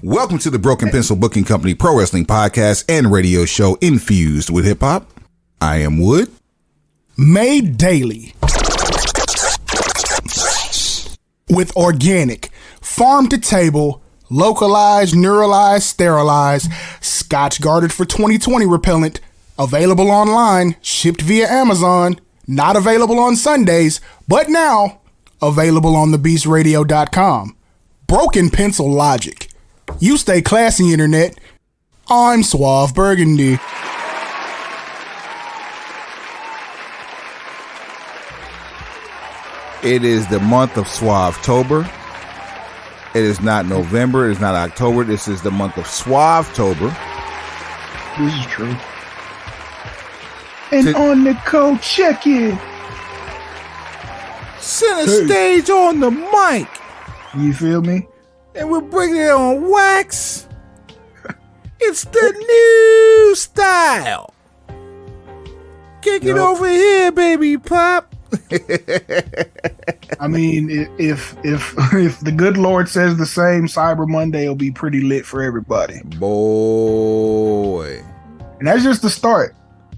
Welcome to the Broken Pencil Booking Company Pro Wrestling Podcast and radio show infused with hip hop. I am Wood. Made daily with organic, farm to table, localized, neuralized, sterilized, Scotch guarded for 2020 repellent, available online, shipped via Amazon, not available on Sundays, but now available on thebeastradio.com. Broken Pencil Logic. You stay classy, internet. I'm Suave Burgundy. It is the month of Suave-tober. It is not November. It is not October. This is the month of Suave-tober. This is true. And on the code, check in. Center stage on the mic. You feel me? And we're bringing it on wax. It's the new style. Kick it over here, baby pop. I mean, if the good Lord says the same, Cyber Monday will be pretty lit for everybody. Boy. And that's just the start.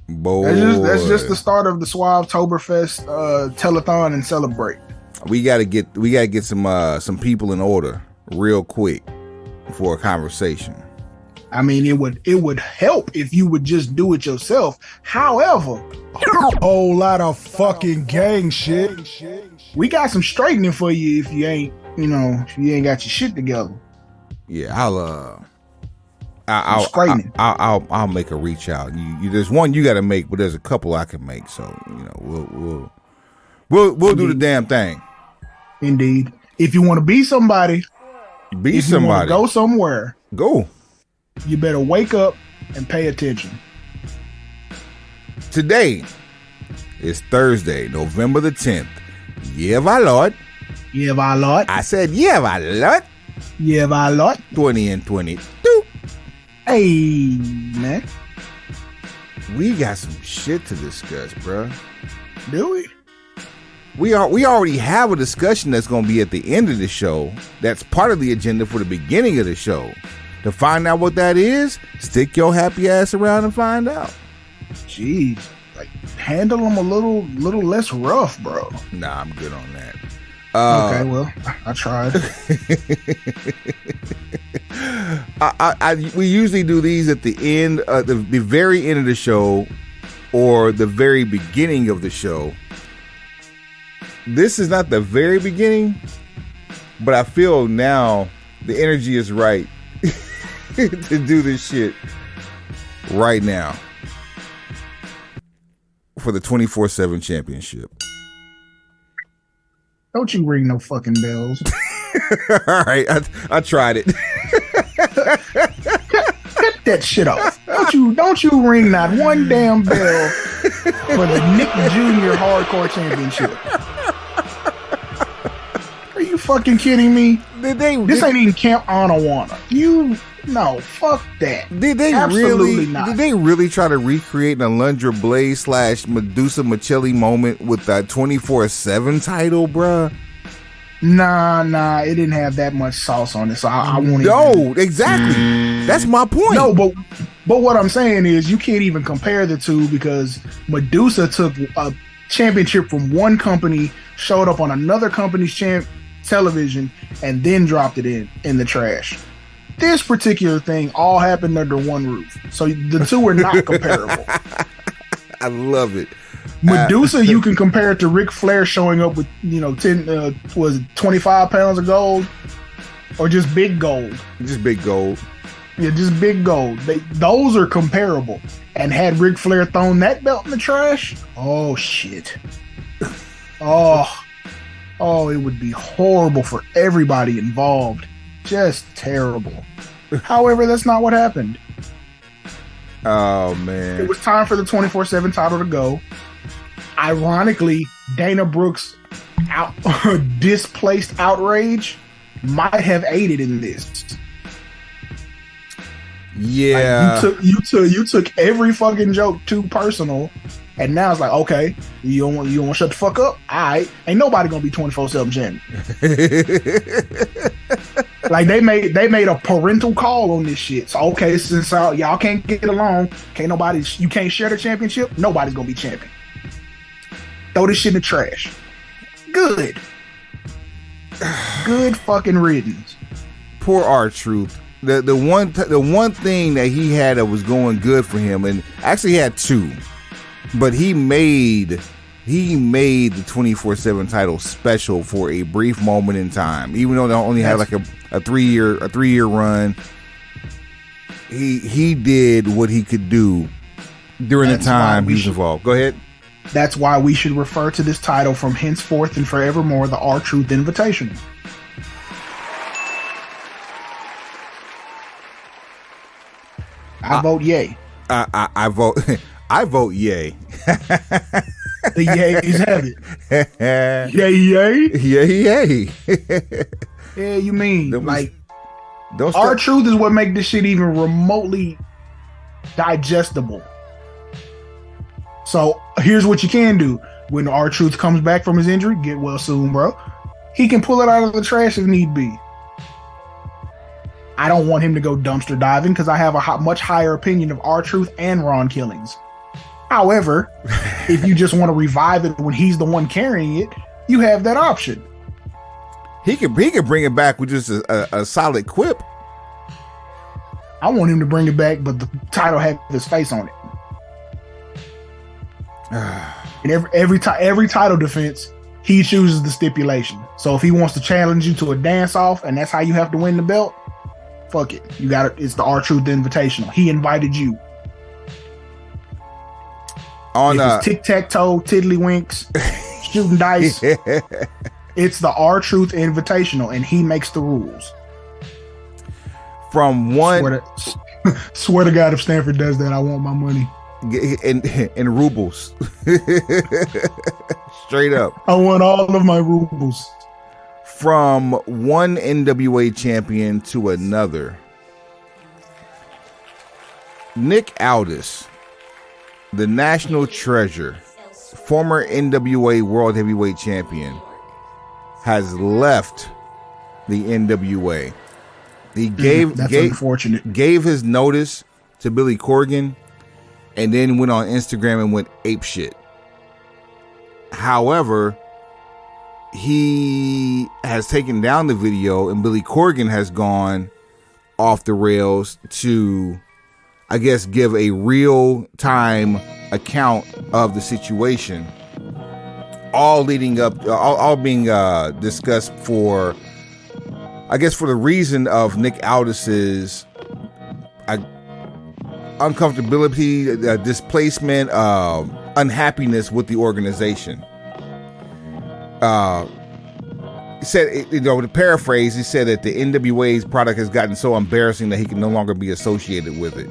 Boy. That's just the start of the Suave-toberfest telethon and celebrate. We gotta get some people in order real quick for a conversation. I mean, it would help if you would just do it yourself. However, a whole lot of fucking gang shit. We got some straightening for you if you ain't got your shit together. Yeah, I'll make a reach out. You there's one you got to make, but there's a couple I can make. So we'll do the damn thing. Indeed. If you want to be somebody, you want to go somewhere, go. You better wake up and pay attention. Today is Thursday, November the 10th. Yeah, my lord. Yeah, my lord. I said, yeah, my lord. Yeah, my lord. 20 and 22. Hey, man. We got some shit to discuss, bro. Do we? We already have a discussion that's going to be at the end of the show. That's part of the agenda for the beginning of the show. To find out what that is, stick your happy ass around and find out. Jeez, handle them a little less rough, bro. Nah, I'm good on that. Okay, well, I tried. We usually do these at the end, the very end of the show, or the very beginning of the show. This is not the very beginning, but I feel now the energy is right to do this shit right now for the 24/7 championship. Don't you ring no fucking bells. All right, I tried it. Cut that shit off. Don't you ring not one damn bell for the Nick Jr. Hardcore Championship. Are you fucking kidding me? This ain't even Camp Anawana. No, fuck that. Did they Absolutely not. Did they really try to recreate an Alundra Blaze / Medusa Michelli moment with that 24/7 title, bruh? Nah, it didn't have that much sauce on it, so I won't. No, exactly. That's my point. No, but what I'm saying is you can't even compare the two because Medusa took a championship from one company, showed up on another company's television, and then dropped it in the trash. This particular thing all happened under one roof, so the two are not comparable. I love it. Medusa, you can compare it to Ric Flair showing up with 25 pounds of gold, or just big gold. Just big gold. Yeah, just big gold. Those are comparable. And had Ric Flair thrown that belt in the trash, oh shit. Oh, it would be horrible for everybody involved. Just terrible. However, that's not what happened. Oh, man. It was time for the 24/7 title to go. Ironically, Dana Brooks' displaced outrage might have aided in this. Yeah. You took every fucking joke too personal, and now it's like, okay, you don't want to shut the fuck up? All right, ain't nobody gonna be 24/7 champion. Like they made a parental call on this shit. So okay, since y'all can't get along, you can't share the championship, nobody's gonna be champion. Throw this shit in the trash. Good fucking riddance. Poor R-Truth. The one thing that he had that was going good for him, and actually he had two, but he made the 24/7 title special for a brief moment in time. Even though they only had like a 3-year run, he did what he could do during the time he was involved. Go ahead. That's why we should refer to this title from henceforth and forevermore the R-Truth Invitational. I vote yay. I vote. I vote yay. The yays have it. Yay. Yeah, you mean like R-Truth is what make this shit even remotely digestible. So here's what you can do. When R-Truth comes back from his injury, get well soon, bro. He can pull it out of the trash if need be. I don't want him to go dumpster diving because I have a much higher opinion of R-Truth and Ron Killings. However, if you just want to revive it when he's the one carrying it, you have that option. He could bring it back with just a solid quip. I want him to bring it back, but the title had his face on it. And every title defense, he chooses the stipulation. So if he wants to challenge you to a dance off, and that's how you have to win the belt, fuck it. You got it. It's the R-Truth Invitational. He invited you. If it's tic-tac-toe, tiddlywinks, shooting dice, it's the R-Truth Invitational, and he makes the rules. From one, swear to God, if Stanford does that, I want my money. In rubles. Straight up. I want all of my rubles. From one NWA champion to another, Nick Aldis, the national treasure, former NWA World Heavyweight Champion, has left the NWA. He gave his notice to Billy Corgan, and then went on Instagram and went apeshit. However, he has taken down the video, and Billy Corgan has gone off the rails to, I guess, give a real-time account of the situation. All leading up, all being discussed for, I guess, for the reason of Nick Aldis's uncomfortability, displacement, unhappiness with the organization. He said, to paraphrase, he said that the NWA's product has gotten so embarrassing that he can no longer be associated with it.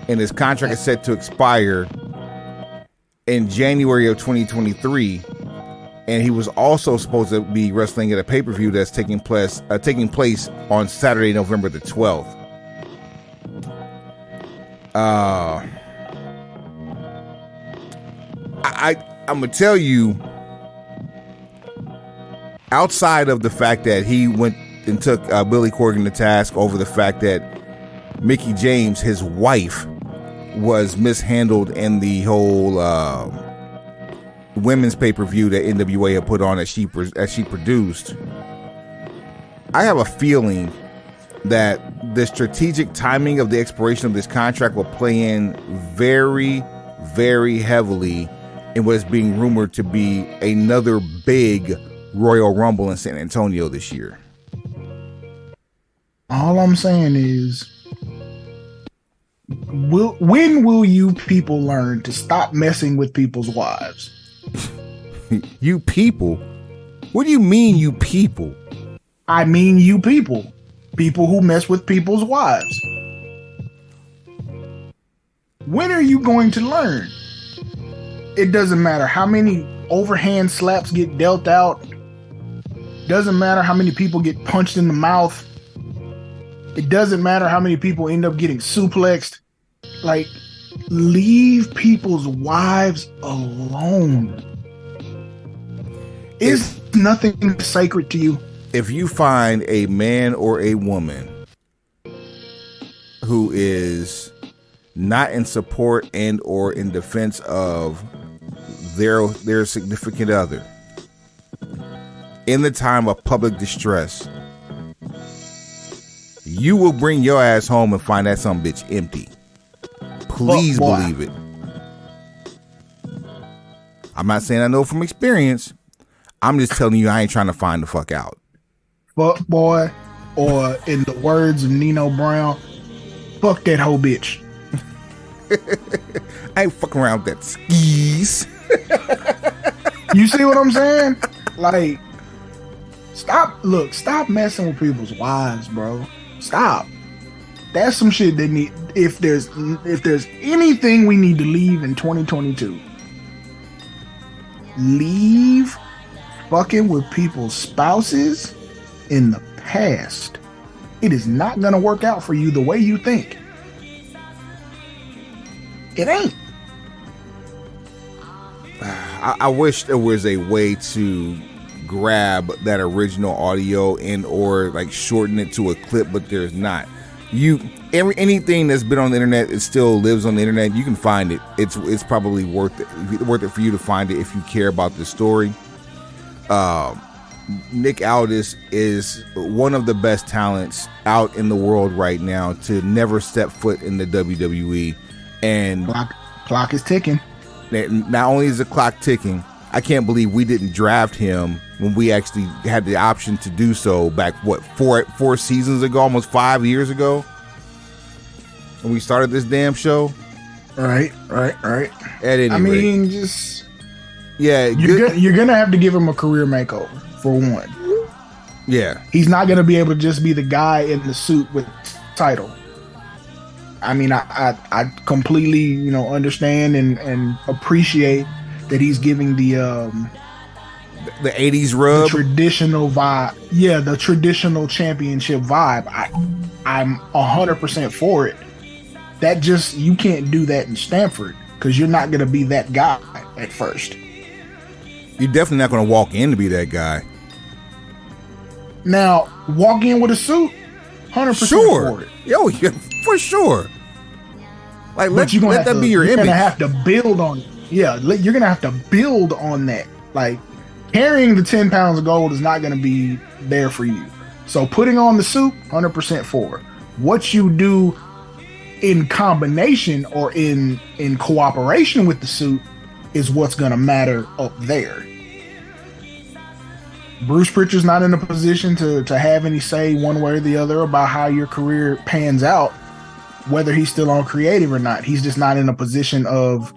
And his contract is set to expire in January of 2023. And he was also supposed to be wrestling at a pay-per-view that's taking place on Saturday, November the 12th. I'm gonna tell you, outside of the fact that he went and took Billy Corgan to task over the fact that Mickie James, his wife, was mishandled in the whole women's pay-per-view that NWA had put on as she produced, I have a feeling that the strategic timing of the expiration of this contract will play in very, very heavily in what is being rumored to be another big Royal Rumble in San Antonio this year. All I'm saying is, when will you people learn to stop messing with people's wives? You people? What do you mean, you people? I mean you people. People who mess with people's wives. When are you going to learn? It doesn't matter how many overhand slaps get dealt out. Doesn't matter how many people get punched in the mouth. It doesn't matter how many people end up getting suplexed. Like, leave people's wives alone. Is nothing sacred to you? if you find a man or a woman who is not in support and or in defense of their significant other in the time of public distress, you will bring your ass home and find that some bitch empty. Please believe it. I'm not saying I know from experience. I'm just telling you I ain't trying to find the fuck out. Fuck boy, or in the words of Nino Brown, fuck that hoe bitch. I ain't fucking around with that skis. You see what I'm saying? Like, stop messing with people's wives, bro. Stop. That's some shit that need. If there's anything we need to leave in 2022, leave fucking with people's spouses in the past. It is not gonna work out for you the way you think. It ain't. I wish there was a way to grab that original audio and or like shorten it to a clip, but there's not. Anything that's been on the internet, it still lives on the internet. You can find it. It's probably worth it for you to find it if you care about the story. Nick Aldis is one of the best talents out in the world right now to never step foot in the WWE. And clock is ticking. Not only is the clock ticking, I can't believe we didn't draft him when we actually had the option to do so back, four seasons ago, almost 5 years ago, when we started this damn show. Right. At any rate. I mean, just... Yeah. You're going to have to give him a career makeover, for one. Yeah. He's not going to be able to just be the guy in the suit with title. I mean, I completely, understand and appreciate that he's giving the 80s rub, the traditional vibe. Yeah, the traditional championship vibe. I'm 100% for it. That just, you can't do that in Stamford because you're not going to be that guy at first. You're definitely not going to walk in to be that guy. Now, walk in with a suit, 100% for it. Yo, yeah, for sure. Like, let that be your image. You're gonna have to build on. Yeah, you're gonna have to build on that. Like, carrying the 10 pounds of gold is not gonna be there for you. So putting on the suit, 100% for it. What you do in combination or in cooperation with the suit is what's gonna matter up there. Bruce Pritchard's not in a position to have any say one way or the other about how your career pans out. Whether he's still on creative or not, he's just not in a position of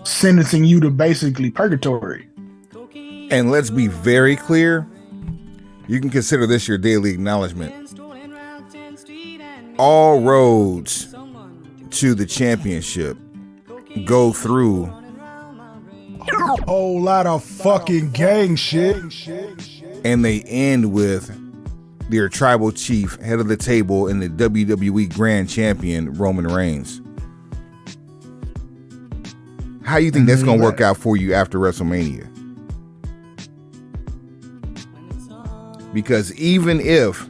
sentencing you to basically purgatory. And let's be very clear, you can consider this your daily acknowledgement. All roads to the championship go through a whole lot of fucking gang shit. And they end with their tribal chief, head of the table, and the WWE Grand Champion, Roman Reigns. How do you think that's going to work out for you after WrestleMania? Because even if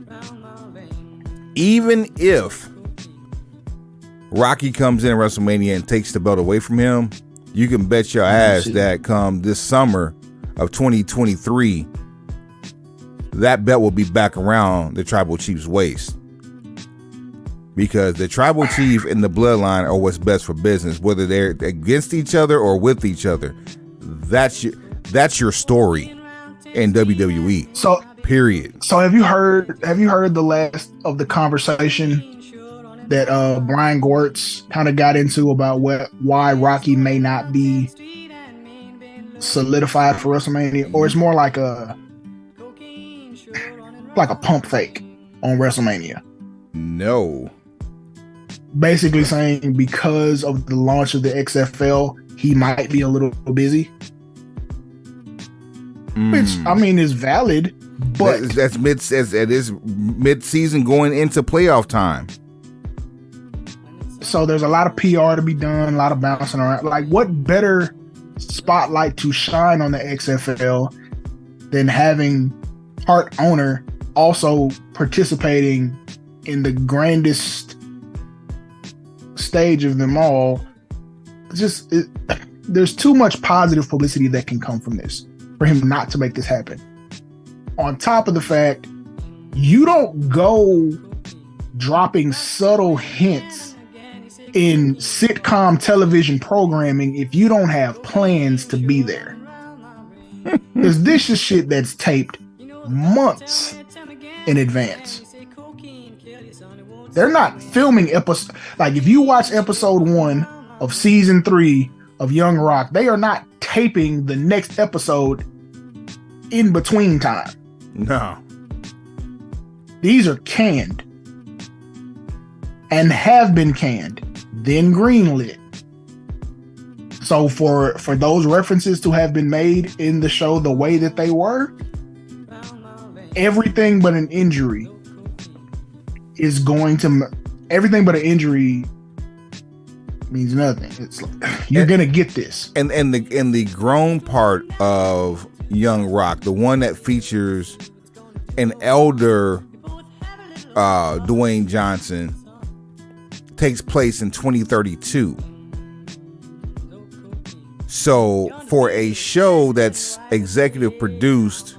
Rocky comes in at WrestleMania and takes the belt away from him, you can bet your ass that come this summer of 2023, that belt will be back around the tribal chief's waist. Because the tribal chief and the bloodline are what's best for business, whether they're against each other or with each other. That's your story in WWE. So period. So have you heard the last of the conversation that Brian Gortz kind of got into about why Rocky may not be solidified for WrestleMania, or it's more like a pump fake on WrestleMania? No. Basically saying because of the launch of the XFL, he might be a little busy. Which, I mean, is valid, but that's mid-season going into playoff time. So there's a lot of PR to be done, a lot of bouncing around. Like, what better spotlight to shine on the XFL than having part owner also participating in the grandest stage of them all. There's too much positive publicity that can come from this for him not to make this happen. On top of the fact, you don't go dropping subtle hints in sitcom television programming if you don't have plans to be there. Because this is shit that's taped months in advance. They're not filming episodes. Like, if you watch episode 1 of season 3 of Young Rock, they are not taping the next episode in between time. No. These are canned and have been canned, then greenlit. So for those references to have been made in the show the way that they were, everything but an injury is going to... Everything but an injury means nothing. It's like, you're gonna get this. And the grown part of Young Rock, the one that features an elder Dwayne Johnson, takes place in 2032. So for a show that's executive produced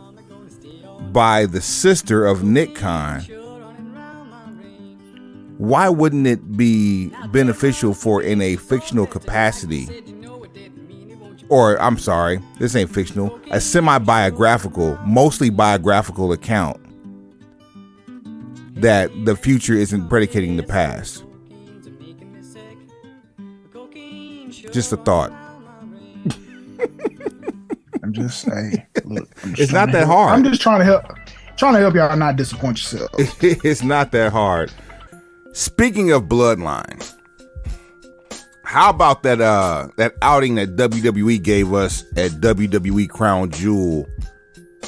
by the sister of Nick Khan, why wouldn't it be beneficial for, in a fictional capacity, or I'm sorry, this ain't fictional, a semi-biographical, mostly biographical account, that the future isn't predicating the past? Just a thought. I'm just saying, look, it's not that hard. I'm just trying to help y'all not disappoint yourself. It's not that hard. Speaking of bloodline, how about that outing that WWE gave us at WWE Crown Jewel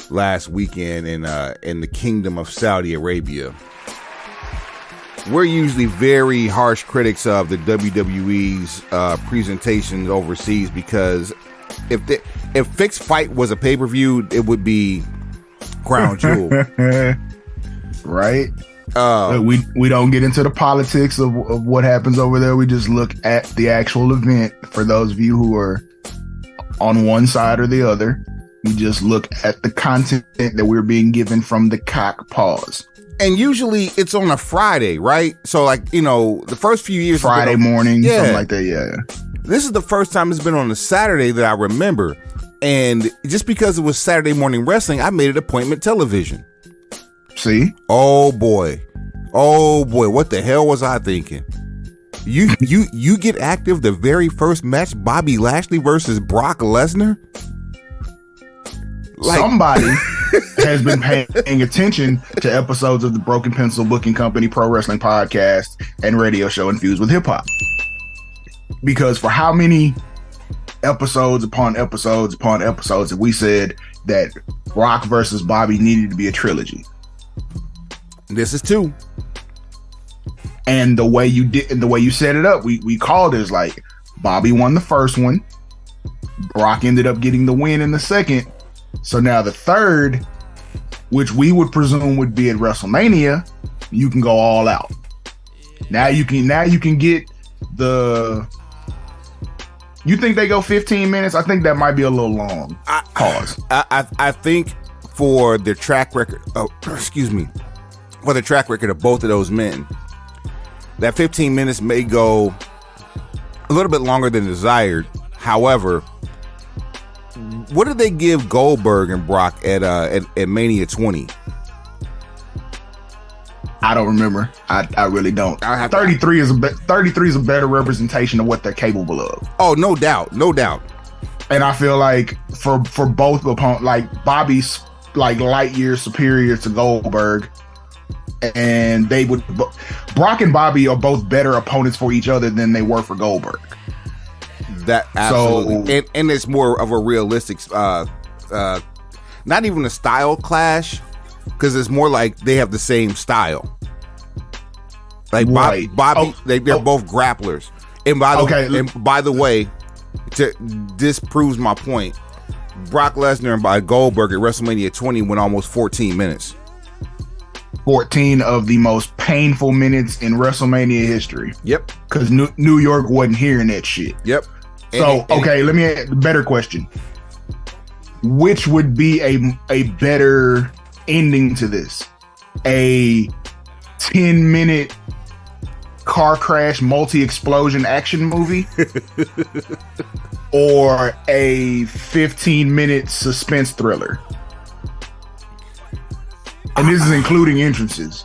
last weekend in the Kingdom of Saudi Arabia? We're usually very harsh critics of the WWE's presentations overseas, because if Fixed Fight was a pay-per-view, it would be Crown Jewel. Right? We don't get into the politics of what happens over there. We just look at the actual event. For those of you who are on one side or the other, we just look at the content that we're being given from the cock paws. And usually it's on a Friday, right? So, like, the first few years, Friday morning, something like that. Yeah. This is the first time it's been on a Saturday that I remember. And just because it was Saturday morning wrestling, I made it appointment television. See? Oh boy, what the hell was I thinking? You get active the very first match, Bobby Lashley versus Brock Lesnar? Somebody has been paying attention to episodes of the Broken Pencil Booking Company Pro Wrestling Podcast and radio show Infused with Hip Hop. Because for how many episodes upon episodes upon episodes have we said that Brock versus Bobby needed to be a trilogy? This is 2. And the way you did, and the way you set it up, we called it as like Bobby won the first one, Brock ended up getting the win in the second. So now the third, which we would presume would be at WrestleMania, you can go all out. Now you can get the... You think they go 15 minutes? I think that might be a little long. Pause. I think for the track record, for the track record of both of those men, that 15 minutes may go a little bit longer than desired. However, what did they give Goldberg and Brock at Mania 20? I don't remember. I really don't. 33 is a better representation of what they're capable of. Oh, no doubt. And I feel like for both opponents, like Bobby's like light years superior to Goldberg, and Brock and Bobby are both better opponents for each other than they were for Goldberg. That absolutely, and it's more of a realistic, not even a style clash, because it's more like they have the same style. Like Bobby, they're both grapplers. And by the way, this proves my point. Brock Lesnar and by Goldberg at WrestleMania 20 went almost 14 minutes. 14 of the most painful minutes in WrestleMania history. Yep. Because New York wasn't hearing that shit. Yep. So, okay, let me ask a better question. Which would be a better ending to this? A 10-minute car crash, multi-explosion action movie? Or a 15-minute suspense thriller? And this is including entrances.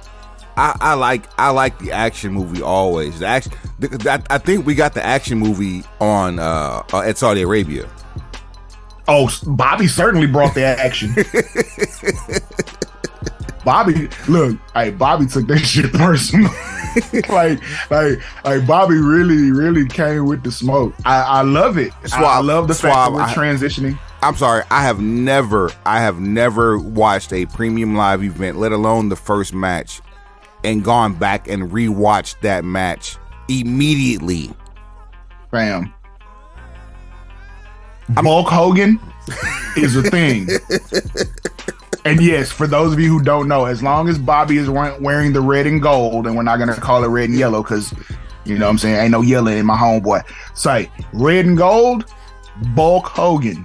I like the action movie always. The action. I think we got the action movie on at Saudi Arabia. Oh, Bobby certainly brought the action. Bobby took that shit personal. like Bobby really came with the smoke. I love it. I love the fact that we're transitioning. I'm sorry, I have never watched a premium live event, let alone the first match, and gone back and rewatched that match immediately. Bam. Hulk Hogan is a thing. And yes, for those of you who don't know, as long as Bobby is wearing the red and gold, and we're not going to call it red and yellow because, you know what I'm saying, ain't no yellow in my homeboy. Say, red and gold, Bulk Hogan.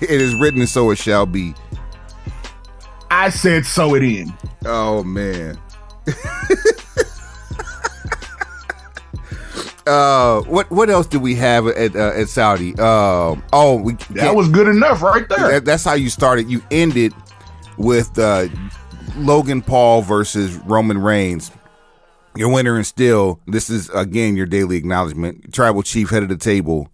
It is written and so it shall be. I said so it in. Oh, man. What else do we have at Saudi? That was good enough right there. That's how you started. You ended with Logan Paul versus Roman Reigns. Your winner and still, this is again your daily acknowledgement. Tribal Chief, head of the table,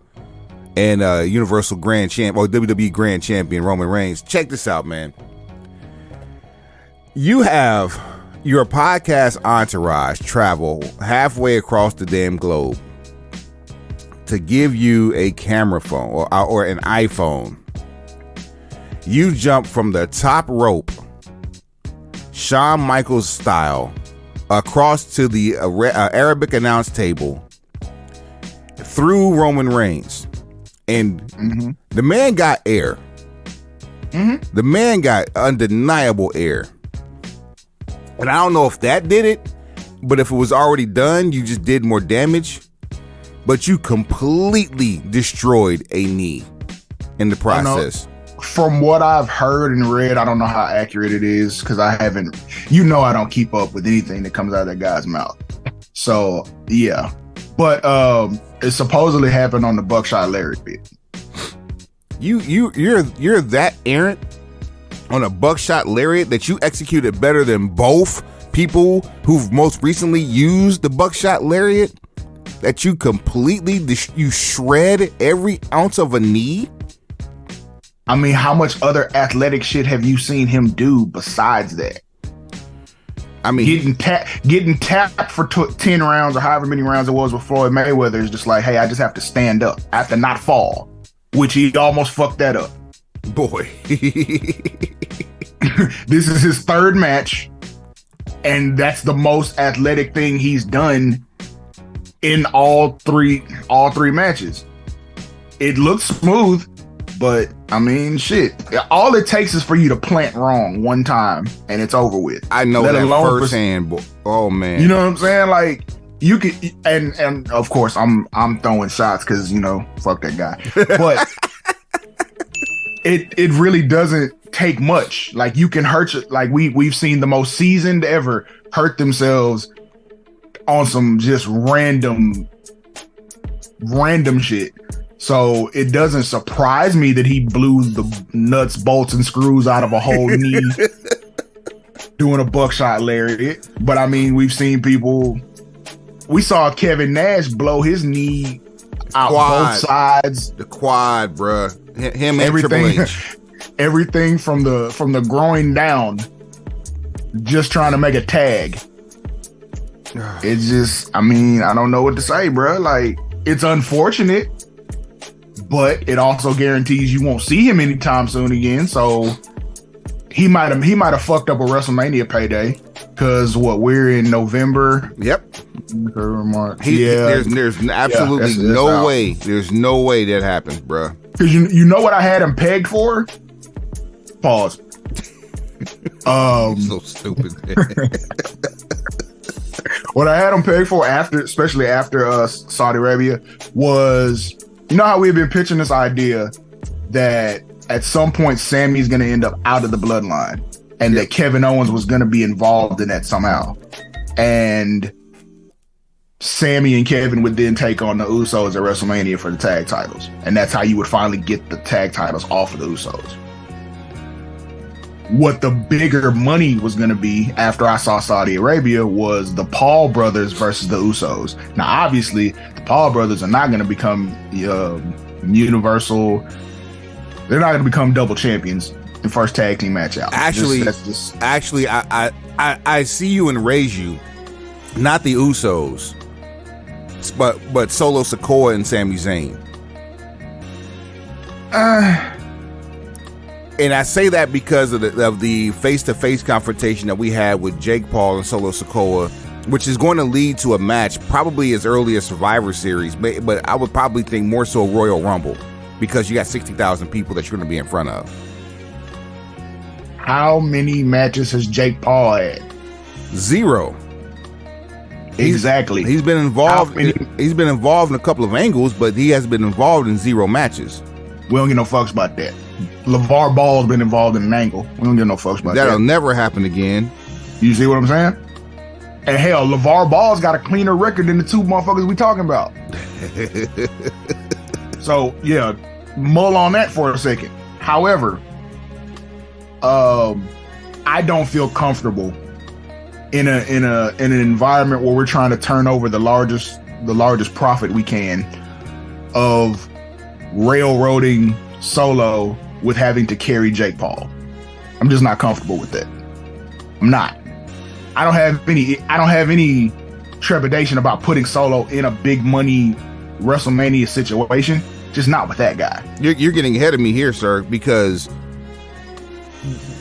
and Universal Grand Champ or WWE Grand Champion Roman Reigns. Check this out, man. You have your podcast entourage travel halfway across the damn globe to give you a camera phone or an iPhone. You jump from the top rope, Shawn Michaels style, across to the Arabic announce table through Roman Reigns. And the man got air. The man got undeniable air. And I don't know if that did it, but if it was already done, you just did more damage. But you completely destroyed a knee in the process. From what I've heard and read, I don't know how accurate it is because I haven't, I don't keep up with anything that comes out of that guy's mouth. So, yeah. But it supposedly happened on the Buckshot Lariat bit. You're that errant on a Buckshot Lariat that you executed better than both people who've most recently used the Buckshot Lariat, that you completely you shred every ounce of a knee? I mean, how much other athletic shit have you seen him do besides that? I mean, getting tapped for 10 rounds or however many rounds it was with Floyd Mayweather is just like, hey, I just have to stand up. I have to not fall, which he almost fucked that up. Boy. This is his third match, and that's the most athletic thing he's done in all three matches. It looks smooth, but I mean, shit. All it takes is for you to plant wrong one time, and it's over with. I know that firsthand, boy. Oh man, you know what I'm saying? Like you could, and of course, I'm throwing shots because fuck that guy, but. It really doesn't take much. Like you can hurt, like we've seen the most seasoned ever hurt themselves on some just random shit. So it doesn't surprise me that he blew the nuts, bolts, and screws out of a whole knee doing a Buckshot Lariat. But I mean, we've seen people. We saw Kevin Nash blow his knee out both sides. The quad, bruh. Him and Triple H. Everything from the groin down, just trying to make a tag. It's just, I mean, I don't know what to say, bro. Like, it's unfortunate, but it also guarantees you won't see him anytime soon again. So he might have fucked up a WrestleMania payday because we're in November. Yep. March. There's absolutely no way. There's no way that happens, bro. Because you know what I had him pegged for? Pause. So stupid. What I had him pegged for especially after Saudi Arabia, was, you know how we've been pitching this idea that at some point Sammy's going to end up out of the bloodline, and that Kevin Owens was going to be involved in that somehow. And Sammy and Kevin would then take on the Usos at WrestleMania for the tag titles. And that's how you would finally get the tag titles off of the Usos. What the bigger money was going to be after I saw Saudi Arabia was the Paul brothers versus the Usos. Now, obviously, the Paul brothers are not going to become Universal. They're not going to become double champions the first tag team match out. Actually, I see you and raise you, not the Usos, but Solo Sikoa and Sami Zayn. And I say that because of the face-to-face confrontation that we had with Jake Paul and Solo Sikoa, which is going to lead to a match probably as early as Survivor Series, but I would probably think more so Royal Rumble, because you got 60,000 people that you're going to be in front of. How many matches has Jake Paul had? 0. Exactly. He's been involved. He's been involved in a couple of angles, but he has been involved in 0 matches. We don't give no fucks about that. LeVar Ball's been involved in an angle. We don't give no fucks about that. That'll never happen again. You see what I'm saying? And hell, LeVar Ball's got a cleaner record than the two motherfuckers we talking about. So yeah, mull on that for a second. However, I don't feel comfortable in an environment where we're trying to turn over the largest profit we can of railroading Solo with having to carry Jake Paul. I'm just not comfortable with that. I'm not. I don't have any trepidation about putting Solo in a big money WrestleMania situation. Just not with that guy. You're getting ahead of me here, sir, because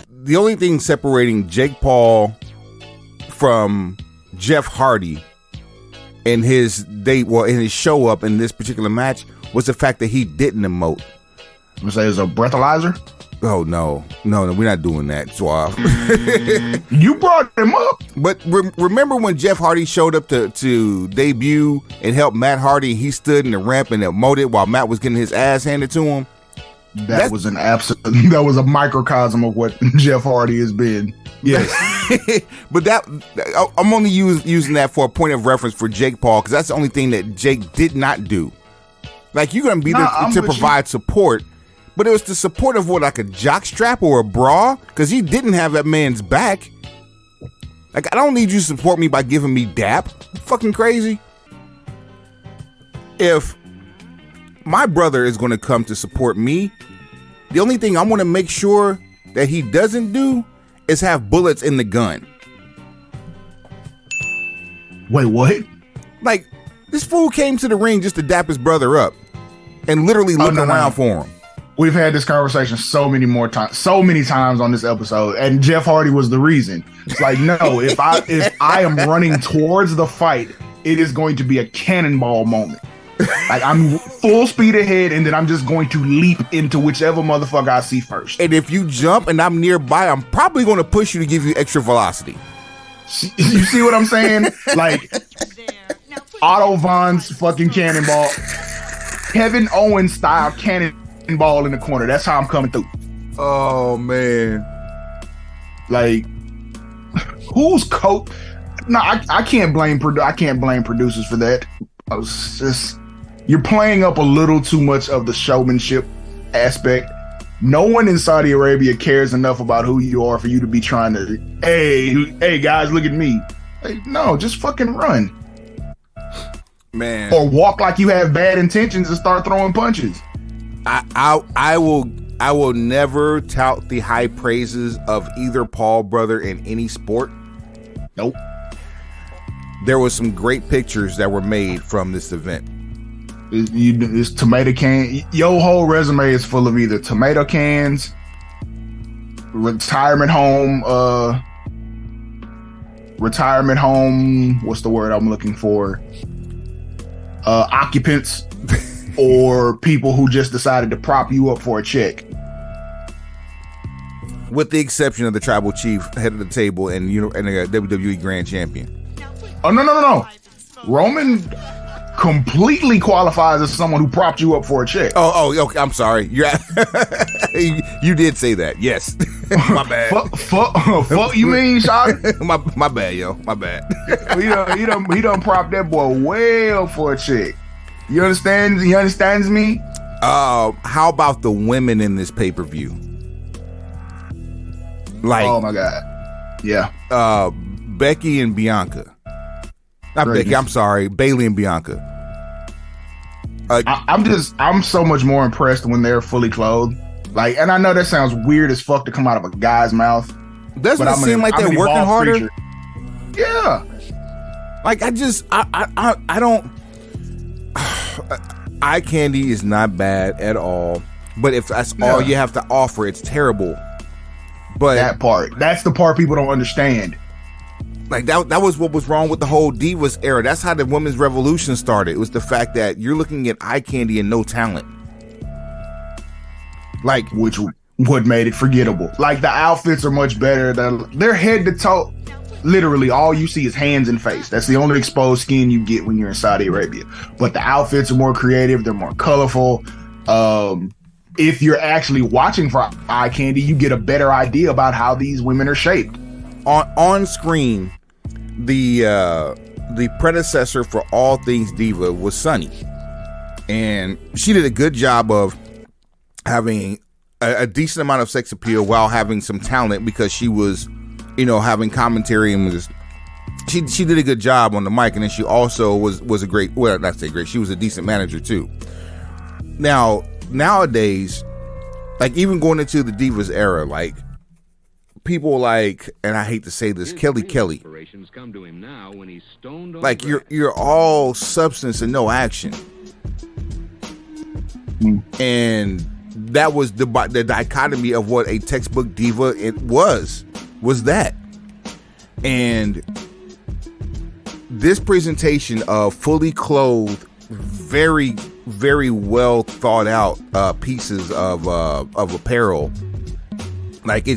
the only thing separating Jake Paul from Jeff Hardy in his show up in this particular match was the fact that he didn't emote. I'm gonna say it's a breathalyzer. Oh no, we're not doing that, Suave. You brought him up. But remember when Jeff Hardy showed up to debut and help Matt Hardy, and he stood in the ramp and emoted while Matt was getting his ass handed to him? That was a microcosm of what Jeff Hardy has been. Yes. But I'm only using that for a point of reference for Jake Paul, because that's the only thing that Jake did not do. Like, you're going to be there to provide support, but it was the support of like a jock strap or a bra, because he didn't have that man's back. Like, I don't need you to support me by giving me dap. You fucking crazy. If my brother is going to come to support me, the only thing I want to make sure that he doesn't do is have bullets in the gun. Wait, what? Like, this fool came to the ring just to dap his brother up and literally look around for him. We've had this conversation so many times on this episode, and Jeff Hardy was the reason. It's like, no, if I am running towards the fight, it is going to be a cannonball moment. Like, I'm full speed ahead, and then I'm just going to leap into whichever motherfucker I see first. And if you jump and I'm nearby, I'm probably going to push you to give you extra velocity. You see what I'm saying? Like, Otto Vaughn's fucking cannonball, Kevin Owens style cannonball in the corner. That's how I'm coming through. Oh man! Like, who's coach? No, I can't blame producers for that. It's just, you're playing up a little too much of the showmanship aspect. No one in Saudi Arabia cares enough about who you are for you to be trying to, hey guys, look at me. Like, no, just fucking run. Man. Or walk like you have bad intentions and start throwing punches. I will never tout the high praises of either Paul brother in any sport. Nope. There was some great pictures that were made from this event. It's tomato can. Your whole resume is full of either tomato cans, retirement home. What's the word I'm looking for? Occupants. or people who just decided to prop you up for a check. With the exception of the tribal chief, head of the table, and the WWE Grand Champion. Oh, no. Roman completely qualifies as someone who propped you up for a check. Oh, okay. I'm sorry. You did say that. Yes. My bad. Fuck you mean, Sean? my bad, yo. My bad. he done propped that boy well for a check. You understand? He understands me? How about the women in this pay-per-view? Like, oh my God. Yeah. Becky and Bianca. Not Greatness. Becky, I'm sorry. Bailey and Bianca. I'm so much more impressed when they're fully clothed. Like, and I know that sounds weird as fuck to come out of a guy's mouth. Doesn't it seem like they're working harder? Creature. Yeah. Like, I don't. Eye candy is not bad at all. But if that's all you have to offer, it's terrible. But that's the part people don't understand. Like that was what was wrong with the whole Divas era. That's how the women's revolution started. It was the fact that you're looking at eye candy and no talent. Like, which what made it forgettable. Like, the outfits are much better. They're head to toe. Literally, all you see is hands and face. That's the only exposed skin you get when you're in Saudi Arabia. But the outfits are more creative. They're more colorful. If you're actually watching for eye candy, you get a better idea about how these women are shaped. On screen, the predecessor for all things diva was Sunny, and she did a good job of having a decent amount of sex appeal while having some talent, because she was, having commentary and was. She did a good job on the mic, and then she also was a great. Well, not say great. She was a decent manager too. Now, nowadays, like, even going into the Divas era, like, people like, and I hate to say this, Kelly. Like, you're all substance and no action. And that was the dichotomy of what a textbook diva was that. And this presentation of fully clothed, very, very well thought out pieces of apparel, like,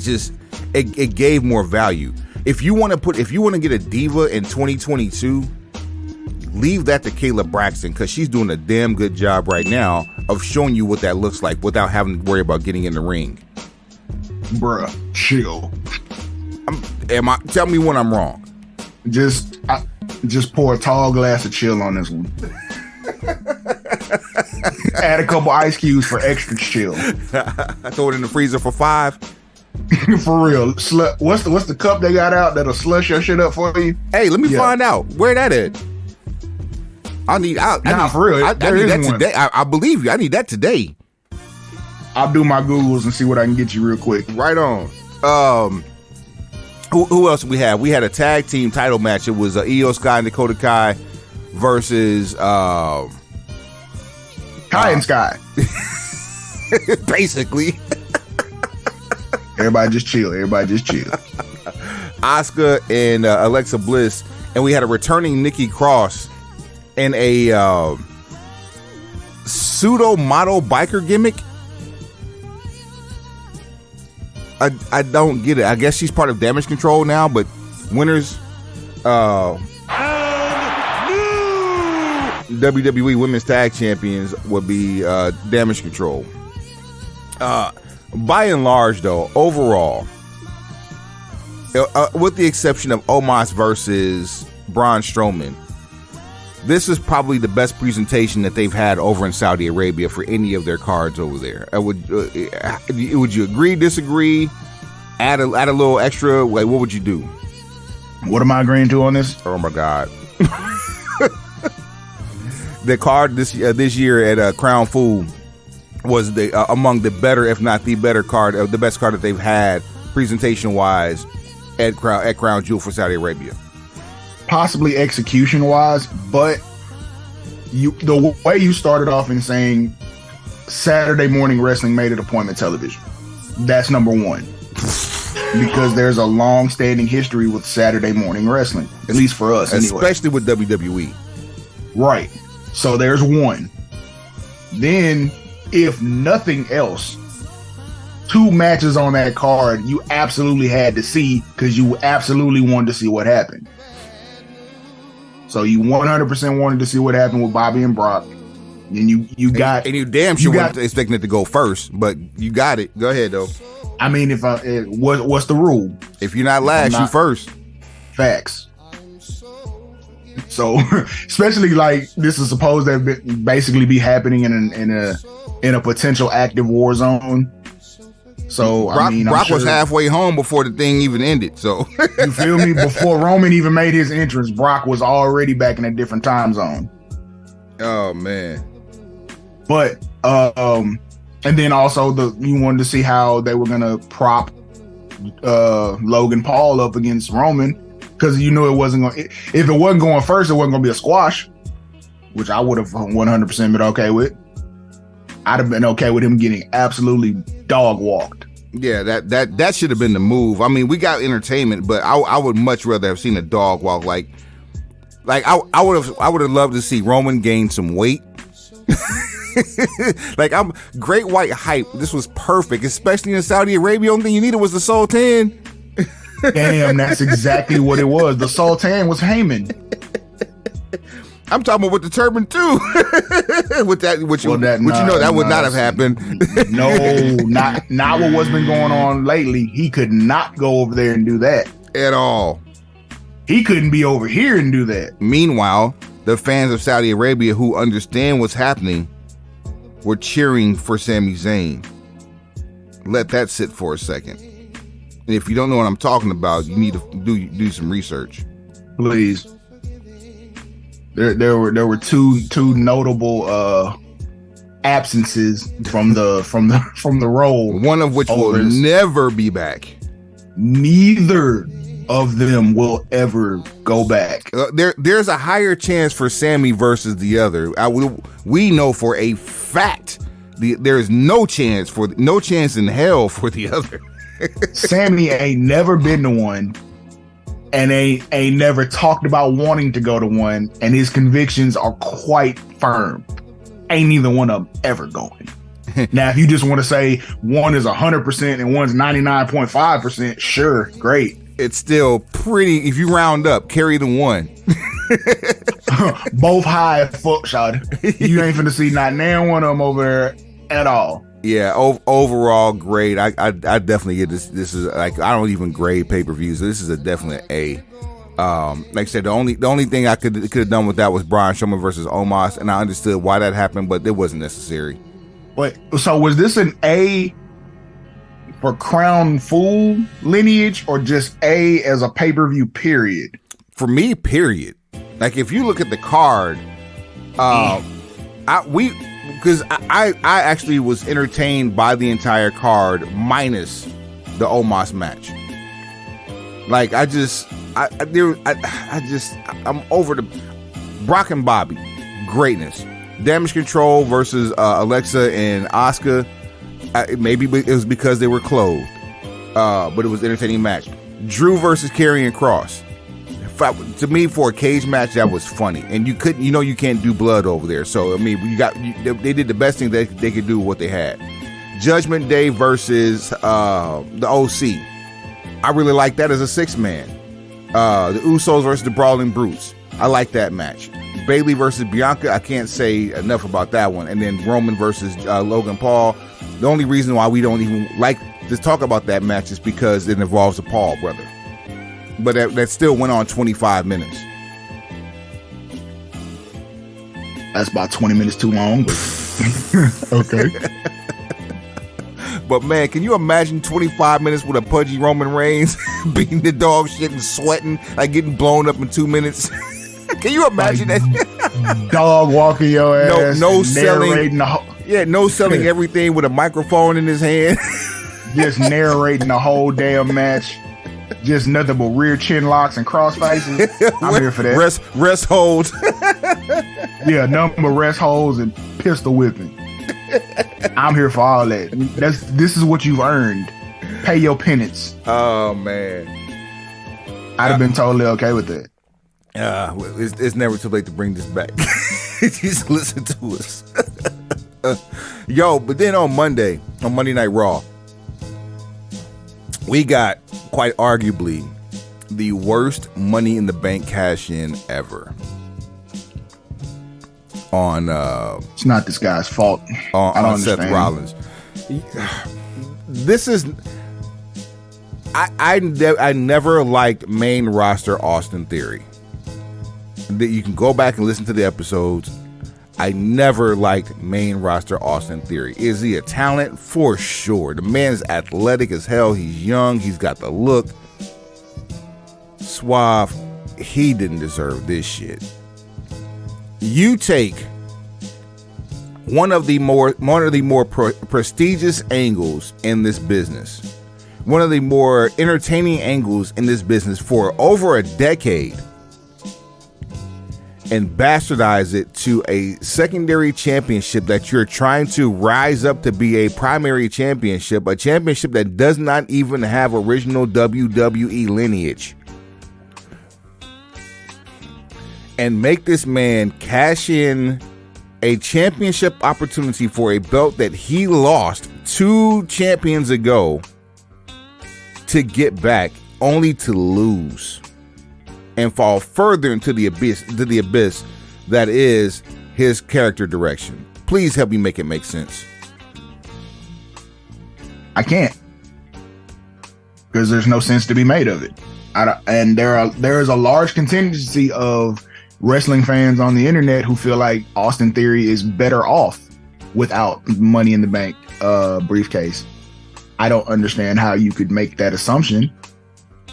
it gave more value. If you want to get a diva in 2022, leave that to Kayla Braxton, because she's doing a damn good job right now of showing you what that looks like without having to worry about getting in the ring. Bruh, chill. Tell me when I'm wrong. Just pour a tall glass of chill on this one. Add a couple ice cubes for extra chill. I throw it in the freezer for 5. For real. What's the cup they got out that'll slush your shit up for you? Hey, let me find out where that at. For real. I need that today. I believe you. I need that today. I'll do my Googles and see what I can get you real quick. Right on. Who else we had? We had a tag team title match. It was Io Sky and Dakota Kai versus Kai and Sky. Basically. Everybody just chill. Asuka and Alexa Bliss, and we had a returning Nikki Cross and a pseudo model biker gimmick. I don't get it. I guess she's part of Damage Control now, but winners WWE Women's Tag Champions would be Damage Control. By and large, though, overall, with the exception of Omos versus Braun Strowman, this is probably the best presentation that they've had over in Saudi Arabia for any of their cards over there. Would you agree, disagree, add a little extra? Like, what would you do? What am I agreeing to on this? Oh my God. The card this year at Crown Fool was among the better, if not the better card, the best card that they've had presentation wise at Crown Jewel for Saudi Arabia. Possibly execution wise, but the way you started off in saying Saturday morning wrestling made it appointment television. That's number one. Because there's a long-standing history with Saturday morning wrestling, at least for us, especially with WWE. Right. So there's one. Then, if nothing else, 2 matches on that card you absolutely had to see because you absolutely wanted to see what happened. So you 100% wanted to see what happened with Bobby and Brock. And you got... And you damn sure weren't expecting it to go first, but you got it. Go ahead, though. I mean, what's the rule? If you're not last, you first. Facts. So, especially like this is supposed to basically be happening in a potential active war zone. So Brock was halfway home before the thing even ended. So you feel me? Before Roman even made his entrance, Brock was already back in a different time zone. Oh man! But and then also you wanted to see how they were gonna prop Logan Paul up against Roman because you knew it wasn't going. If it wasn't going first, it wasn't going to be a squash, which I would have 100% been okay with. I'd have been okay with him getting absolutely dog walked. Yeah, that should have been the move. I mean, we got entertainment, but I would much rather have seen a dog walk. Like I would have loved to see Roman gain some weight. Like I'm great white hype. This was perfect, especially in Saudi Arabia. Only thing you needed was the Sultan. Damn, that's exactly what it was. The Sultan was Heyman. I'm talking about with the turban too. With that, that would not have happened. No, not with what's been going on lately. He could not go over there and do that at all. He couldn't be over here and do that. Meanwhile, the fans of Saudi Arabia who understand what's happening were cheering for Sami Zayn. Let that sit for a second. And if you don't know what I'm talking about, you need to do some research. Please. There were two notable absences from the role. One of which will never be back. Neither of them will ever go back. There's a higher chance for Sammy versus the other. We know for a fact there is no chance in hell for the other. Sammy ain't never been to one. And ain't never talked about wanting to go to one, and his convictions are quite firm. Ain't neither one of them ever going. Now, if you just want to say one is 100% and one's 99.5%, sure, great. It's still pretty, if you round up, carry the one. Both high as fuck, shot. You ain't finna see not now one of them over there at all. Yeah, overall great. I definitely get this. This is like I don't even grade pay-per-views. So this is a definite A. Like I said, the only thing I could have done with that was Braun Strowman versus Omos, and I understood why that happened, but it wasn't necessary. Wait, so was this an A for Crown Fool lineage, or just A as a pay-per-view? Period. For me, period. Like if you look at the card, Because I actually was entertained by the entire card minus the Omos match. Like I'm over the Brock and Bobby, greatness. Damage Control versus Alexa and Asuka. Maybe it was because they were clothed, but it was an entertaining match. Drew versus Karrion Kross. To me, for a cage match, that was funny, and you can't do blood over there. So I mean, they did the best thing they could do with what they had. Judgment Day versus the OC. I really like that as a 6-man. The Usos versus the Brawling Brutes. I like that match. Bayley versus Bianca. I can't say enough about that one. And then Roman versus Logan Paul. The only reason why we don't even like to talk about that match is because it involves the Paul brother. But that still went on 25 minutes. That's about 20 minutes too long. But okay. But man, can you imagine 25 minutes with a pudgy Roman Reigns beating the dog shit and sweating, like getting blown up in 2 minutes? Can you imagine that? Dog walking your ass. No selling. No selling everything with a microphone in his hand. Just narrating the whole damn match. Just nothing but rear chin locks and cross faces. I'm here for that. Rest holds. Yeah, number rest holds and pistol whipping. I'm here for all that. This is what you've earned. Pay your penance. Oh man, I'd have been totally okay with that. It's never too late to bring this back. Just listen to us. Yo, but then on Monday Night Raw, we got quite arguably the worst Money in the Bank cash-in ever. On it's not this guy's fault. On Seth Rollins. This is I never liked main roster Austin Theory. That you can go back and listen to the episodes. I never liked main roster Austin Theory. Is he a talent? For sure. The man's athletic as hell. He's young. He's got the look. Suave. He didn't deserve this shit. You take one of the more prestigious angles in this business, one of the more entertaining angles in this business for over a decade, and bastardize it to a secondary championship that you're trying to rise up to be a primary championship, a championship that does not even have original WWE lineage. And make this man cash in a championship opportunity for a belt that he lost 2 champions ago to get back, only to lose and fall further into the abyss that is his character direction. Please help me make it make sense. I can't, because there's no sense to be made of it. And there is a large contingency of wrestling fans on the internet who feel like Austin Theory is better off without Money in the Bank briefcase. I don't understand how you could make that assumption,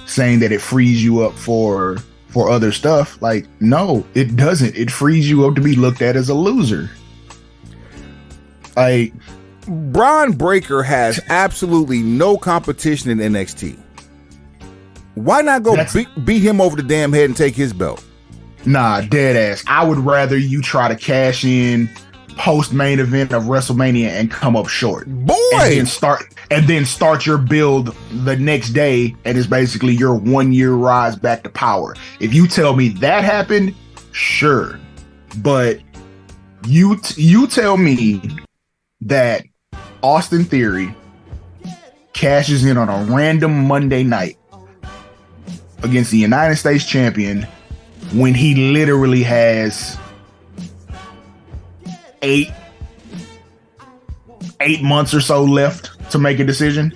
saying that it frees you up for other stuff. Like, no, it doesn't. It frees you up to be looked at as a loser. Like, Braun Breaker has absolutely no competition in NXT. Why not go beat him over the damn head and take his belt? Nah, dead ass. I would rather you try to cash in post main event of WrestleMania and come up short. Boy! And then start your build the next day, and it's basically your 1 year rise back to power. If you tell me that happened, sure. But you tell me that Austin Theory cashes in on a random Monday night against the United States champion when he literally has 8 months or so left to make a decision.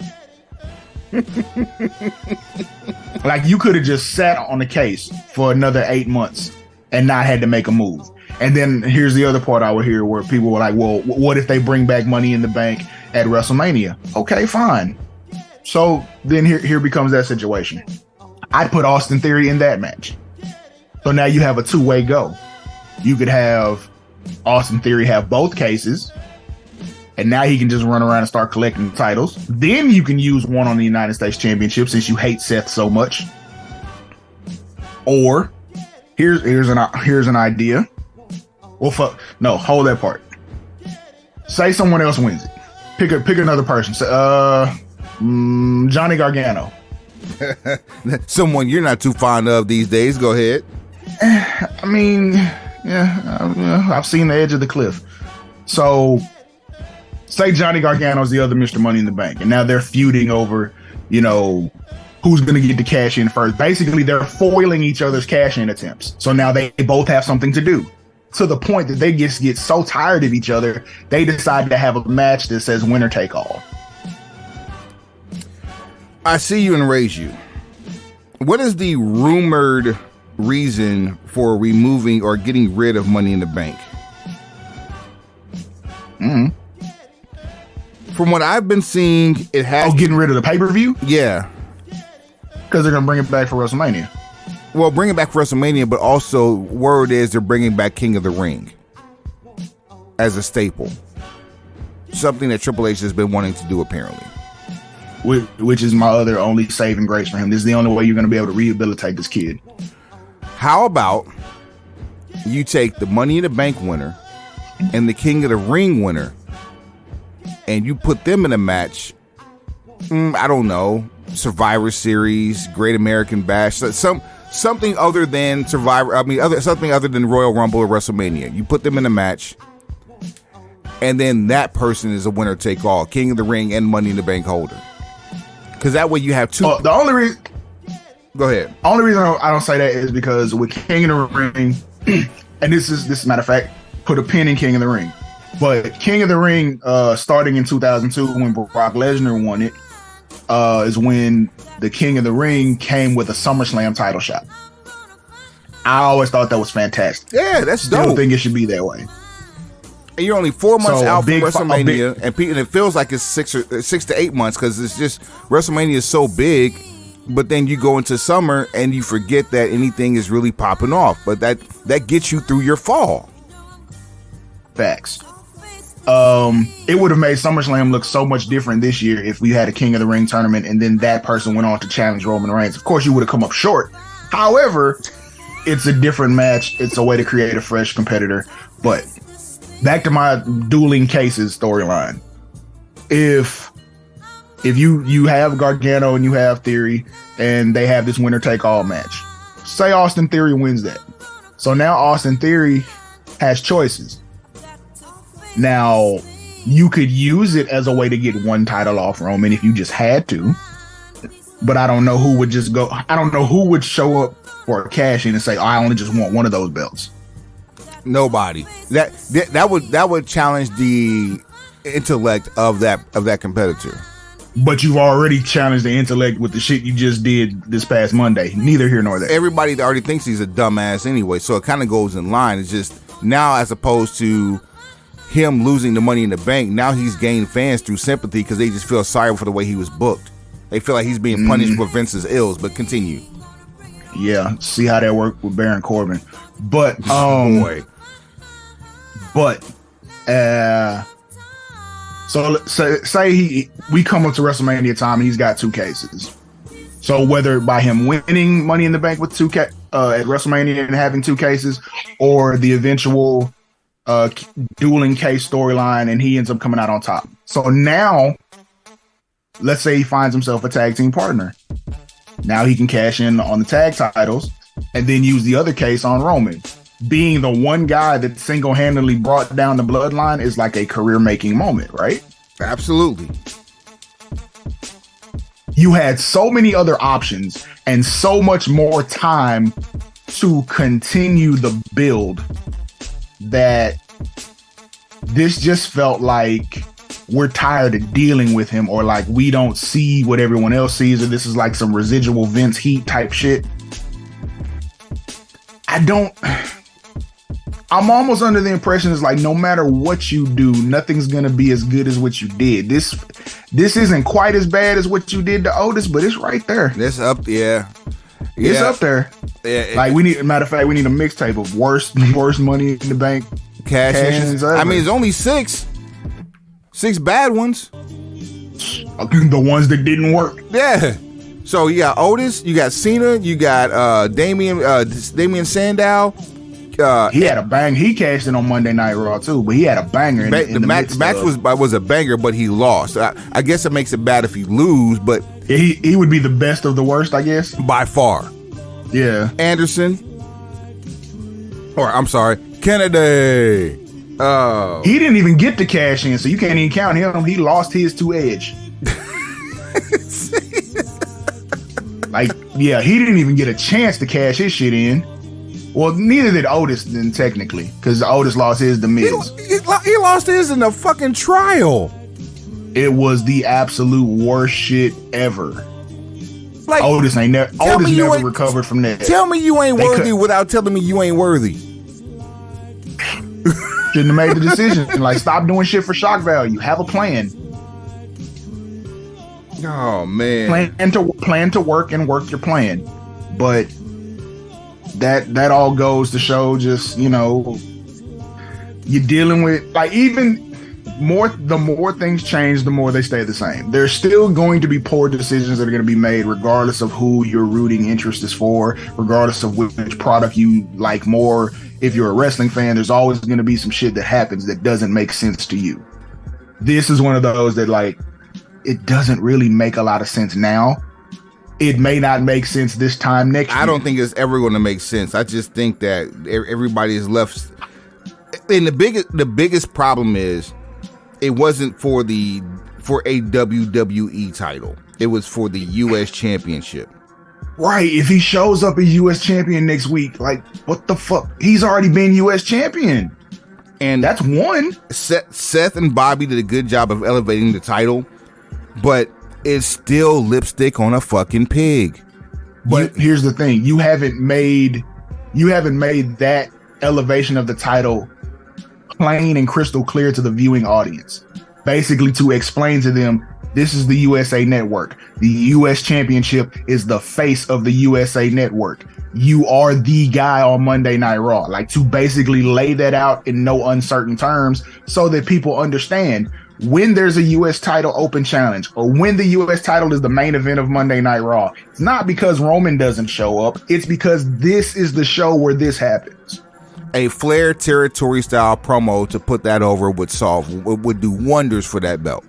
Like, you could have just sat on the case for another 8 months and not had to make a move. And then here's the other part I would hear where people were like, well, what if they bring back Money in the Bank at WrestleMania? Okay, fine. So then here becomes that situation. I'd put Austin Theory in that match. So now you have a 2-way go. You could have Austin Theory have both cases, and now he can just run around and start collecting titles. Then you can use one on the United States Championship, since you hate Seth so much. Or here's an idea. Well, no, hold that part. Say someone else wins it. Pick another person. Johnny Gargano. Someone you're not too fond of these days. Go ahead. I mean, yeah, I've seen the edge of the cliff. So, say Johnny Gargano's the other Mr. Money in the Bank, and now they're feuding over, who's going to get the cash in first. Basically, they're foiling each other's cash in attempts. So now they both have something to do, to the point that they just get so tired of each other, they decide to have a match that says winner take all. I see you and raise you. What is the rumored reason for removing or getting rid of Money in the Bank? From what I've been seeing, it has... getting rid of the pay-per-view? Yeah. Because they're going to bring it back for WrestleMania. Well, bring it back for WrestleMania, but also word is they're bringing back King of the Ring as a staple. Something that Triple H has been wanting to do, apparently. Which is my other only saving grace for him. This is the only way you're going to be able to rehabilitate this kid. How about you take the Money in the Bank winner and the King of the Ring winner, and you put them in a match, I don't know, Survivor Series, Great American Bash, something other than something other than Royal Rumble or WrestleMania. You put them in a match, and then that person is a winner take all, King of the Ring and Money in the Bank holder. Because that way you have two. The only reason. Go ahead. Only reason I don't say that is because with King of the Ring, and this is a matter of fact, put a pin in King of the Ring. But King of the Ring, starting in 2002 when Brock Lesnar won it, is when the King of the Ring came with a SummerSlam title shot. I always thought that was fantastic. Yeah, that's dope. I don't think it should be that way. And you're only 4 months out from big- WrestleMania, and it feels like it's 6 to 8 months because it's just WrestleMania is so big. But then you go into summer and you forget that anything is really popping off. But that gets you through your fall. Facts. It would have made SummerSlam look so much different this year if we had a King of the Ring tournament and then that person went on to challenge Roman Reigns. Of course, you would have come up short. However, it's a different match. It's a way to create a fresh competitor. But back to my dueling cases storyline. If you have Gargano and you have Theory and they have this winner take all match, say Austin Theory wins that. So now Austin Theory has choices. Now, you could use it as a way to get one title off Roman if you just had to. But I don't know who would just go. I don't know who would show up for a cash in and say, I only just want one of those belts. Nobody. That would challenge the intellect of that competitor. But you've already challenged the intellect with the shit you just did this past Monday. Neither here nor there. Everybody already thinks he's a dumbass anyway, so it kind of goes in line. It's just now, as opposed to him losing the Money in the Bank, now he's gained fans through sympathy because they just feel sorry for the way he was booked. They feel like he's being punished for Vince's ills. But continue. Yeah, see how that worked with Baron Corbin. But boy. But so say we come up to WrestleMania time and he's got 2 cases. So whether by him winning Money in the Bank with at WrestleMania and having 2 cases, or the eventual dueling case storyline and he ends up coming out on top. So now, let's say he finds himself a tag team partner. Now he can cash in on the tag titles and then use the other case on Roman. Being the one guy that single-handedly brought down the bloodline is like a career-making moment, right? Absolutely. You had so many other options and so much more time to continue the build that this just felt like we're tired of dealing with him, or like we don't see what everyone else sees, or this is like some residual Vince heat type shit. I'm almost under the impression it's like no matter what you do, nothing's gonna be as good as what you did. This isn't quite as bad as what you did to Otis, but it's right there. It's up, yeah. It's up there. Yeah, like we need a mixtape of worst Money in the Bank cash-ins. I mean, it's only 6 bad ones. The ones that didn't work. Yeah. So you got Otis, you got Cena, you got Damian Sandow. He had a bang. He cashed in on Monday Night Raw too, but he had a banger. The match was a banger, but he lost. I guess it makes it bad if he lose, but he would be the best of the worst, I guess, by far. Yeah, Anderson, or I'm sorry, Kennedy. Oh, he didn't even get to cash in, so you can't even count him. He lost his to Edge. Like, yeah, he didn't even get a chance to cash his shit in. Well, neither did Otis, then, technically, because Otis lost his to Miz. He lost his in the fucking trial. It was the absolute worst shit ever. Like, Otis never recovered from that. Tell me you ain't worthy without telling me you ain't worthy. Shouldn't have made the decision. Like, stop doing shit for shock value. Have a plan. Oh man. Plan to work and work your plan. But that all goes to show just, you're dealing with, like, even the more things change, the more they stay the same. There's still going to be poor decisions that are going to be made regardless of who your rooting interest is for, regardless of which product you like more. If you're a wrestling fan, there's always going to be some shit that happens that doesn't make sense to you. This is one of those that, like, it doesn't really make a lot of sense now. It may not make sense this time next year. I don't think it's ever going to make sense. I just think that everybody is left. And the biggest problem is it wasn't for a WWE title. It was for the U.S. Championship. Right. If he shows up a U.S. champion next week, like, what the fuck? He's already been U.S. champion. And that's one. Seth and Bobby did a good job of elevating the title, but it's still lipstick on a fucking pig. But here's the thing. You haven't made that elevation of the title plain and crystal clear to the viewing audience. Basically to explain to them, this is the USA Network. The US Championship is the face of the USA Network. You are the guy on Monday Night Raw. Like, to basically lay that out in no uncertain terms so that people understand when there's a US title open challenge or when the US title is the main event of Monday Night Raw. It's not because Roman doesn't show up. It's because this is the show where this happens. A Flair territory style promo to put that over would do wonders for that belt.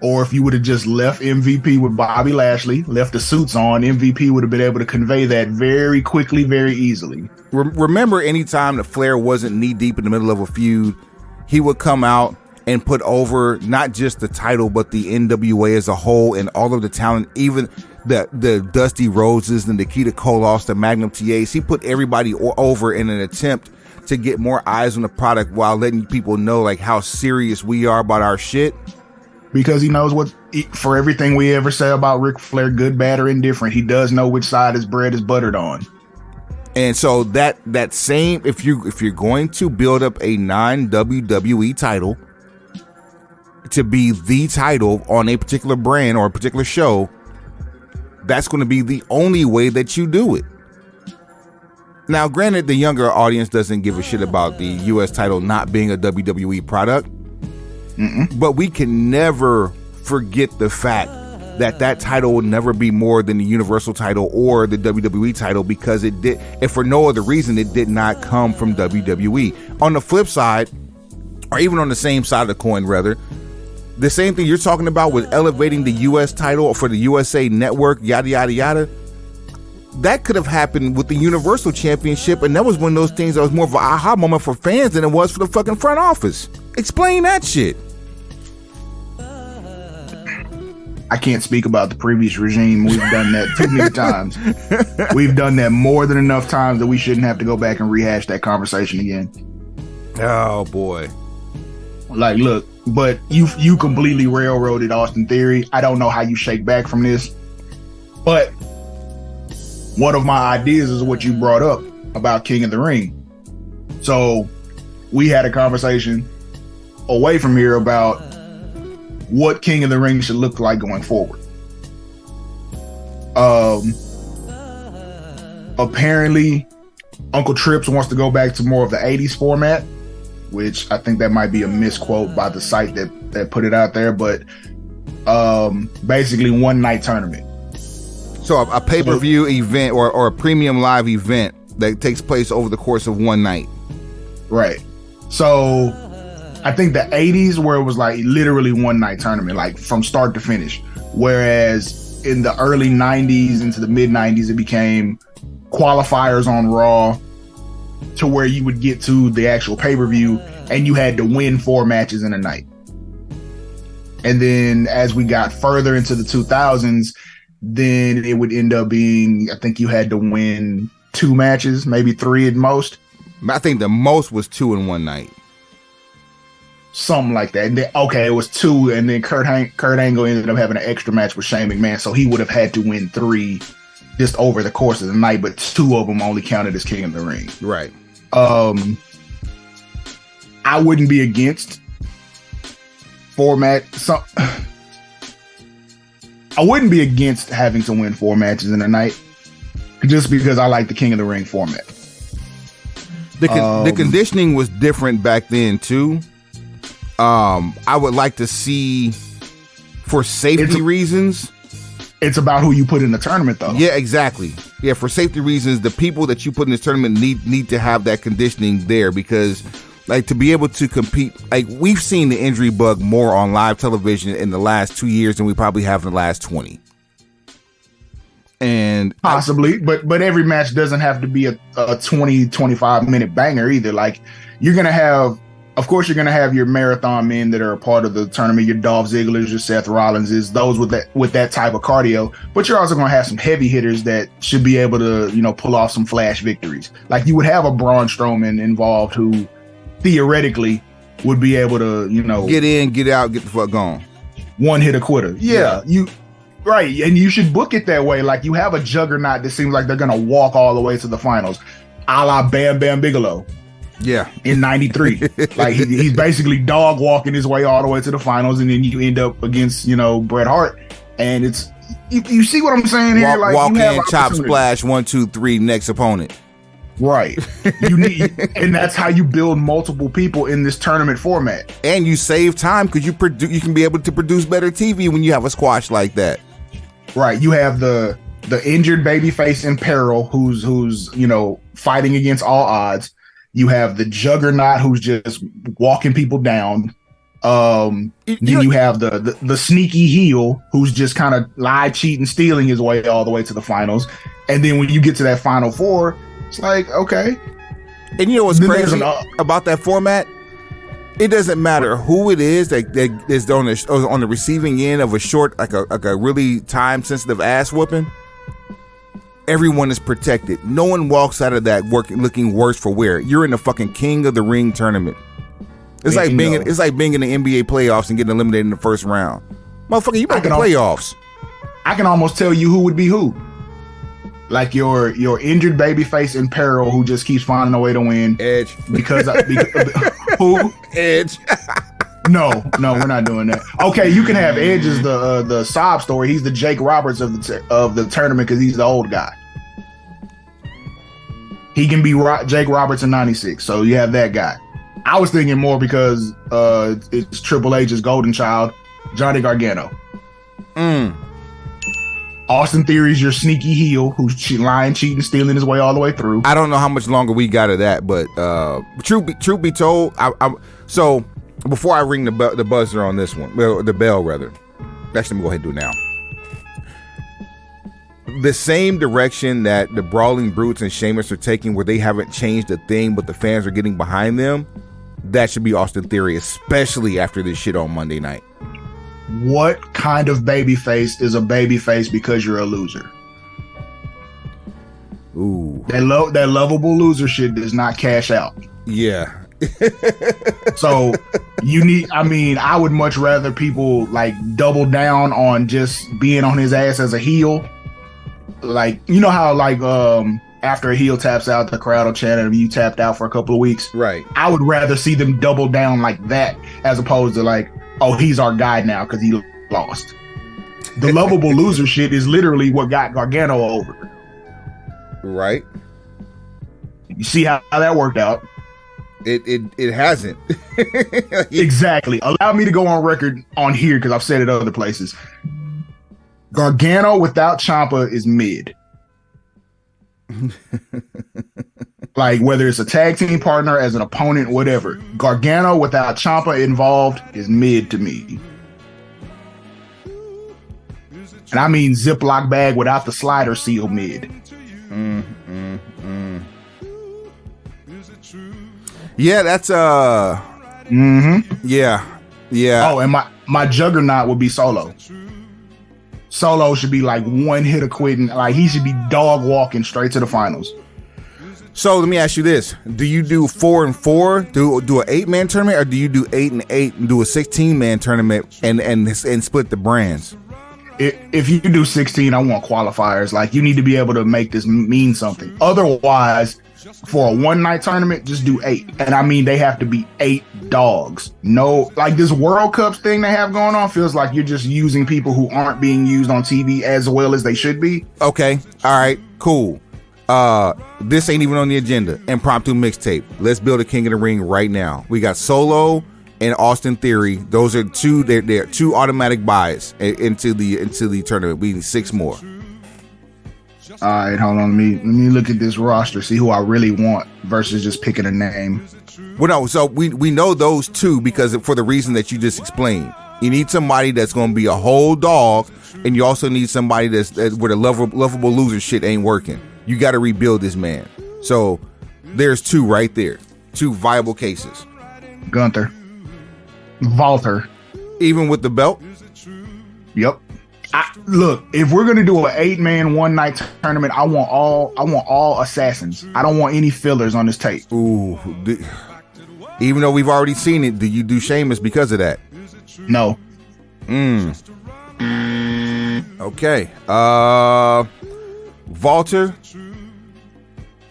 Or if you would have just left MVP with Bobby Lashley, left the suits on, MVP would have been able to convey that very quickly, very easily. Remember, anytime that Flair wasn't knee deep in the middle of a feud, he would come out and put over not just the title, but the NWA as a whole and all of the talent, even the Dusty Roses and Nikita Koloffs, the Magnum TAs. He put everybody over in an attempt to get more eyes on the product while letting people know like how serious we are about our shit. Because he knows for everything we ever say about Ric Flair, good, bad, or indifferent, he does know which side his bread is buttered on. And so that same, if you're going to build up a non-WWE title to be the title on a particular brand or a particular show, that's going to be the only way that you do it. Now, granted, the younger audience doesn't give a shit about the US title not being a WWE product. But we can never forget the fact that title will never be more than the Universal title or the WWE title, because it did, if for no other reason, it did not come from WWE. On the flip side, or even on the same side of the coin, rather, the same thing you're talking about with elevating the US title for the USA Network, yada, yada, yada, that could have happened with the Universal Championship, and that was one of those things that was more of an aha moment for fans than it was for the fucking front office. Explain that shit. I can't speak about the previous regime. We've done that too many times. We've done that more than enough times that we shouldn't have to go back and rehash that conversation again. Oh boy. Like, look, but you completely railroaded Austin Theory. I don't know how you shake back from this, but one of my ideas is what you brought up about King of the Ring. So we had a conversation away from here about what King of the Ring should look like going forward. Apparently Uncle Trips wants to go back to more of the 80s format, which I think that might be a misquote by the site that put it out there, but basically one night tournament. So a pay-per-view event or a premium live event that takes place over the course of one night. Right. So I think the 80s where it was like literally one night tournament, like from start to finish. Whereas in the early 90s into the mid 90s, it became qualifiers on Raw to where you would get to the actual pay-per-view and you had to win 4 matches in a night. And then as we got further into the 2000s, then it would end up being, I think you had to win 2 matches, maybe 3 at most. I think the most was 2 in one night. Something like that. And then, okay, it was 2, and then Kurt Angle ended up having an extra match with Shane McMahon, so he would have had to win 3 just over the course of the night, but 2 of them only counted as King of the Ring. Right. I wouldn't be against format. I wouldn't be against having to win 4 matches in a night, just because I like the King of the Ring format. The conditioning was different back then too. I would like to see, for safety reasons. It's about who you put in the tournament, though. Yeah, exactly. Yeah, for safety reasons, the people that you put in this tournament need to have that conditioning there, because, like, to be able to compete, like, we've seen the injury bug more on live television in the last 2 years than we probably have in the last 20. And possibly, but every match doesn't have to be a 20-25 minute banger either. Like, you're gonna have Of course, you're going to have your marathon men that are a part of the tournament, your Dolph Zigglers, your Seth Rollinses, those with that type of cardio. But you're also going to have some heavy hitters that should be able to, pull off some flash victories. Like you would have a Braun Strowman involved who theoretically would be able to, get in, get out, get the fuck gone. One hit a quitter. Yeah. Right. And you should book it that way. Like you have a juggernaut that seems like they're going to walk all the way to the finals, a la Bam Bam Bigelow. Yeah. In 93. Like he's basically dog walking his way all the way to the finals. And then you end up against, Bret Hart. And it's, you see what I'm saying here? Walk in, chop, splash, 1, 2, 3, next opponent. Right. And that's how you build multiple people in this tournament format. And you save time because you can be able to produce better TV when you have a squash like that. Right. You have the injured babyface in peril who's fighting against all odds. You have the juggernaut who's just walking people down. You have the sneaky heel who's just kind of lie, cheating, stealing his way all the way to the finals. And then when you get to that final four, it's like, okay. And you know what's crazy about that format? It doesn't matter who it is that is on the receiving end of a short, like a really time sensitive ass whooping. Everyone is protected. No one walks out of that looking worse for wear. You're in the fucking King of the Ring tournament. It's like being in the NBA playoffs and getting eliminated in the first round. Motherfucker, you make the playoffs. I can almost tell you who would be who. Like your injured babyface in peril who just keeps finding a way to win. Edge. Because who? Edge. No, we're not doing that. Okay, you can have Edge as the sob story. He's the Jake Roberts of the tournament because he's the old guy. He can be Jake Roberts in 96, so you have that guy. I was thinking more because it's Triple H's golden child, Johnny Gargano. Austin Theory's your sneaky heel who's lying, cheating, stealing his way all the way through. I don't know how much longer we got of that, but truth be told, so before I ring the buzzer on this one, well, the bell rather. Actually, let me go ahead and do it now. The same direction that the Brawling Brutes and Sheamus are taking, where they haven't changed a thing, but the fans are getting behind them, that should be Austin Theory, especially after this shit on Monday night. What kind of babyface is a babyface because you're a loser? Ooh. That lovable loser shit does not cash out. Yeah. So I would much rather people like double down on just being on his ass as a heel. Like, you know how like after a heel taps out, the crowd will chant him, you tapped out for a couple of weeks. Right. I would rather see them double down like that as opposed to like, oh, he's our guy now because he lost. The lovable loser shit is literally what got Gargano over. Right. You see how that worked out? It hasn't. Exactly. Allow me to go on record on here because I've said it other places. Gargano without Ciampa is mid. Like whether it's a tag team partner, as an opponent, whatever. Gargano without Ciampa involved is mid to me. And I mean Ziploc bag without the slider seal mid. Yeah, that's yeah. Oh, and my juggernaut would be Solo. Solo should be like one hit of quitting. Like he should be dog walking straight to the finals. So let me ask you this: do you do 4 and 4, do an 8-man tournament, or do you do 8 and 8 and do a 16-man tournament and split the brands? If you do 16, I want qualifiers. Like you need to be able to make this mean something. Otherwise, for a one-night tournament, just do 8. And I mean, they have to be 8 dogs. No, like this World Cup thing they have going on feels like you're just using people who aren't being used on TV as well as they should be. Okay, all right, cool. This ain't even on the agenda. Impromptu mixtape. Let's build a King of the Ring right now. We got Solo and Austin Theory. Those are two. They're 2 automatic buys into the tournament. We need 6 more. All right, hold on. Let me look at this roster. See who I really want versus just picking a name. Well, no. So we know those 2 because for the reason that you just explained. You need somebody that's going to be a whole dog, and you also need somebody that's where the lovable loser shit ain't working. You got to rebuild this man. So there's 2 right there. 2 viable cases. Gunther. Walter. Even with the belt? Yep. Look, if we're gonna do an 8-man one-night tournament, I want all assassins. I don't want any fillers on this tape. Ooh. Even though we've already seen it, do you do Sheamus because of that? No. Okay. Walter,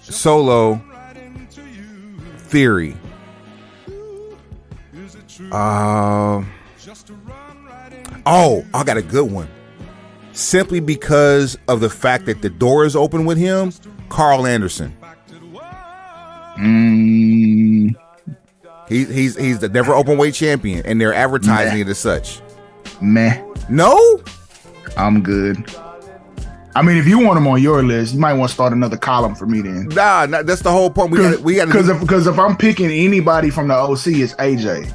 Solo, Theory. I got a good one. Simply because of the fact that the door is open with him, Carl Anderson. He's the never open weight champion, and they're advertising it as such. Meh. No? I'm good. I mean, if you want him on your list, you might want to start another column for me then. Nah, that's the whole point. We got because if I'm picking anybody from the OC, it's AJ.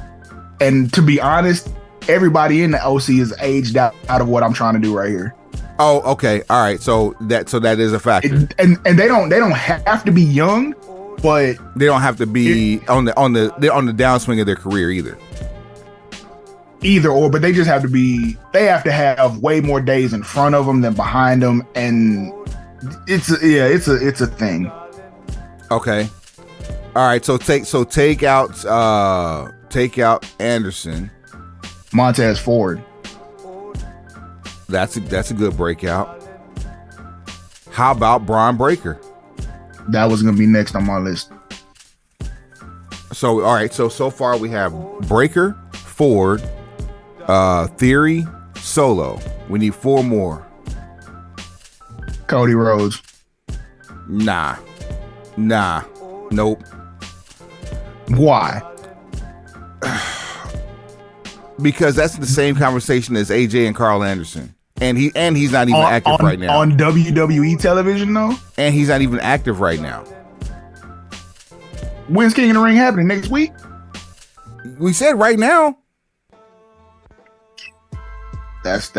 And to be honest, everybody in the OC is aged out of what I'm trying to do right here. Oh, okay, all right. So that is a factor. And they don't have to be young, but they don't have to be on the downswing of their career either. Either or, but they just have to be. They have to have way more days in front of them than behind them, and it's a thing. Okay, all right. So take out Anderson. Montez Ford. That's a good breakout. How about Braun Breaker? That was gonna be next on my list. So all right. So far we have Breaker, Ford, Theory, Solo. We need 4 more. Cody Rhodes. Nah. Nope. Why? Because that's the same conversation as AJ and Carl Anderson. And he's not even active right now. On WWE television though? And he's not even active right now. When's King of the Ring happening? Next week? We said right now. That's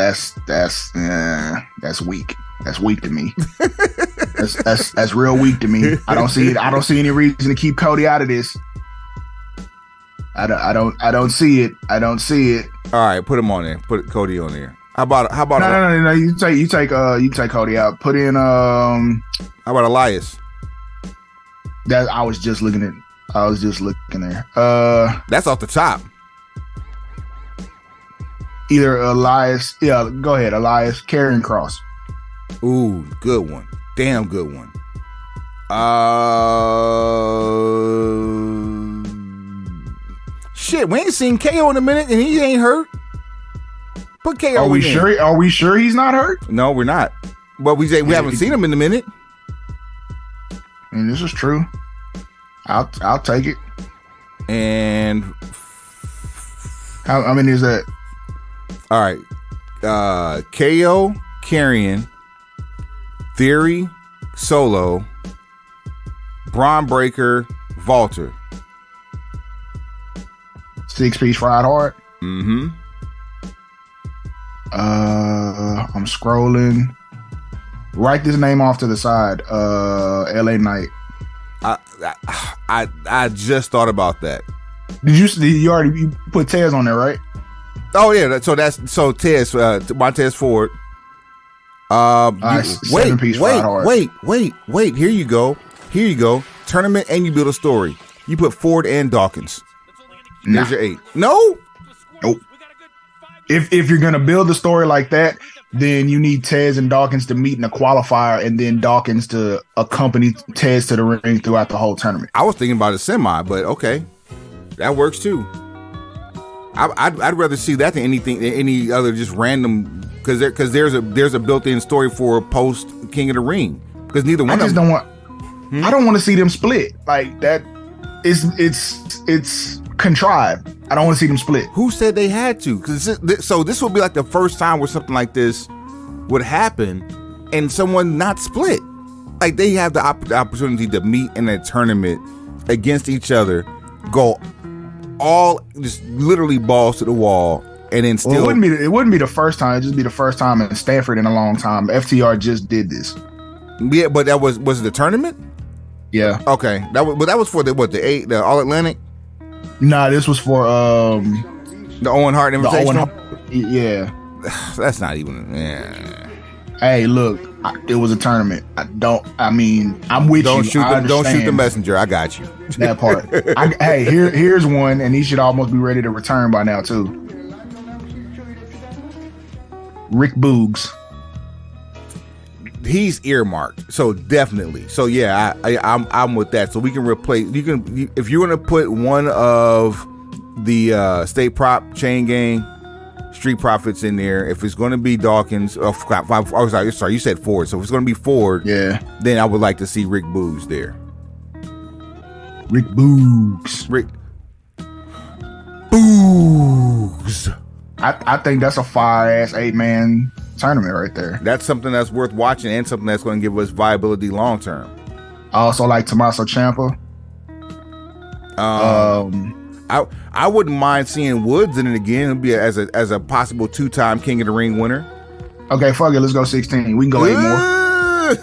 weak. That's weak to me. that's real weak to me. I don't see it. I don't see any reason to keep Cody out of this. I don't see it. I don't see it. All right, put him on there. Put Cody on there. How about No. You take Cody out. Put in how about Elias? That I was just looking there. That's off the top. Either Elias, go ahead, Elias, Karrion Kross. Ooh, good one. Damn good one. Shit, we ain't seen KO in a minute and he ain't hurt. Put KO. Are we sure? Are we sure he's not hurt? No, we're not. But we haven't seen him in a minute. I mean, this is true. I'll take it. And how many is that? All right. KO, Karrion, Theory, Solo, Braun Breaker, Walter. 6-piece fried hard. Mm-hmm. I'm scrolling. Write this name off to the side. LA Knight. I just thought about that. Did you already put Tez on there, right? Oh yeah, so Tez, Montez Ford. Wait. Here you go. Tournament and you build a story. You put Ford and Dawkins. There's your 8. No. Nope. If you're gonna build a story like that, then you need Tez and Dawkins to meet in a qualifier, and then Dawkins to accompany Tez to the ring throughout the whole tournament. I was thinking about a semi, but okay, that works too. I'd rather see that than any other just random, because there's a built-in story for post King of the Ring, because neither one. I don't want to see them split like that. It's contrived. I don't want to see them split. Who said they had to? So this would be like the first time where something like this would happen and someone not split. Like they have the opportunity to meet in a tournament against each other, go all just literally balls to the wall, and then still. Well, it wouldn't be the first time. It'd just be the first time in Stanford in a long time. FTR just did this. Yeah, but was it the tournament? Yeah. Okay, that was for the All Atlantic. Nah, this was for the Owen Hart Invitational. Yeah. That's not even. Yeah. Hey, look, it was a tournament. I'm with you. Don't shoot the messenger. I got you. That part. Here's one, and he should almost be ready to return by now too. Rick Boogs. He's earmarked, so definitely. So yeah, I'm with that. So we can replace. If you're gonna put one of the State Prop Chain Gang, Street Profits in there. If it's going to be Dawkins, sorry, you said Ford. So if it's going to be Ford, yeah, then I would like to see Rick Boogs there. Rick Boogs. I think that's a fire-ass 8-man tournament right there. That's something that's worth watching and something that's going to give us viability long term. I also like Tommaso Ciampa. I wouldn't mind seeing Woods in it again. It'd be as a possible 2-time King of the Ring winner. Okay, fuck it. Let's go 16. We can go 8 more.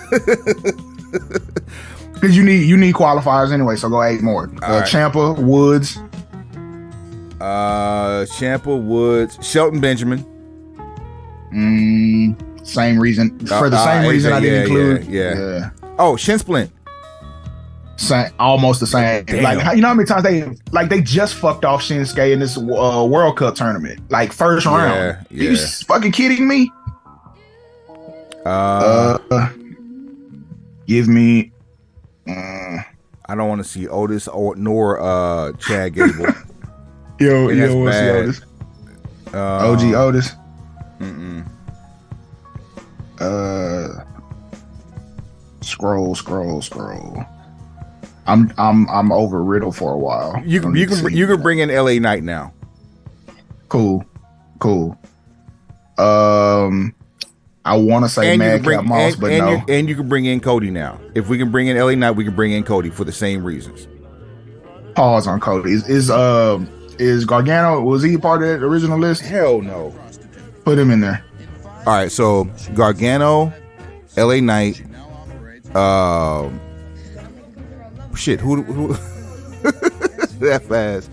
Because you need qualifiers anyway, so go 8 more. Right. Ciampa, Woods. Ciampa, Woods, Shelton Benjamin. Same reason. For the same reason I didn't include. Yeah. Oh, Shin Splint. Almost the same. Damn. Like, you know how many times they just fucked off Shinsuke in this World Cup tournament, like first round. Yeah. Are you fucking kidding me? Give me. I don't want to see Otis nor Chad Gable. Yo, want to see Otis? OG Otis. Scroll. I'm over Riddle for a while. You can bring in LA Knight now. Cool. I want to say Madcap Moss, but no. And you can bring in Cody now. If we can bring in LA Knight, we can bring in Cody for the same reasons. Pause on Cody. Is Gargano, was he part of the original list? Hell no. Put him in there. All right, so Gargano, LA Knight, shit, who that fast?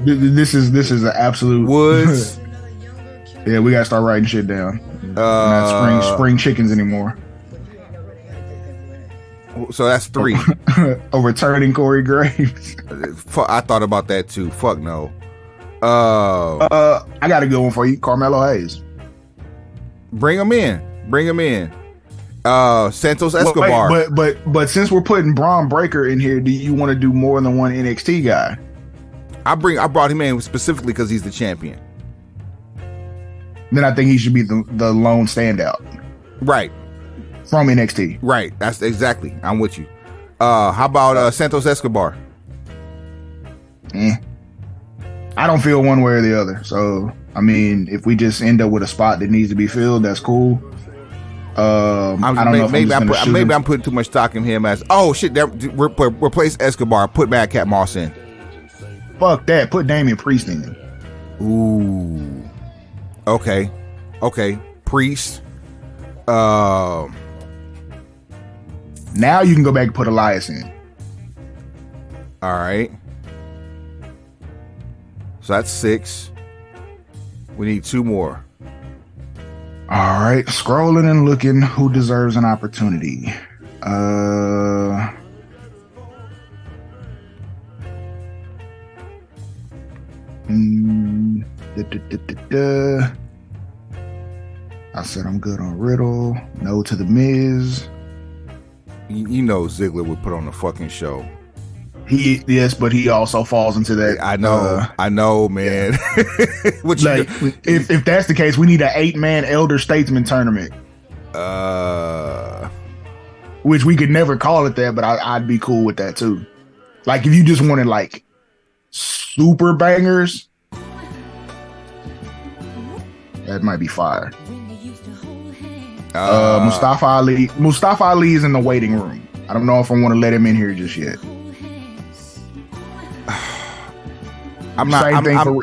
This is an absolute Woods. Yeah, we gotta start writing shit down. Not spring chickens anymore. So that's 3. A returning Corey Graves. I thought about that too. Fuck no. I got a good one for you. Carmelo Hayes. Bring him in. Santos Escobar. But since we're putting Braun Breaker in here, do you want to do more than one NXT guy? I brought him in specifically because he's the champion. Then I think he should be the lone standout. Right. From NXT. Right. That's exactly. I'm with you. How about Santos Escobar? I don't feel one way or the other. So, I mean, if we just end up with a spot that needs to be filled, that's cool. I don't know. Maybe I'm putting too much stock in him as. Oh shit! Replace Escobar. Put Madcap Moss in. Fuck that. Put Damian Priest in. Ooh. Okay. Priest. Now you can go back and put Elias in. All right. So that's 6. We need 2 more. All right. Scrolling and looking who deserves an opportunity. I said I'm good on Riddle. No to the Miz. You know Ziggler would put on a fucking show. Yes, but he also falls into that. I know, man. If that's the case, we need an 8-man elder statesman tournament. Which we could never call it that, but I'd be cool with that too. Like if you just wanted like super bangers, that might be fire. Mustafa Ali is in the waiting room. I don't know if I want to let him in here just yet.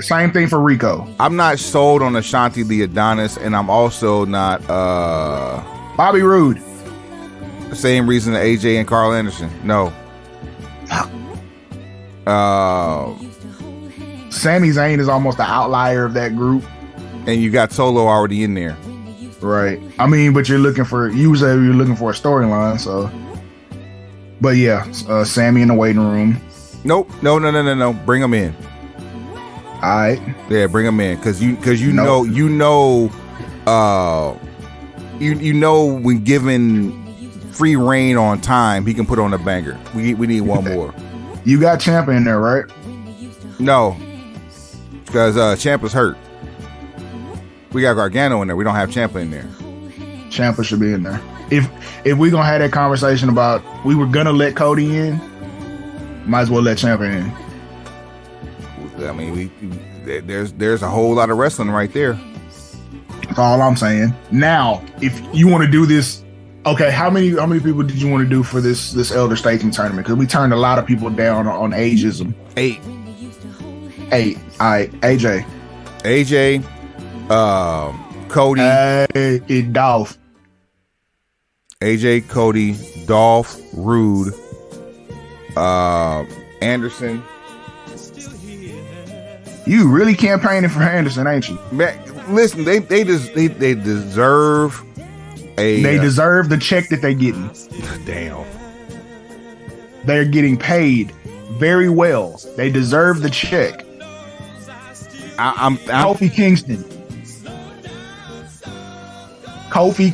Same thing for Rico. I'm not sold on Ashanti the Adonis, and I'm also not Bobby Roode. The same reason that AJ and Carl Anderson. No. Sami Zayn is almost the outlier of that group. And you got Solo already in there. Right. I mean, but you're looking for a storyline, so. But yeah, Sammy in the waiting room. Nope. No. Bring him in. All right. Yeah, bring him in, because you know when given free reign on time, he can put on a banger. We need one more. You got Ciampa in there, right? No, because Ciampa's hurt. We got Gargano in there. We don't have Ciampa in there. Ciampa should be in there. If we gonna have that conversation about we were gonna let Cody in, might as well let Ciampa in. I mean, there's a whole lot of wrestling right there. That's all I'm saying. Now, if you want to do this, okay, how many people did you want to do for this Elder Statesman tournament? Because we turned a lot of people down on ageism. 8. All right, AJ, Cody, Dolph. AJ, Cody, Dolph, Rude, Anderson. You really campaigning for Anderson, ain't you? Man, listen, they deserve a. They deserve the check that they're getting. Damn. They're getting paid very well. They deserve the check. I'm Kofi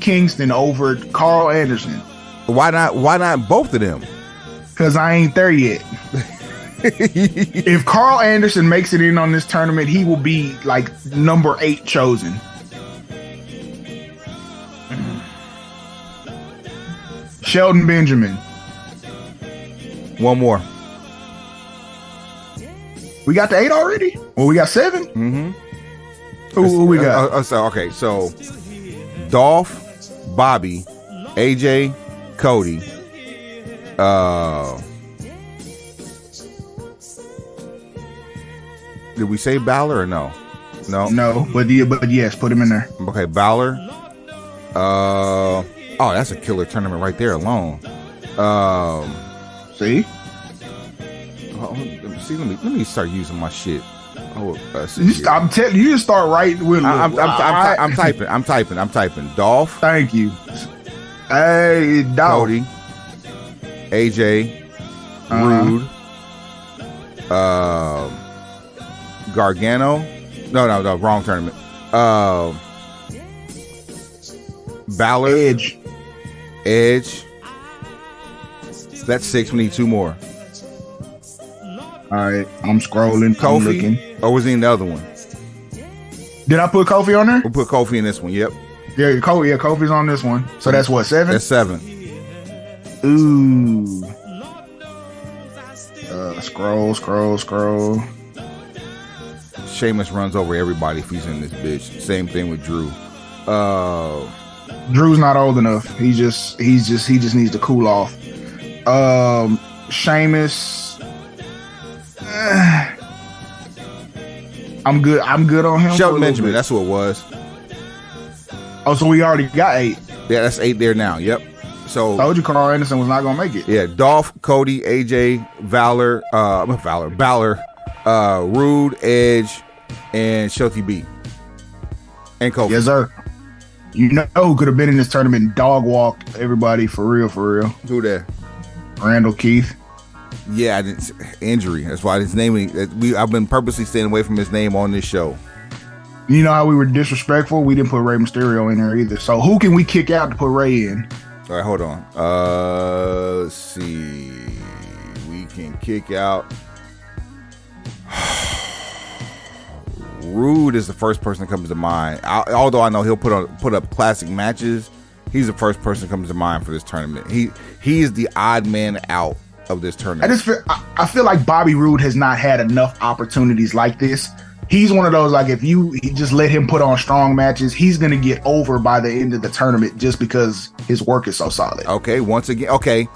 Kingston over Carl Anderson. Why not both of them? Because I ain't there yet. If Carl Anderson makes it in on this tournament, he will be like number 8 chosen. Shelton Benjamin. One more. We got the 8 already? Well, we got 7? Mm-hmm. Who we got? So Dolph, Bobby, AJ, Cody, did we say Balor or no? No, but yes, put him in there. Okay, Balor. Oh, that's a killer tournament right there alone. See? Let me start using my shit. I'm telling you, just start writing with. I'm typing. Dolph. Thank you. Hey, Dolph. Cody. AJ. Rude. Gargano. No, wrong tournament. Balor. Edge. That's 6. We need 2 more. All right, I'm scrolling. Kofi, I'm looking. or was he in the other one? Did I put Kofi on there? We'll put Kofi in this one. Yep. Yeah, Kofi's on this one. So that's what, 7? That's 7. Ooh. Scroll. Sheamus runs over everybody if he's in this bitch. Same thing with Drew. Drew's not old enough. He just needs to cool off. Sheamus. I'm good on him. Shelton Benjamin, that's who it was. Oh, so we already got 8. Yeah, that's 8 there now. Yep. So told you Carl Anderson was not gonna make it. Yeah, Dolph, Cody, AJ, Balor, Rude, Edge, and Shelty B. And Kofi. Yes, sir. You know who could have been in this tournament? Dog walked everybody for real. Who that? Randall Keith. Yeah, I didn't, injury. That's why his name. I've been purposely staying away from his name on this show. You know how we were disrespectful? We didn't put Rey Mysterio in there either. So who can we kick out to put Rey in? All right, hold on. Let's see. We can kick out. Rude is the first person that comes to mind. Although I know he'll put up classic matches, he's the first person that comes to mind for this tournament. He is the odd man out of this tournament. I feel like Bobby Roode has not had enough opportunities like this. He's one of those, like, if you just let him put on strong matches, he's going to get over by the end of the tournament just because his work is so solid. Okay, once again, okay.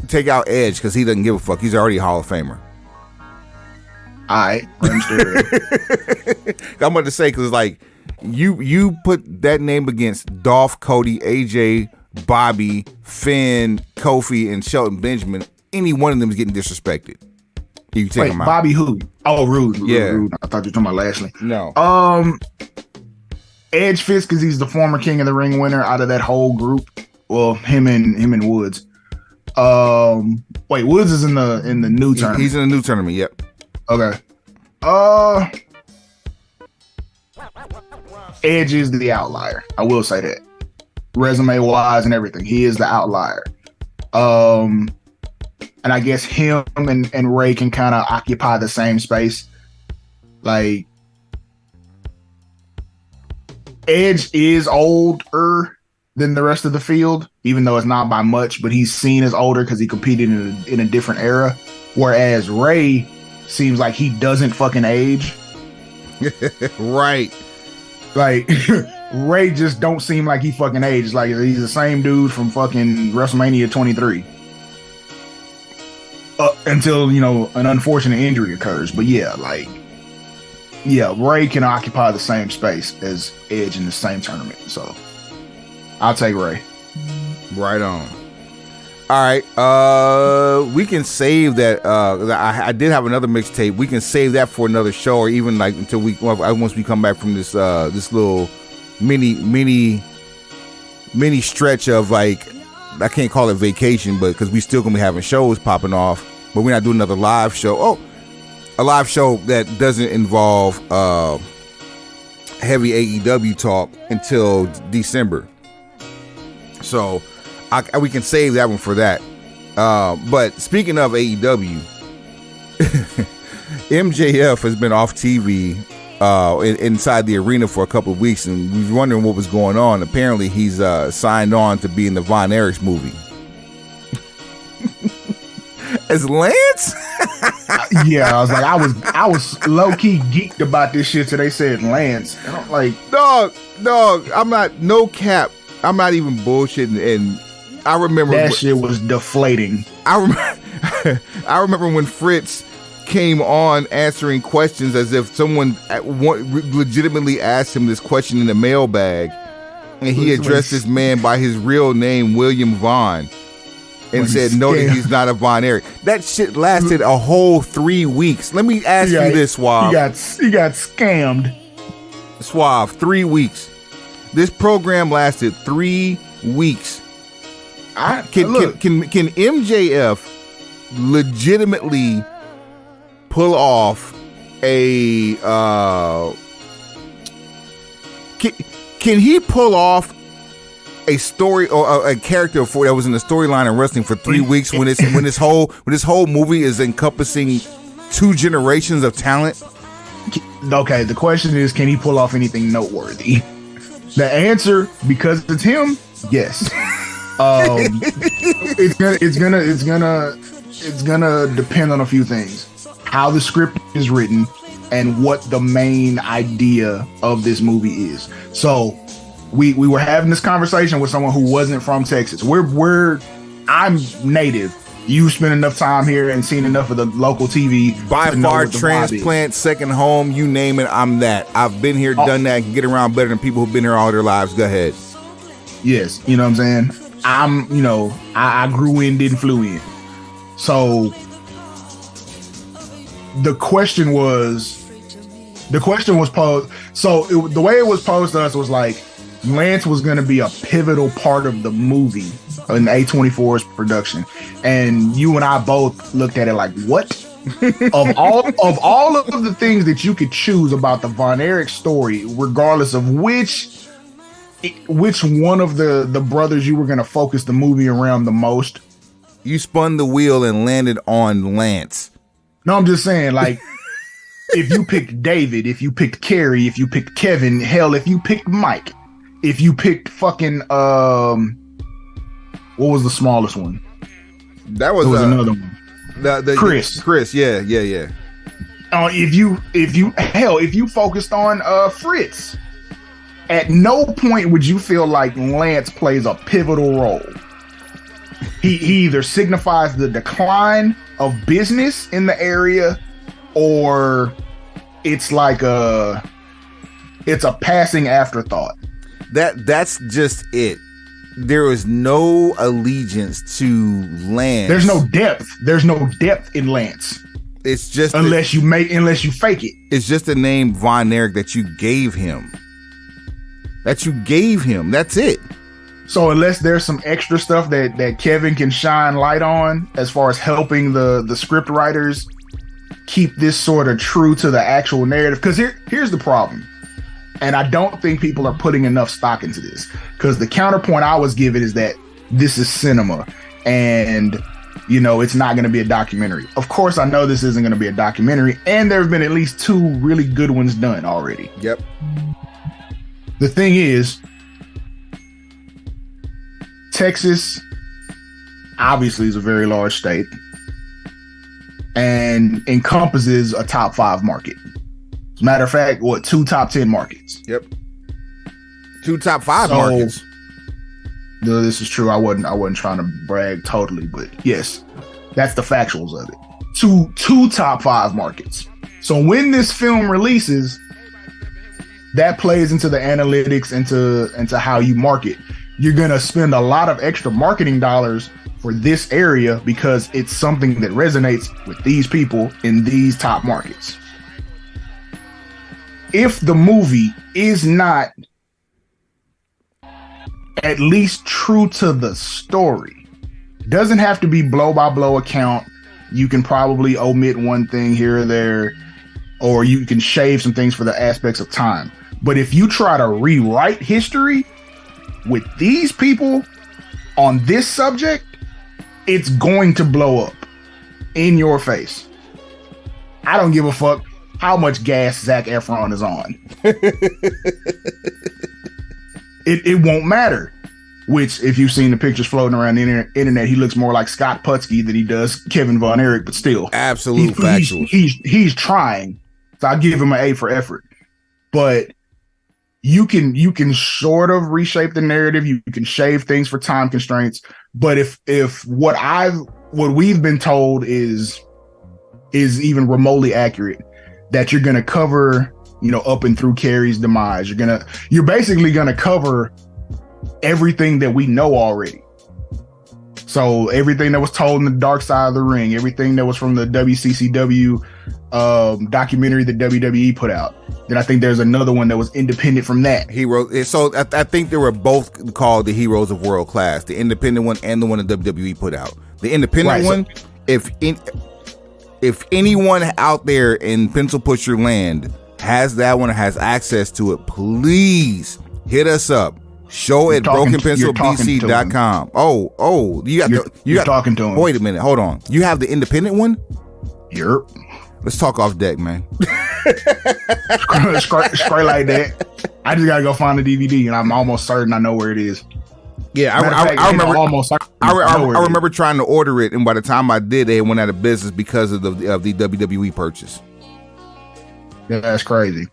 Take out Edge because he doesn't give a fuck. He's already a Hall of Famer. All right. I'm about to say, because like you put that name against Dolph, Cody, AJ, Bobby, Finn, Kofi, and Shelton Benjamin, any one of them is getting disrespected. You take Wait, them out. Bobby who? Oh, Rude. Yeah. Rude. I thought you were talking about Lashley. No. Edge fits because he's the former King of the Ring winner out of that whole group. Well, him and Woods. Wait, Woods is in the new tournament. He's in the new tournament. Yep. Okay. Edge is the outlier. I will say that. Resume wise and everything, he is the outlier. And I guess him and Ray can kind of occupy the same space. Like, Edge is older than the rest of the field, even though it's not by much, but he's seen as older because he competed in a different era. Whereas Ray seems like he doesn't fucking age. Right. Like, Ray just don't seem like he fucking ages. Like, he's the same dude from fucking WrestleMania 23. Until, you know, an unfortunate injury occurs. But yeah, like, yeah, Ray can occupy the same space as Edge in the same tournament. So I'll take Ray. Right on. All right. We can save that. I did have another mixtape. We can save that for another show, or even like until once we come back from this little mini stretch of, like, I can't call it vacation, but because we still gonna be having shows popping off, but we're not doing another live show. Oh, a live show that doesn't involve heavy AEW talk until December. So we can save that one for that. But speaking of AEW, MJF has been off TV inside the arena for a couple of weeks, and we were wondering what was going on. Apparently, he's signed on to be in the Von Erichs movie. As Lance? Yeah, I was low key geeked about this shit till they said Lance. And I'm like, dog, I'm not, no cap. I'm not even bullshitting. And I remember that shit was deflating. I remember when Fritz came on answering questions as if someone legitimately asked him this question in the mailbag, and he addressed this man by his real name, William Vaughn, and said no, that he's not a Von Erich. That shit lasted a whole 3 weeks. Let me ask you this, Suave. He got scammed. Suave, 3 weeks. This program lasted 3 weeks. Can MJF legitimately pull off a can he pull off a story or a character that was in the storyline in wrestling for 3 weeks when this whole movie is encompassing 2 generations of talent? Okay, the question is, can he pull off anything noteworthy? The answer, because it's him, yes. It's gonna depend on a few things. How the script is written and what the main idea of this movie is. So we were having this conversation with someone who wasn't from Texas. I'm native. You spent enough time here and seen enough of the local TV. By far, transplant, second home, you name it, I'm that. I've been here, done that, can get around better than people who've been here all their lives. Go ahead. Yes, you know what I'm saying? I grew in, didn't flew in. So the question was posed. So the way it was posed to us was like, Lance was going to be a pivotal part of the movie in A24's production, and you and I both looked at it like, what? of all of the things that you could choose about the Von Erich story, regardless of which one of the brothers you were going to focus the movie around the most, you spun the wheel and landed on Lance. No, I'm just saying, like, if you picked David, if you picked Kerry, if you picked Kevin, hell, if you picked Mike, if you picked fucking what was the smallest one? There was another one. The Chris, yeah. If you focused on Fritz, at no point would you feel like Lance plays a pivotal role. He either signifies the decline of business in the area, or it's like it's a passing afterthought. That's just it. there is no allegiance to Lance. There's no depth. There's no depth in Lance. It's just unless you fake it. It's just the name Von Erich that you gave him. That's it. So unless there's some extra stuff that Kevin can shine light on as far as helping the script writers keep this sort of true to the actual narrative, because here's the problem. And I don't think people are putting enough stock into this, because the counterpoint I was given is that this is cinema and, it's not going to be a documentary. Of course, I know this isn't going to be a documentary, and there have been at least 2 really good ones done already. Yep. The thing is, Texas obviously is a very large state and encompasses a top 5 market. As a matter of fact, 2 top 10 markets. Yep. 2 top 5 markets. No, this is true. I wasn't trying to brag totally, but yes, that's the factuals of it. 2 top 5 markets. So when this film releases, that plays into the analytics, into how you market. You're gonna spend a lot of extra marketing dollars for this area because it's something that resonates with these people in these top markets. If the movie is not at least true to the story, doesn't have to be blow by blow account. You can probably omit one thing here or there, or you can shave some things for the aspects of time. But if you try to rewrite history with these people on this subject, it's going to blow up in your face. I don't give a fuck how much gas Zac Efron is on. It won't matter. Which, if you've seen the pictures floating around the internet, he looks more like Scott Putski than he does Kevin Von Erich, but still. Absolute factual. He's trying. So I give him an A for effort. But you can sort of reshape the narrative. You can shave things for time constraints. But if what we've been told is even remotely accurate, that you're gonna cover, up and through Carrie's demise, you're basically gonna cover everything that we know already. So everything that was told in the Dark Side of the Ring, everything that was from the WCCW documentary that WWE put out. Then I think there's another one that was independent from that. So I think they were both called the Heroes of World Class, the independent one and the one that WWE put out. The independent one, if anyone out there in Pencil Pusher land has that one, has access to it, please hit us up. Show at brokenpencilbc.com. You're talking to him. Wait a minute, hold on. You have the independent one? Yep. Let's talk off deck, man. Straight like that. I just gotta go find the DVD, and I'm almost certain I know where it is. Yeah, I remember trying to order it, and by the time I did, they went out of business because of the WWE purchase. Yeah, that's crazy.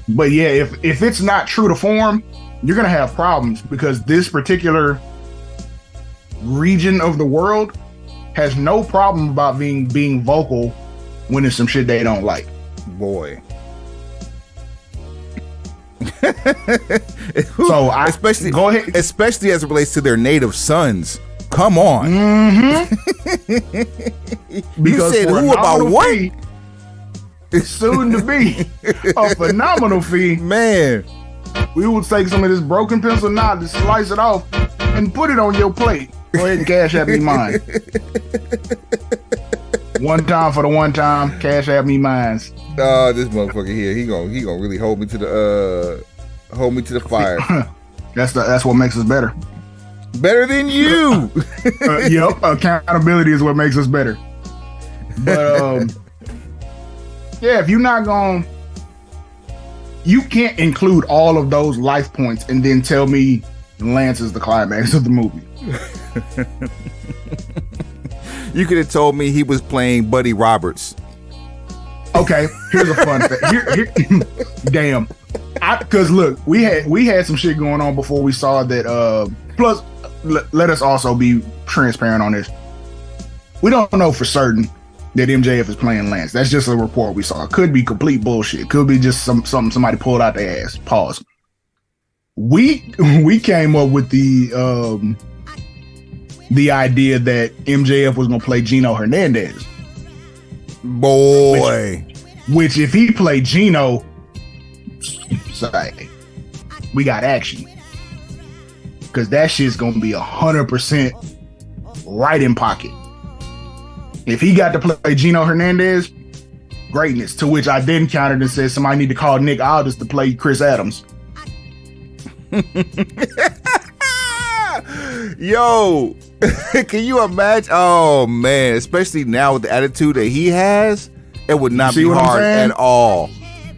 But yeah, if it's not true to form, you're gonna have problems, because this particular region of the world has no problem about being vocal when there's some shit they don't like. Boy. So go ahead, especially as it relates to their native sons. Come on. Mm-hmm. You said who about what? Soon to be a phenomenal fee. Man, we will take some of this broken pencil knot to slice it off and put it on your plate. Go ahead and cash at me mine. One time for the one time, cash at me mines. Oh, this motherfucker here, he gonna really hold me to the fire. That's what makes us better. Better than you. Yep, accountability is what makes us better. But yeah, if you're not going, you can't include all of those life points and then tell me Lance is the climax of the movie. You could have told me he was playing Buddy Roberts. Okay, here's a fun thing. Damn. Because look, we had some shit going on before we saw that. Plus, let us also be transparent on this. We don't know for certain that MJF is playing Lance. That's just a report we saw. It could be complete bullshit. It could be just something somebody pulled out their ass. Pause. we came up with the idea that MJF was gonna play Gino Hernandez. Boy. Which if he played Gino, sorry, we got action. Because that shit's gonna be 100% right in pocket. If he got to play Gino Hernandez, greatness. To which I then countered and said somebody need to call Nick Aldis to play Chris Adams. Yo, can you imagine? Oh man, especially now with the attitude that he has, it would not be hard at all.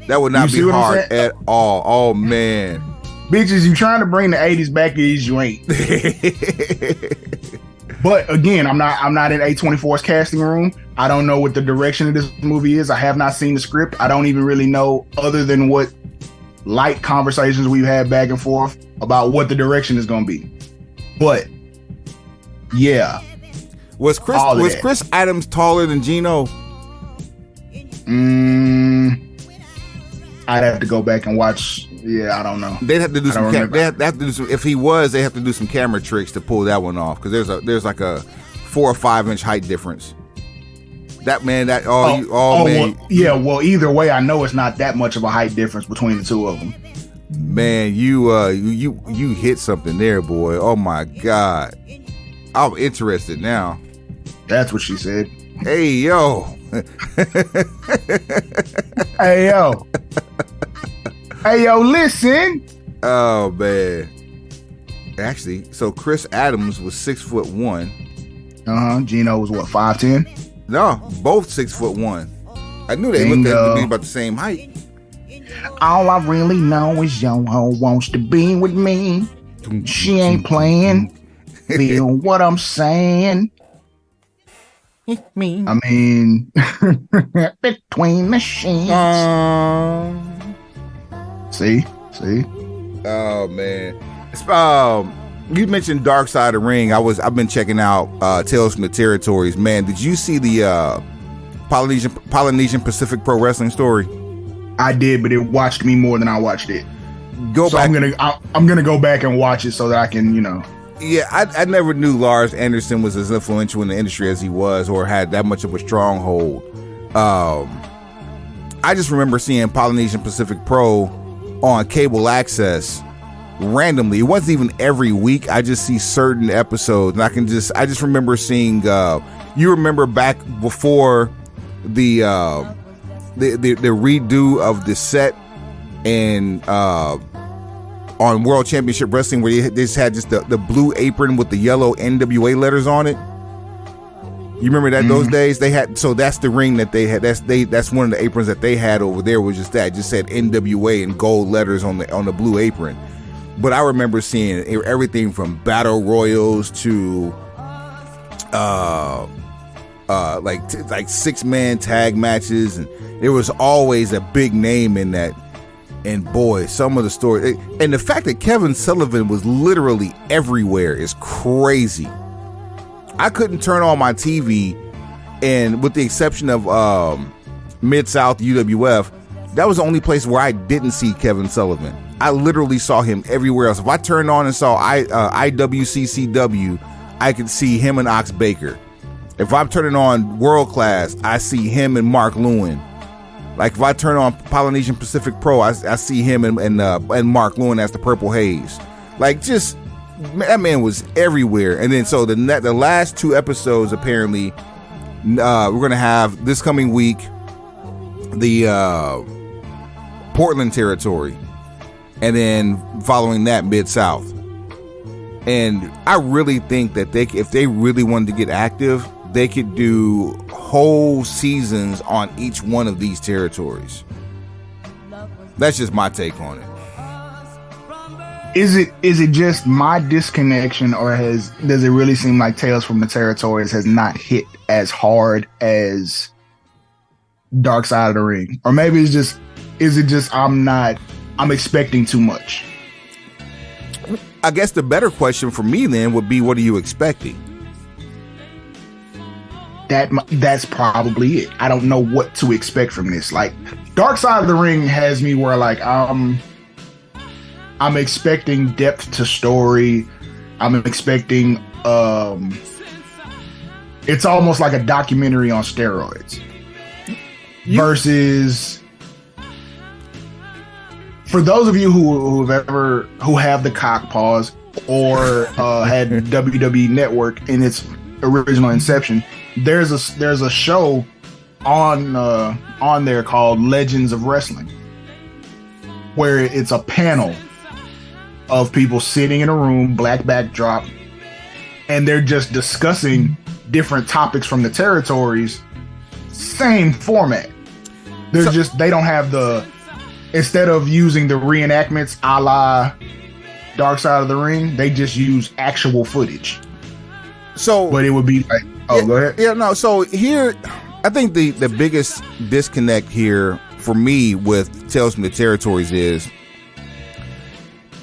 That would not be hard at all. Oh man. Bitches, you trying to bring the 80s back is you ain't. But again, I'm not in A24's casting room. I don't know what the direction of this movie is. I have not seen the script. I don't even really know, other than what light conversations we've had back and forth about what the direction is going to be. But yeah, was Chris Adams taller than Gino? I'd have to go back and watch. Yeah, I don't know. They'd have to do some. They have to do some. If he was, they have to do some camera tricks to pull that one off, because there's like a 4 or 5 inch height difference. That man, man. Well, yeah. Well, either way, I know it's not that much of a height difference between the two of them. Man, you hit something there, boy. Oh my God, I'm interested now. That's what she said. Hey yo. Hey yo. Hey yo, listen. Oh man. Actually, so Chris Adams was 6'1". Gino was what, 5'10"? No, both 6'1". I knew they looked to be about the same height. All I really know is yo ho wants to be with me. She ain't playing. Feel what I'm saying? I mean, between the sheets. See. Oh man. You mentioned Dark Side of the Ring. I've been checking out Tales from the Territories. Man, did you see the Polynesian Pacific Pro Wrestling story? I did, but it watched me more than I watched it. Go back. I'm gonna go back and watch it so that I can, Yeah, I never knew Lars Anderson was as influential in the industry as he was, or had that much of a stronghold. I just remember seeing Polynesian Pacific Pro on cable access randomly. It wasn't even every week. I just see certain episodes, and I just remember seeing. You remember back before the redo of the set and on World Championship Wrestling, where they just had the blue apron with the yellow NWA letters on it. You remember that those days they had? So that's the ring that they had. That's one of the aprons that they had over there. Was just that, just said NWA in gold letters on the blue apron. But I remember seeing everything from battle royals to like 6-man tag matches, and there was always a big name in that. And boy, some of the stories, and the fact that Kevin Sullivan was literally everywhere is crazy. I couldn't turn on my TV, and with the exception of Mid-South UWF, that was the only place where I didn't see Kevin Sullivan. I literally saw him everywhere else. If I turned on and saw IWCCW, I could see him and Ox Baker. If I'm turning on World Class, I see him and Mark Lewin. Like if I turn on Polynesian Pacific Pro, I see him and Mark Lewin as the Purple Haze. Like, just, that man was everywhere. And then so the last 2 episodes, apparently, we're gonna have this coming week the Portland territory, and then following that Mid-South. And I really think that if they really wanted to get active, they could do whole seasons on each one of these territories. That's just my take on it. Is it just my disconnection, or does it really seem like Tales from the Territories has not hit as hard as Dark Side of the Ring? Or maybe is it just I'm expecting too much? I guess the better question for me then would be, what are you expecting? That's probably it. I don't know what to expect from this. Like, Dark Side of the Ring has me where, like, I'm expecting depth to story. I'm expecting it's almost like a documentary on steroids. Versus, for those of you who have the cock pause or had WWE Network in its original inception, there's a show on there called Legends of Wrestling, where it's a panel of people sitting in a room, black backdrop, and they're just discussing different topics from the territories. Same format. They don't have instead of using the reenactments a la Dark Side of the Ring, they just use actual footage. So, but it would be like, go ahead. Yeah, no. So here, I think the biggest disconnect here for me with Tales from the Territories is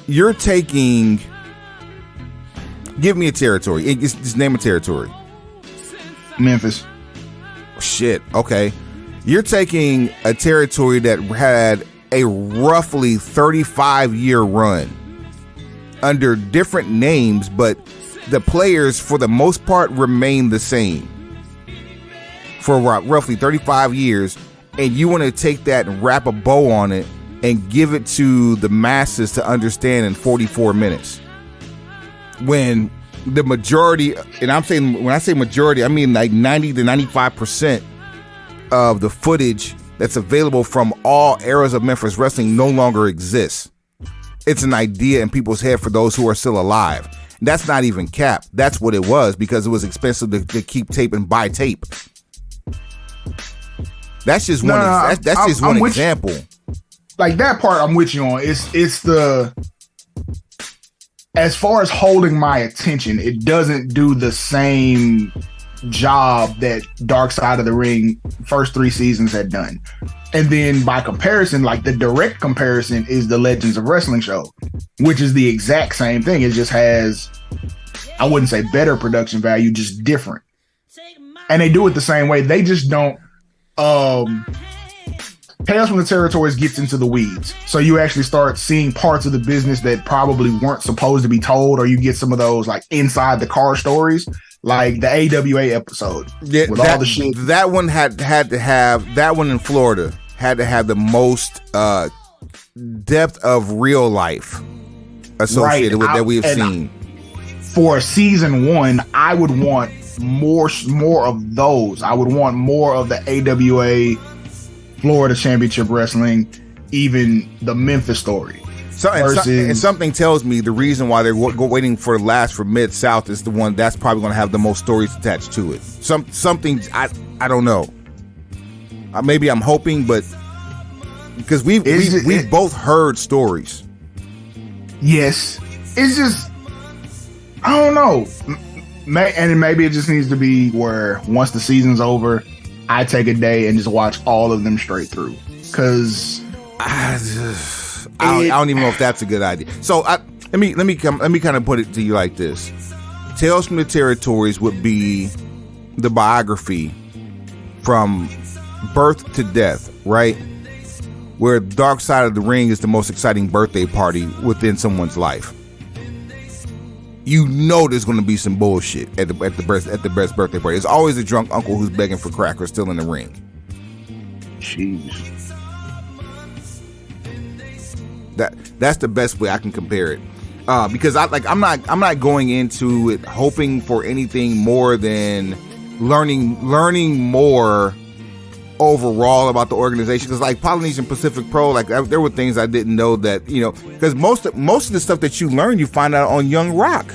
you're taking. Give me a territory. Just name a territory. Memphis. Shit. Okay. You're taking a territory that had a roughly 35-year run under different names, but the players, for the most part, remain the same for roughly 35 years, and you want to take that and wrap a bow on it and give it to the masses to understand in 44 minutes. When the majority, and when I say majority, I mean like 90 to 95% of the footage that's available from all eras of Memphis wrestling no longer exists. It's an idea in people's head for those who are still alive. That's not even cap. That's what it was, because it was expensive to keep tape and buy tape. That's just one. That's just one example. Like that part, I'm with you on. It's the, as far as holding my attention, it doesn't do the same job that Dark Side of the Ring first 3 seasons had done. And then by comparison, like the direct comparison is the Legends of Wrestling show, which is the exact same thing. It just has, I wouldn't say better production value, just different. And they do it the same way. They just don't. Tales from the Territories gets into the weeds. So you actually start seeing parts of the business that probably weren't supposed to be told, or you get some of those like inside the car stories, like the AWA episode. Yeah, with all the shit. That one had to have, that one in Florida had to have the most depth of real life associated with that we have seen. For season 1, I would want more of those. I would want more of the AWA Florida Championship Wrestling, even the Memphis story. And something tells me the reason why they're waiting for last for Mid-South is the one that's probably going to have the most stories attached to it. Something I don't know. Maybe I'm hoping, but because we've both heard stories. Yes, it's just, I don't know. And maybe it just needs to be where once the season's over, I take a day and just watch all of them straight through. Because I don't even know if that's a good idea. So let me kind of put it to you like this: Tales from the Territories would be the biography from birth to death, right? Where Dark Side of the Ring is the most exciting birthday party within someone's life. You know there's going to be some bullshit at the best birthday party. It's always a drunk uncle who's begging for crackers still in the ring. Jeez. That's the best way I can compare it. Because I'm not going into it hoping for anything more than learning more overall about the organization. Because like Polynesian Pacific Pro, like there were things I didn't know that, because most of the stuff that you learn, you find out on Young Rock.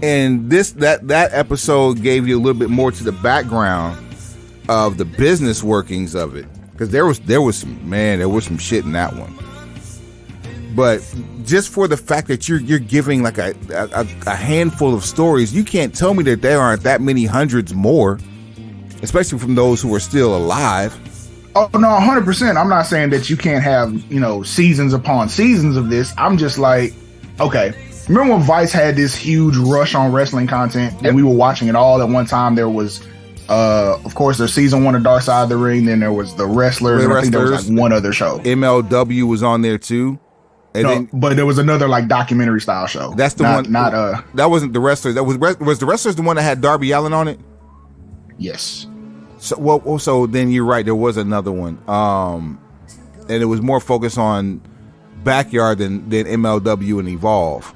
And that episode gave you a little bit more to the background of the business workings of it, because there was some shit in that one. But just for the fact that you're giving like a handful of stories, you can't tell me that there aren't that many hundreds more, especially from those who are still alive. Oh no, 100%. I'm not saying that you can't have seasons upon seasons of this. I'm just like, okay. Remember when Vice had this huge rush on wrestling content and we were watching it all at one time? There was Of course, there's season 1 of Dark Side of the Ring. Then there was the Wrestlers. And I think there was like one other show. MLW was on there too. And but there was another like documentary style show. That's the one. That wasn't the Wrestlers. That was the Wrestlers the one that had Darby Allin on it? Yes. So then you're right. There was another one. And it was more focused on Backyard than MLW and Evolve.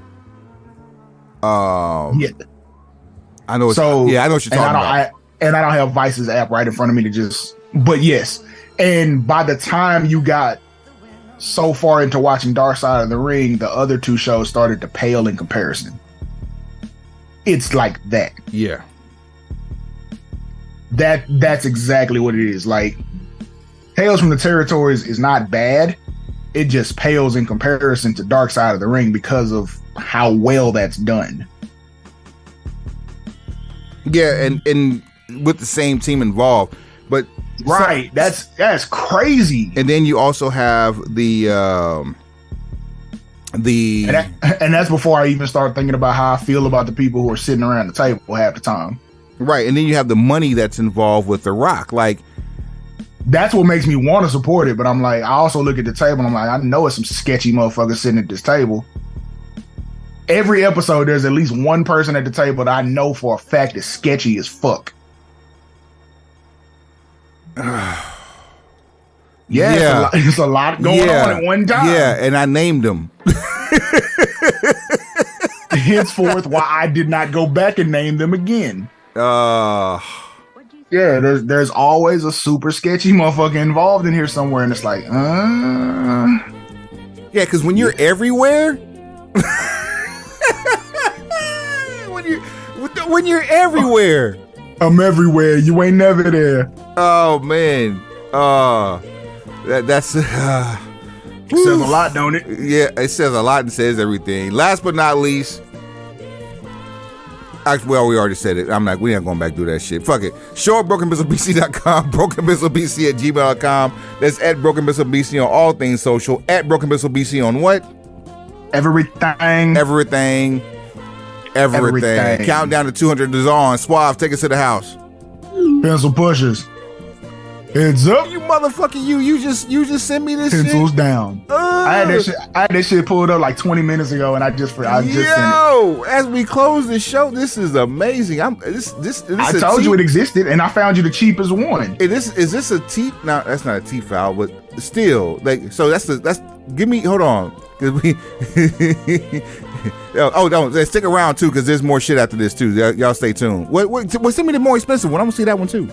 Yeah. I know. I know what you're talking about. And I don't have Vice's app right in front of me to just. But yes, and by the time you got so far into watching Dark Side of the Ring, the other two shows started to pale in comparison. It's like that. Yeah. That's exactly what it is. Like, Tales from the Territories is not bad. It just pales in comparison to Dark Side of the Ring because of how well that's done. Yeah, and with the same team involved, but right, that's crazy. And then you also have and that's before I even start thinking about how I feel about the people who are sitting around the table half the time. Right, and then you have the money that's involved with The Rock. Like, that's what makes me want to support it. But I'm like, I also look at the table and I'm like, I know it's some sketchy motherfuckers sitting at this table. Every episode, there's at least one person at the table that I know for a fact is sketchy as fuck. It's a lot going on at one time. Yeah, and I named them. Henceforth, why I did not go back and name them again. Yeah, there's always a super sketchy motherfucker involved in here somewhere, and it's like, yeah, because when you're everywhere. when you're everywhere, I'm everywhere. You ain't never there. Oh man, that's says a lot, don't it? Yeah, it says a lot and says everything. Last but not least, actually, well, we already said it. We ain't going back to do that shit. Fuck it. Show at brokenpistolbc.com, brokenpistolbc@gmail.com. That's at brokenpistolbc on all things social. At brokenpistolbc on what? Everything. Countdown to 200 is on. Suave, take us to the house. Pencil pushers. Heads up. You motherfucker, you just sent me this Pencils shit. Down. I had that shit pulled up like 20 minutes ago, and I just sent it. As we close the show, this is amazing. I told you it existed, and I found you the cheapest one. Is this a T? No, that's not a T file, but still, like, so that's give me, hold on. Don't stick around too, because there's more shit after this too. Y'all stay tuned. What send me the more expensive one? I'm gonna see that one too.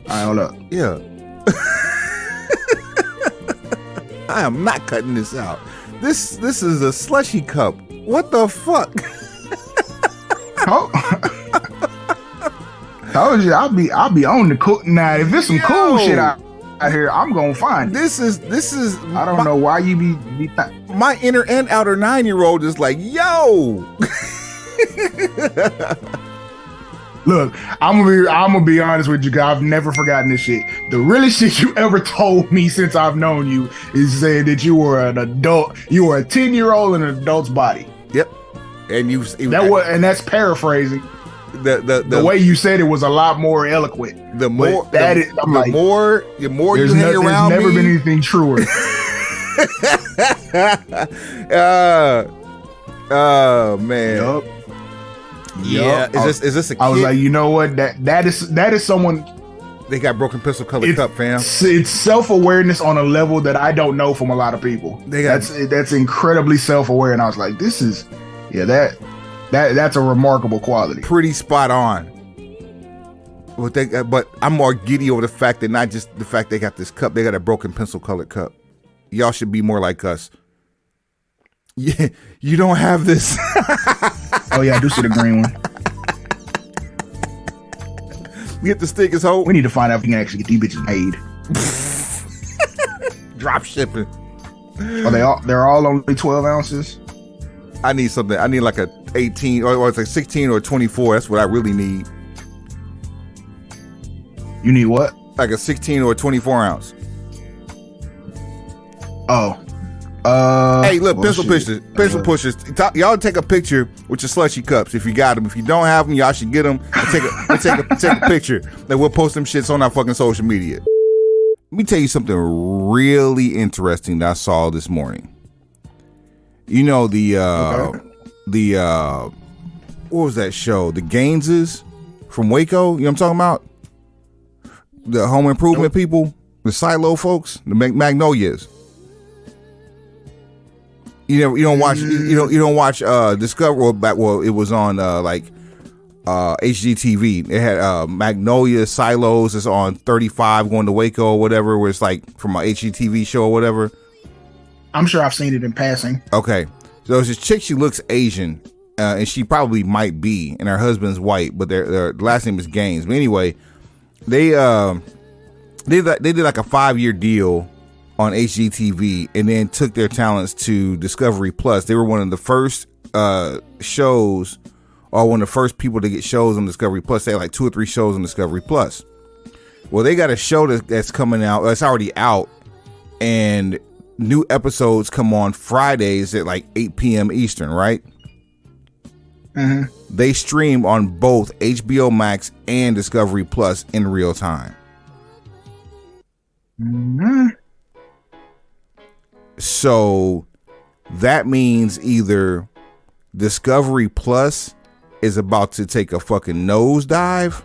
All right, hold up. Yeah. I am not cutting this out. This is a slushy cup. What the fuck? Told you I'll be on the cook now. If there's some cool shit out here, I'm gonna find it. This is I don't know why you be my inner and outer 9-year-old is like, yo. Look, I'm gonna be honest with you, guys. I've never forgotten this shit. The realest shit you ever told me since I've known you is saying that you were an adult. You were a 10-year-old in an adult's body. Yep. And and that's paraphrasing. The way you said it was a lot more eloquent. The more you hang around there's never been anything truer. Oh man. Yup. Yeah. Is this a kid? I was like, you know what? That is someone. They got broken pistol colored cup, fam. It's self-awareness on a level that I don't know from a lot of people. That's incredibly self-aware, and I was like, this is that's a remarkable quality. Pretty spot on. But I'm more giddy over the fact that not just the fact they got this cup, they got a broken pencil colored cup. Y'all should be more like us. Yeah, you don't have this. Oh yeah, I do see the green one. Get the stickers, ho. We need to find out if we can actually get these bitches made. Drop shipping. They're all only 12 ounces. I need something. I need like a 18 or it's like 16 or 24. That's what I really need. You need what? Like a 16 or 24 ounce. Oh. Hey, look, pencil pushers. Y'all take a picture with your slushy cups if you got them. If you don't have them, y'all should get them and take a picture. Then we'll post them shits on our fucking social media. Let me tell you something really interesting that I saw this morning. You know what was that show? The Gaineses from Waco. You know what I'm talking about? The home improvement people, the Silo folks, the Magnolias. You don't watch Discovery. Well, it was on HGTV. It had Magnolia Silos. It's on 35 going to Waco or whatever. Where it's like from a HGTV show or whatever. I'm sure I've seen it in passing. Okay, so there's this chick. She looks Asian, and she probably might be, and her husband's white, but their last name is Gaines. But anyway, they did like a 5-year deal on HGTV, and then took their talents to Discovery Plus. They were one of the first shows, or one of the first people to get shows on Discovery Plus. They had like 2 or 3 shows on Discovery Plus. Well, they got a show that's coming out. It's already out, and new episodes come on Fridays at like 8 p.m. Eastern, right? Mm-hmm. They stream on both HBO Max and Discovery Plus in real time. Mm-hmm. So that means either Discovery Plus is about to take a fucking nosedive,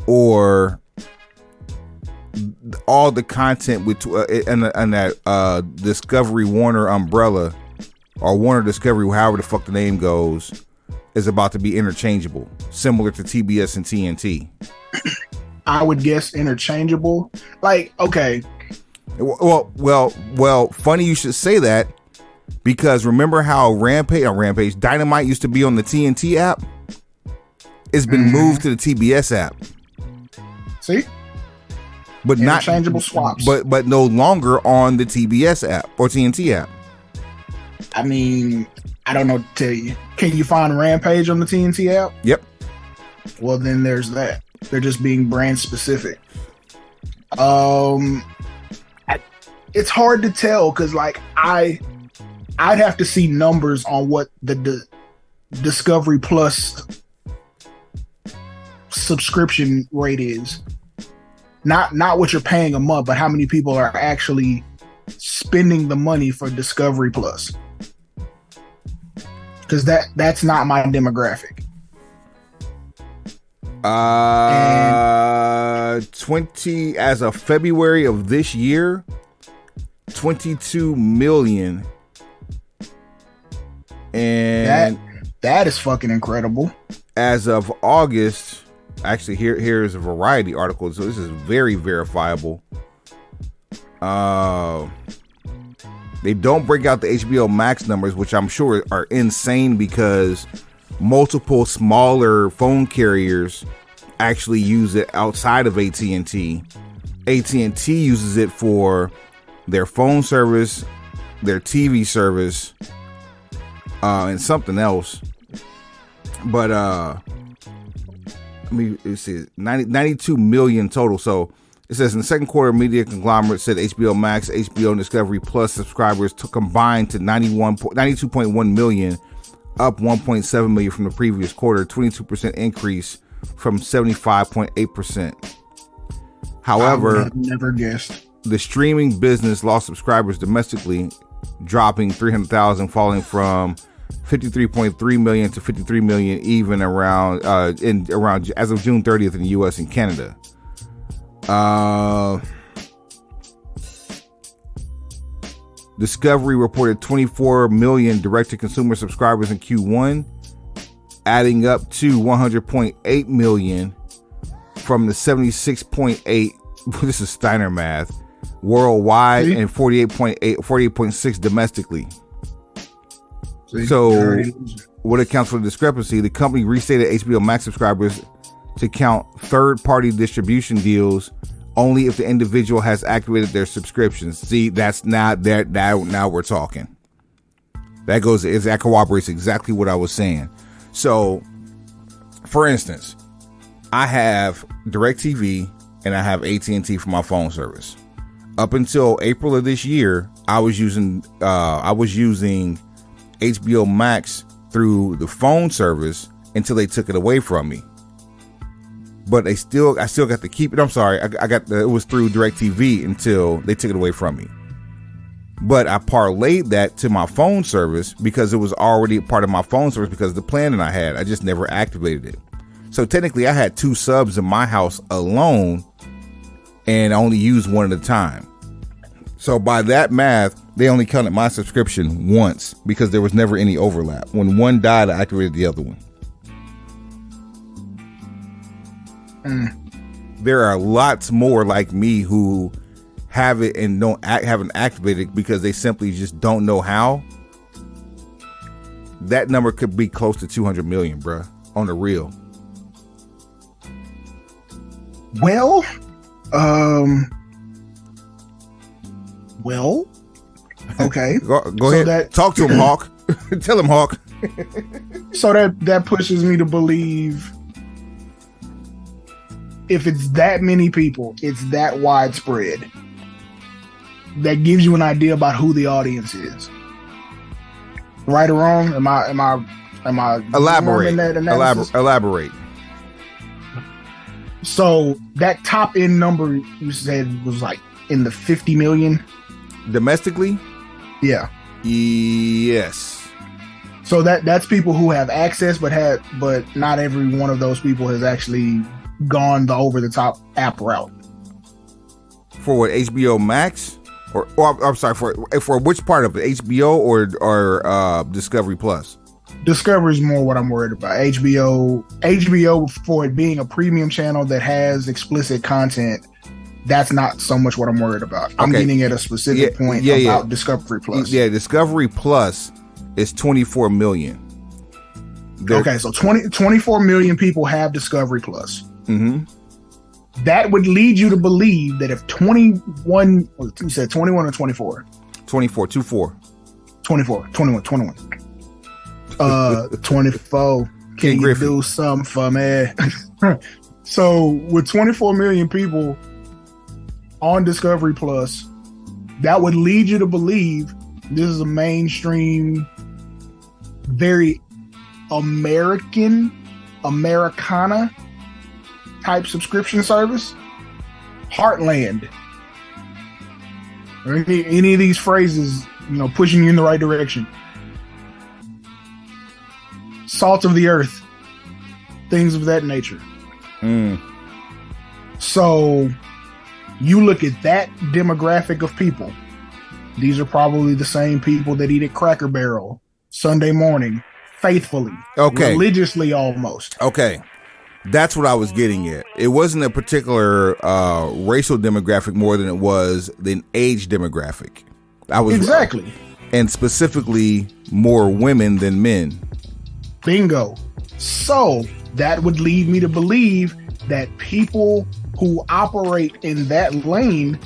or all the content with and that Discovery Warner umbrella, or Warner Discovery, however the fuck the name goes, is about to be interchangeable, similar to TBS and TNT. I would guess interchangeable. Like, okay. Well, funny you should say that, because remember how Dynamite used to be on the TNT app? It's been moved to the TBS app. See? But interchangeable swaps. But no longer on the TBS app or TNT app. I mean, I don't know what to tell you. Can you find Rampage on the TNT app? Yep. Well, then there's that. They're just being brand specific. It's hard to tell, because like I'd have to see numbers on what the Discovery Plus subscription rate is. Not what you're paying a month, but how many people are actually spending the money for Discovery Plus. Because that's not my demographic. 20 as of February of this year, 22 million. And that is fucking incredible. As of August, actually here's a variety article, so this is very verifiable. They don't break out the HBO Max numbers, which I'm sure are insane, because multiple smaller phone carriers actually use it outside of AT&T. AT&T uses it for their phone service, their TV service, and something else. But let me see, 92 million total. So it says in the second quarter, media conglomerate said HBO Max, HBO and Discovery Plus subscribers combined to 92.1 million, up 1.7 million from the previous quarter, 22% increase from 75.8%. However, I would have never guessed. The streaming business lost subscribers domestically, dropping 300,000, falling from 53.3 million to 53 million, even around as of June 30th in the US and Canada. Discovery reported 24 million direct-to-consumer subscribers in Q1, adding up to 100.8 million from the 76.8, this is Steiner math, worldwide, and 48.6 domestically. So what accounts for the discrepancy? The company restated HBO Max subscribers to count third-party distribution deals only if the individual has activated their subscriptions. See, that's not there. Now we're talking. That corroborates exactly what I was saying. So, for instance, I have DirecTV and I have AT&T for my phone service. up until April of this year, I was using HBO Max through the phone service until they took it away from me. But I still got to keep it. I'm sorry, it was through DirecTV until they took it away from me. But I parlayed that to my phone service because it was already part of my phone service because of the plan that I had. I just never activated it. So technically, I had 2 subs in my house alone, and I only used one at a time. So by that math, they only counted my subscription once because there was never any overlap. When one died, I activated the other one. There are lots more like me who have it and haven't activated it because they simply just don't know how. That number could be close to 200 million, bruh, on the real. Well, okay. Go ahead. Talk to him, Hawk. Tell him, Hawk. So that pushes me to believe if it's that many people, it's that widespread. That gives you an idea about who the audience is. Right or wrong? Am I elaborate? That analysis? Elaborate. So that top end number you said was like in the 50 million domestically. Yeah. Yes. So that's people who have access, but not every one of those people has actually gone the over the top app route. For what, HBO Max, or I'm sorry, for which part of it, HBO or Discovery Plus? Discovery is more what I'm worried about. HBO for it being a premium channel that has explicit content. That's not so much what I'm worried about. I'm getting at a specific point about Discovery Plus. Yeah, Discovery Plus is 24 million. Okay, so 24 million people have Discovery Plus. Mm-hmm. That would lead you to believe that if 21, you said 21 or 24? 24, 24. 24, 21. 24. Can you do something for me? So with 24 million people on Discovery Plus, that would lead you to believe this is a mainstream, very Americana type subscription service. Heartland. Or any of these phrases, pushing you in the right direction. Salt of the earth. Things of that nature. So you look at that demographic of people. These are probably the same people that eat at Cracker Barrel Sunday morning, faithfully, religiously almost. Okay. That's what I was getting at. It wasn't a particular racial demographic more than it was an age demographic. Exactly. And specifically more women than men. Bingo. So that would lead me to believe that people who operate in that lane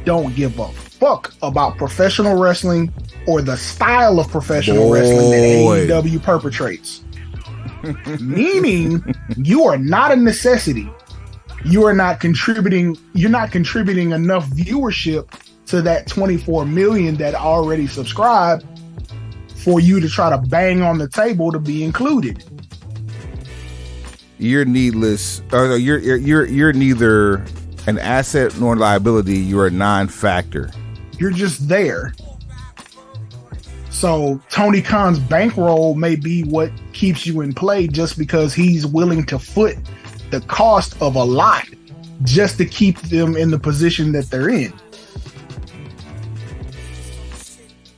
don't give a fuck about professional wrestling or the style of professional wrestling that AEW perpetrates. Meaning you are not a necessity. You're not contributing enough viewership to that 24 million that already subscribe for you to try to bang on the table to be included. You're needless. You're neither an asset nor liability. You're a non-factor. You're just there. So Tony Khan's bankroll may be what keeps you in play just because he's willing to foot the cost of a lot just to keep them in the position that they're in.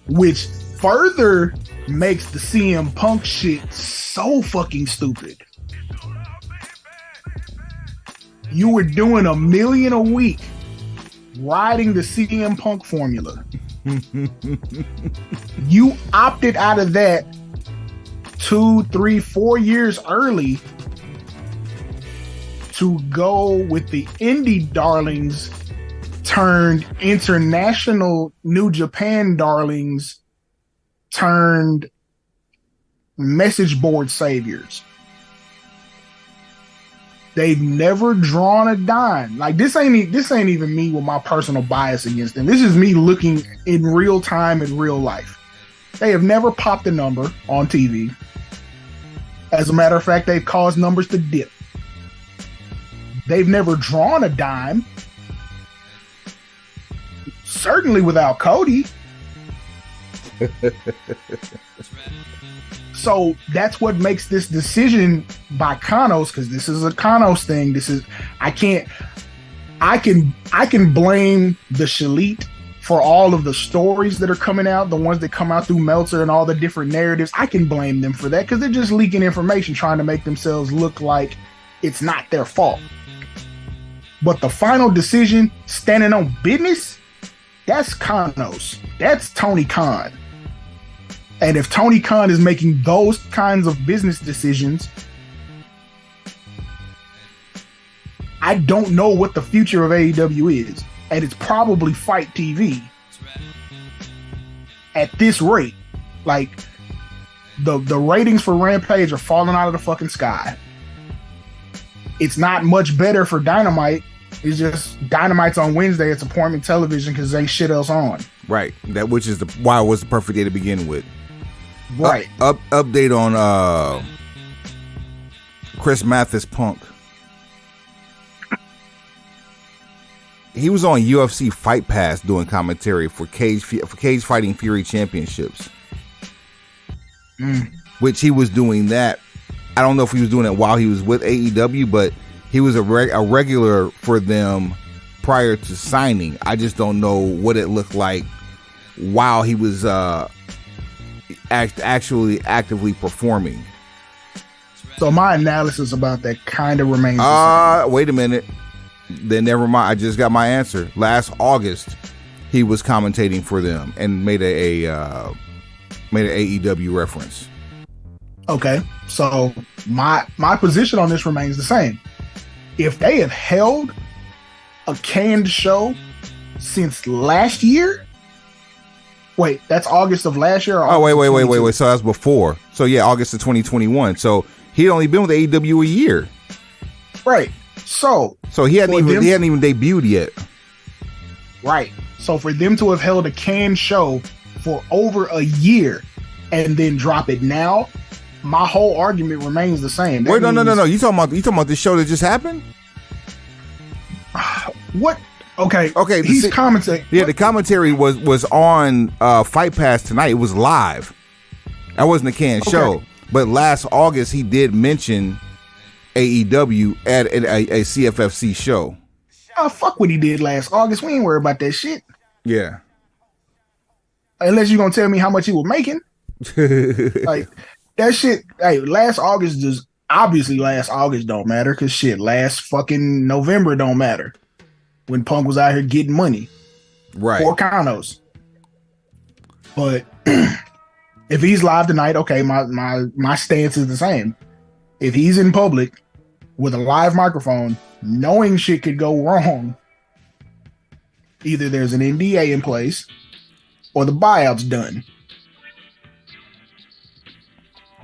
Which further makes the CM Punk shit so fucking stupid. You were doing $1 million a week riding the CM Punk formula. You opted out of that 2, 3, 4 years early to go with the indie darlings turned international New Japan darlings turned message board saviors. They've never drawn a dime. Like this ain't even me with my personal bias against them. This is me looking in real time in real life. They have never popped a number on TV. As a matter of fact, they've caused numbers to dip. They've never drawn a dime. Certainly without Cody. So that's what makes this decision by Kanos, because this is a Kanos thing. I can blame the Shalit for all of the stories that are coming out, the ones that come out through Meltzer and all the different narratives. I can blame them for that because they're just leaking information, trying to make themselves look like it's not their fault. But the final decision, standing on business, that's Kanos. That's Tony Khan. And if Tony Khan is making those kinds of business decisions, I don't know what the future of AEW is. And it's probably Fight TV. At this rate, like the ratings for Rampage are falling out of the fucking sky. It's not much better for Dynamite. It's just Dynamite's on Wednesday. It's appointment television because there ain't shit else on. Right. Which is why it was the perfect day to begin with. Right. Update on Chris Mathis Punk. He was on UFC Fight Pass doing commentary for Cage Fighting Fury Championships. Which he was doing that. I don't know if he was doing it while he was with AEW, but he was a regular for them prior to signing. I just don't know what it looked like while he was actually actively performing. So my analysis about that kind of remains the same. Wait a minute. Then never mind. I just got my answer. Last August, he was commentating for them and made an AEW reference. Okay, so my position on this remains the same. If they have held a canned show since last year, wait, that's August of last year? Or wait. So that's before. So yeah, August of 2021. So he'd only been with AEW a year. Right. So he hadn't even debuted yet. Right. So for them to have held a canned show for over a year and then drop it now, my whole argument remains the same. No. You talking about this show that just happened? What? Okay. He's commentating. Yeah, the commentary was on Fight Pass tonight. It was live. That wasn't a canned show. But last August he did mention AEW at a CFFC show. Fuck what he did last August. We ain't worried about that shit. Yeah. Unless you're gonna tell me how much he was making. Like that shit. Hey, last August don't matter because shit, last fucking November don't matter when Punk was out here getting money. Right. For Kanos. But if he's live tonight, okay, my stance is the same. If he's in public with a live microphone, knowing shit could go wrong, either there's an NDA in place or the buyout's done.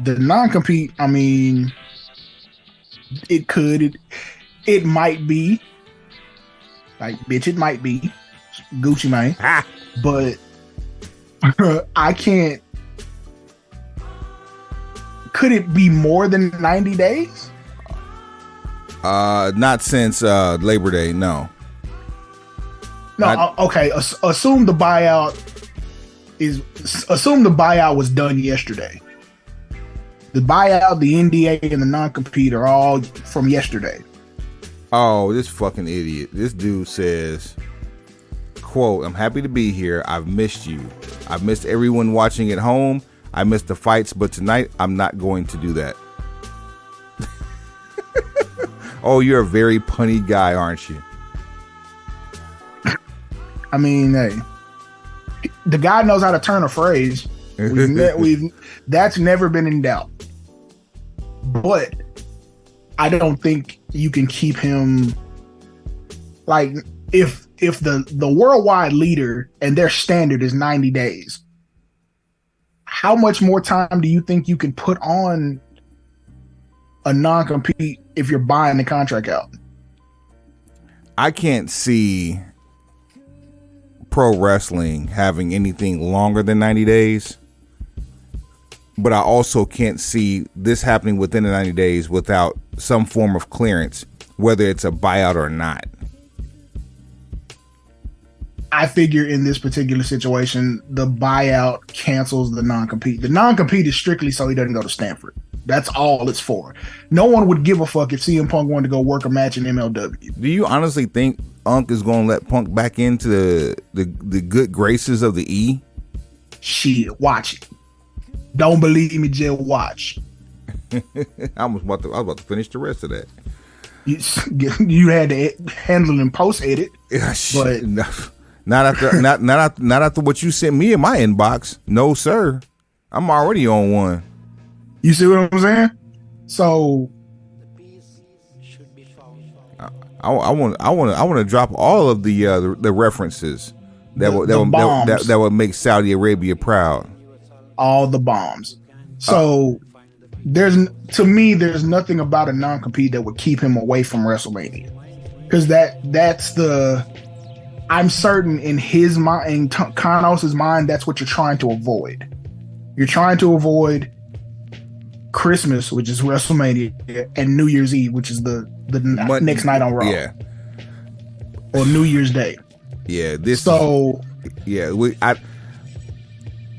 The non-compete, I mean, it might be. Like, bitch, it might be. Gucci Mane. But I can't. Could it be more than 90 days? Not since Labor Day, no. No, okay. Assume the buyout was done yesterday. The buyout, the NDA, and the non-compete are all from yesterday. Oh, this fucking idiot. This dude says, quote, "I'm happy to be here. I've missed you. I've missed everyone watching at home. I missed the fights, but tonight I'm not going to do that." Oh, you're a very punny guy, aren't you? I mean, hey, the guy knows how to turn a phrase. That's never been in doubt. But I don't think you can keep him like if the worldwide leader and their standard is 90 days. How much more time do you think you can put on a non-compete if you're buying the contract out? I can't see pro wrestling having anything longer than 90 days. But I also can't see this happening within the 90 days without some form of clearance, whether it's a buyout or not. I figure in this particular situation, the buyout cancels the non-compete. The non-compete is strictly so he doesn't go to Stanford. That's all it's for. No one would give a fuck if CM Punk wanted to go work a match in MLW. Do you honestly think Unk is going to let Punk back into the good graces of the E? Shit, watch it. Don't believe me, just watch. I was about to finish the rest of that. You had to handle it in post edit, but not after what you sent me in my inbox. No, sir. I'm already on one. You see what I'm saying? So I want to drop all of the references that would make Saudi Arabia proud. All the bombs. So there's nothing about a non-compete that would keep him away from WrestleMania, because that's the, I'm certain in his mind, in Kanos's mind, that's what you're trying to avoid. You're trying to avoid Christmas, which is WrestleMania, and New Year's Eve, which is the next night on Raw. Yeah. Or New Year's Day. Yeah.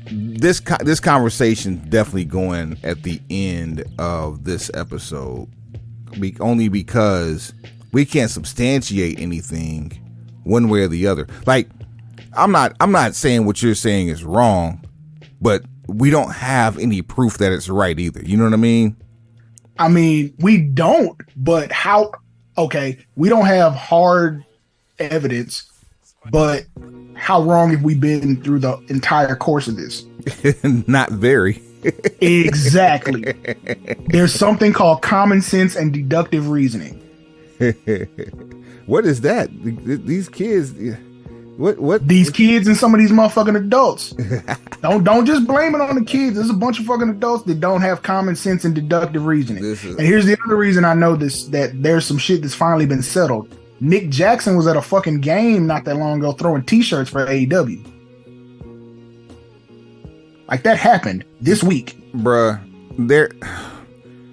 This conversation definitely going at the end of this episode, only because we can't substantiate anything one way or the other. Like, I'm not saying what you're saying is wrong, but we don't have any proof that it's right either. You know what I mean? I mean, we don't, but how? Okay, we don't have hard evidence, but how wrong have we been through the entire course of this? Not very. Exactly. There's something called common sense and deductive reasoning. What is that? These kids, what? These kids and some of these motherfucking adults. Don't just blame it on the kids. There's a bunch of fucking adults that don't have common sense and deductive reasoning. And here's the other reason I know this, that there's some shit that's finally been settled. Nick Jackson was at a fucking game not that long ago throwing t-shirts for AEW. Like, that happened this week. Bruh.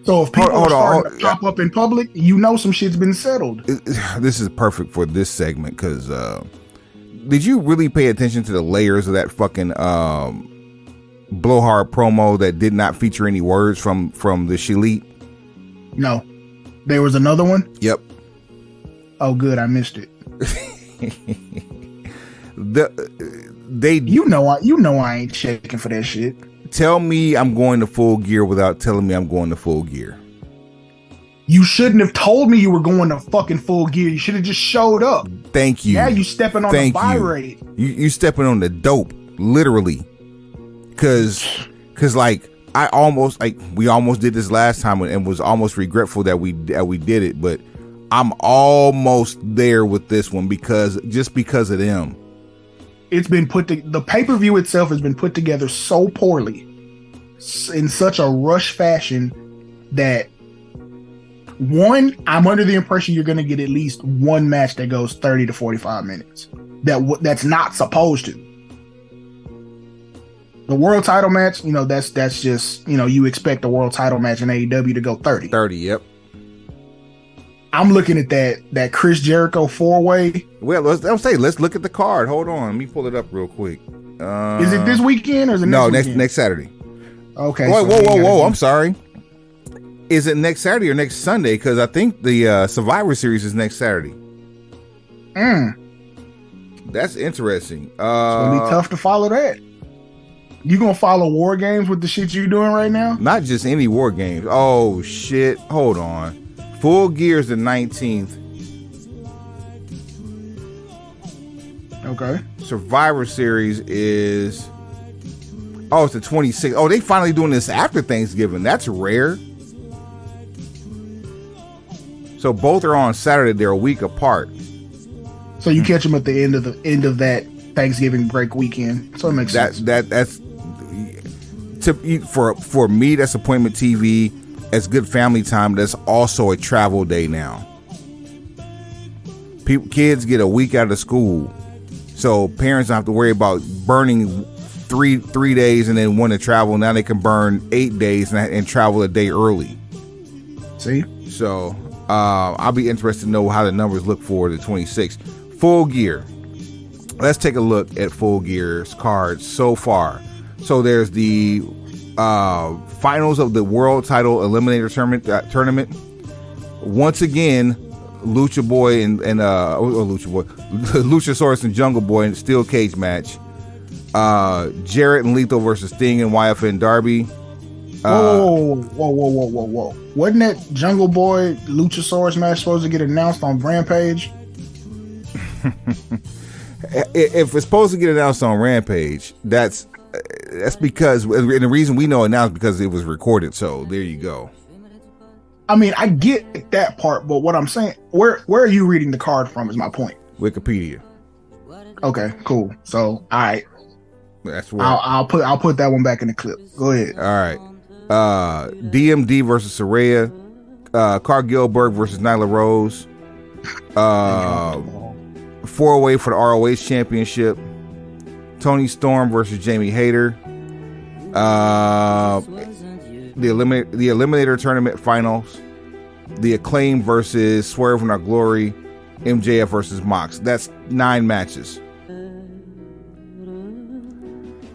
So if people are starting to pop up in public, you know some shit's been settled. This is perfect for this segment, because did you really pay attention to the layers of that fucking blowhard promo that did not feature any words from the Shilite? No. There was another one? Yep. Oh, good. I missed it. You know I ain't checking for that shit. Tell me I'm going to Full Gear without telling me I'm going to Full Gear. You shouldn't have told me you were going to fucking Full Gear. You should have just showed up. Thank you. Now you stepping on the buy rate. You stepping on the dope, literally. Cause like we almost did this last time and was almost regretful that we did it, but I'm almost there with this one because of them. It's been the pay-per-view itself has been put together so poorly, in such a rush fashion, that one, I'm under the impression you're going to get at least one match that goes 30 to 45 minutes. That's not supposed to. The world title match, that's just, you expect the world title match in AEW to go 30. 30, yep. I'm looking at that Chris Jericho 4-way. Well, let's look at the card. Hold on, let me pull it up real quick. Is it this weekend or is it next Saturday? Okay. Whoa! I'm sorry. Is it next Saturday or next Sunday? Because I think the Survivor Series is next Saturday. That's interesting. It's gonna be tough to follow that. You gonna follow War Games with the shit you doing right now? Not just any War Games. Oh shit! Hold on. Full Gear is the 19th. Okay. Survivor Series is... Oh, it's the 26th. Oh, they finally doing this after Thanksgiving. That's rare. So both are on Saturday. They're a week apart. So you catch them at the end of that Thanksgiving break weekend. So it makes sense. That's for me. That's appointment TV. as good family time, that's also a travel day now. Kids get a week out of school, so parents don't have to worry about burning three days and then want to travel. Now they can burn 8 days and travel a day early. See? So I'll be interested to know how the numbers look for the 26th. Full Gear. Let's take a look at Full Gear's cards so far. So there's the finals of the World Title Eliminator Tournament. Once again, Lucha Boy and Luchasaurus and Jungle Boy in a steel cage match. Jarrett and Lethal versus Sting and YF and Darby. Whoa. Wasn't that Jungle Boy Luchasaurus match supposed to get announced on Rampage? If it's supposed to get announced on Rampage, that's because, and the reason we know it now is because it was recorded. So there you go. I mean, I get that part, but what I'm saying, where are you reading the card from? Is my point. Wikipedia. Okay, cool. So, all right, that's where I'll put that one back in the clip. Go ahead. All right. DMD versus Saraya. Cargill Berg versus Nyla Rose. 4-way for the ROH Championship. Tony Storm versus Jamie Hayter. The Eliminator Tournament Finals. The Acclaim versus Swerve in Our Glory. MJF versus Mox. That's 9 matches.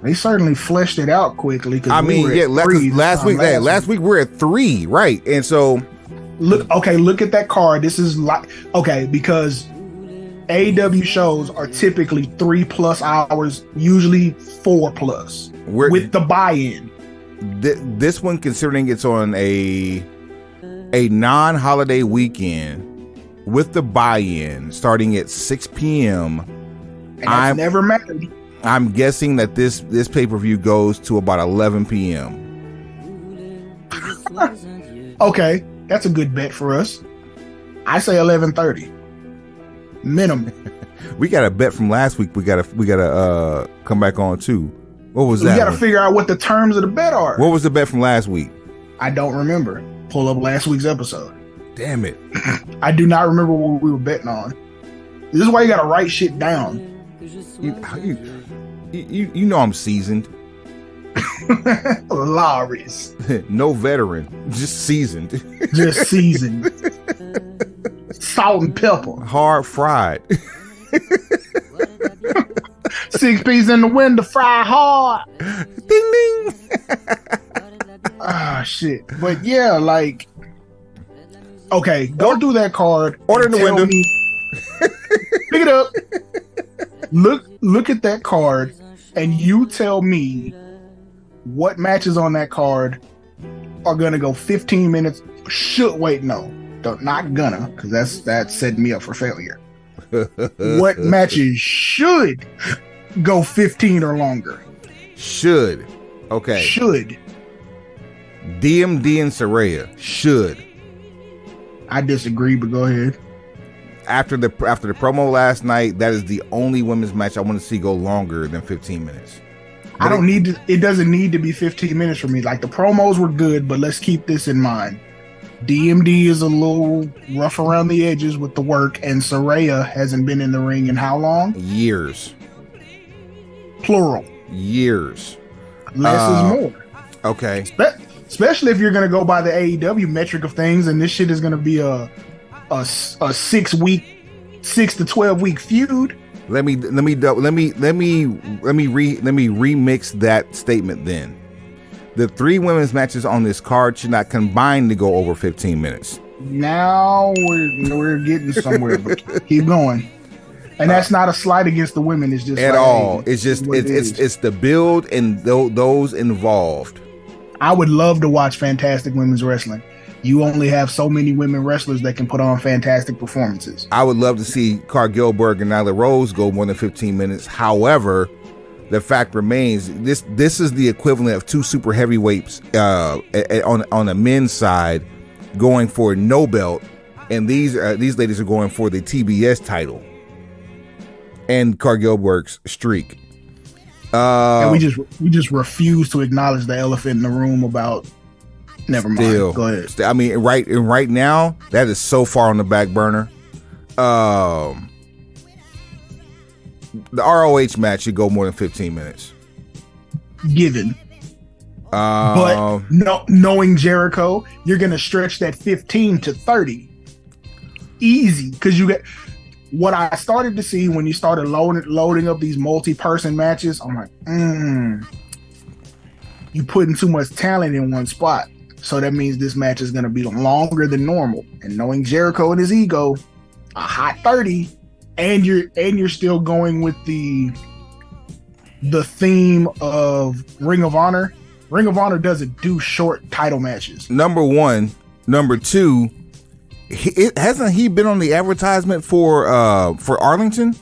They certainly fleshed it out quickly. I mean, yeah, last week we were at 3, right? And so look at that card. This is like, because AEW shows are typically 3+ hours, usually 4+, with the buy-in. This one, considering it's on a non-holiday weekend with the buy-in starting at 6 p.m. And that's never mattered. I'm guessing that this pay-per-view goes to about 11 p.m. Okay, that's a good bet for us. I say 11:30 minimum. We got a bet from last week. We gotta come back on too. What was that? We gotta figure out what the terms of the bet are. What was the bet from last week? I don't remember. Pull up last week's episode. Damn it! I do not remember what we were betting on. This is why you gotta write shit down. You know I'm seasoned. Lawry's. No veteran, just seasoned. Just seasoned. Salt and pepper. Hard fried. 6 piece in the window, fry hard. Ding ding. Shit. But yeah, like, okay, go do that card. Order in the window. Pick it up. Look at that card, and you tell me what matches on that card are gonna go 15 minutes. Not gonna, because that's setting me up for failure. What matches should go 15 or longer? Should. Okay. Should. DMD and Saraya should. I disagree, but go ahead. After the promo last night, that is the only women's match I want to see go longer than 15 minutes. But it doesn't need to be 15 minutes for me. Like, the promos were good, but let's keep this in mind. DMD is a little rough around the edges with the work, and Saraya hasn't been in the ring in how long? Years. Plural. Years. Less is more. Okay. Especially if you're going to go by the AEW metric of things, and this shit is going to be a 6 to 12 week feud. Let me remix that statement then. The 3 women's matches on this card should not combine to go over 15 minutes. Now we're getting somewhere, but keep going. And that's not a slight against the women. It's just at all. It's just it's the build and those involved. I would love to watch fantastic women's wrestling. You only have so many women wrestlers that can put on fantastic performances. I would love to see Cargill Berg and Nyla Rose go more than 15 minutes. However, the fact remains, this is the equivalent of 2 super heavyweights on the men's side going for no belt, and these ladies are going for the TBS title and Cargill Berg's streak. And we just refuse to acknowledge the elephant in the room about Never mind. Go ahead. I mean, right now, that is so far on the back burner. The ROH match should go more than 15 minutes. Given. But knowing Jericho, you're going to stretch that 15 to 30. Easy. Because you get what I started to see when you started loading up these multi-person matches. I'm like, you putting too much talent in one spot. So that means this match is going to be longer than normal. And knowing Jericho and his ego, a hot 30, and you're still going with the theme of Ring of Honor. Ring of Honor doesn't do short title matches. Number one. Number two, hasn't he been on the advertisement for Arlington?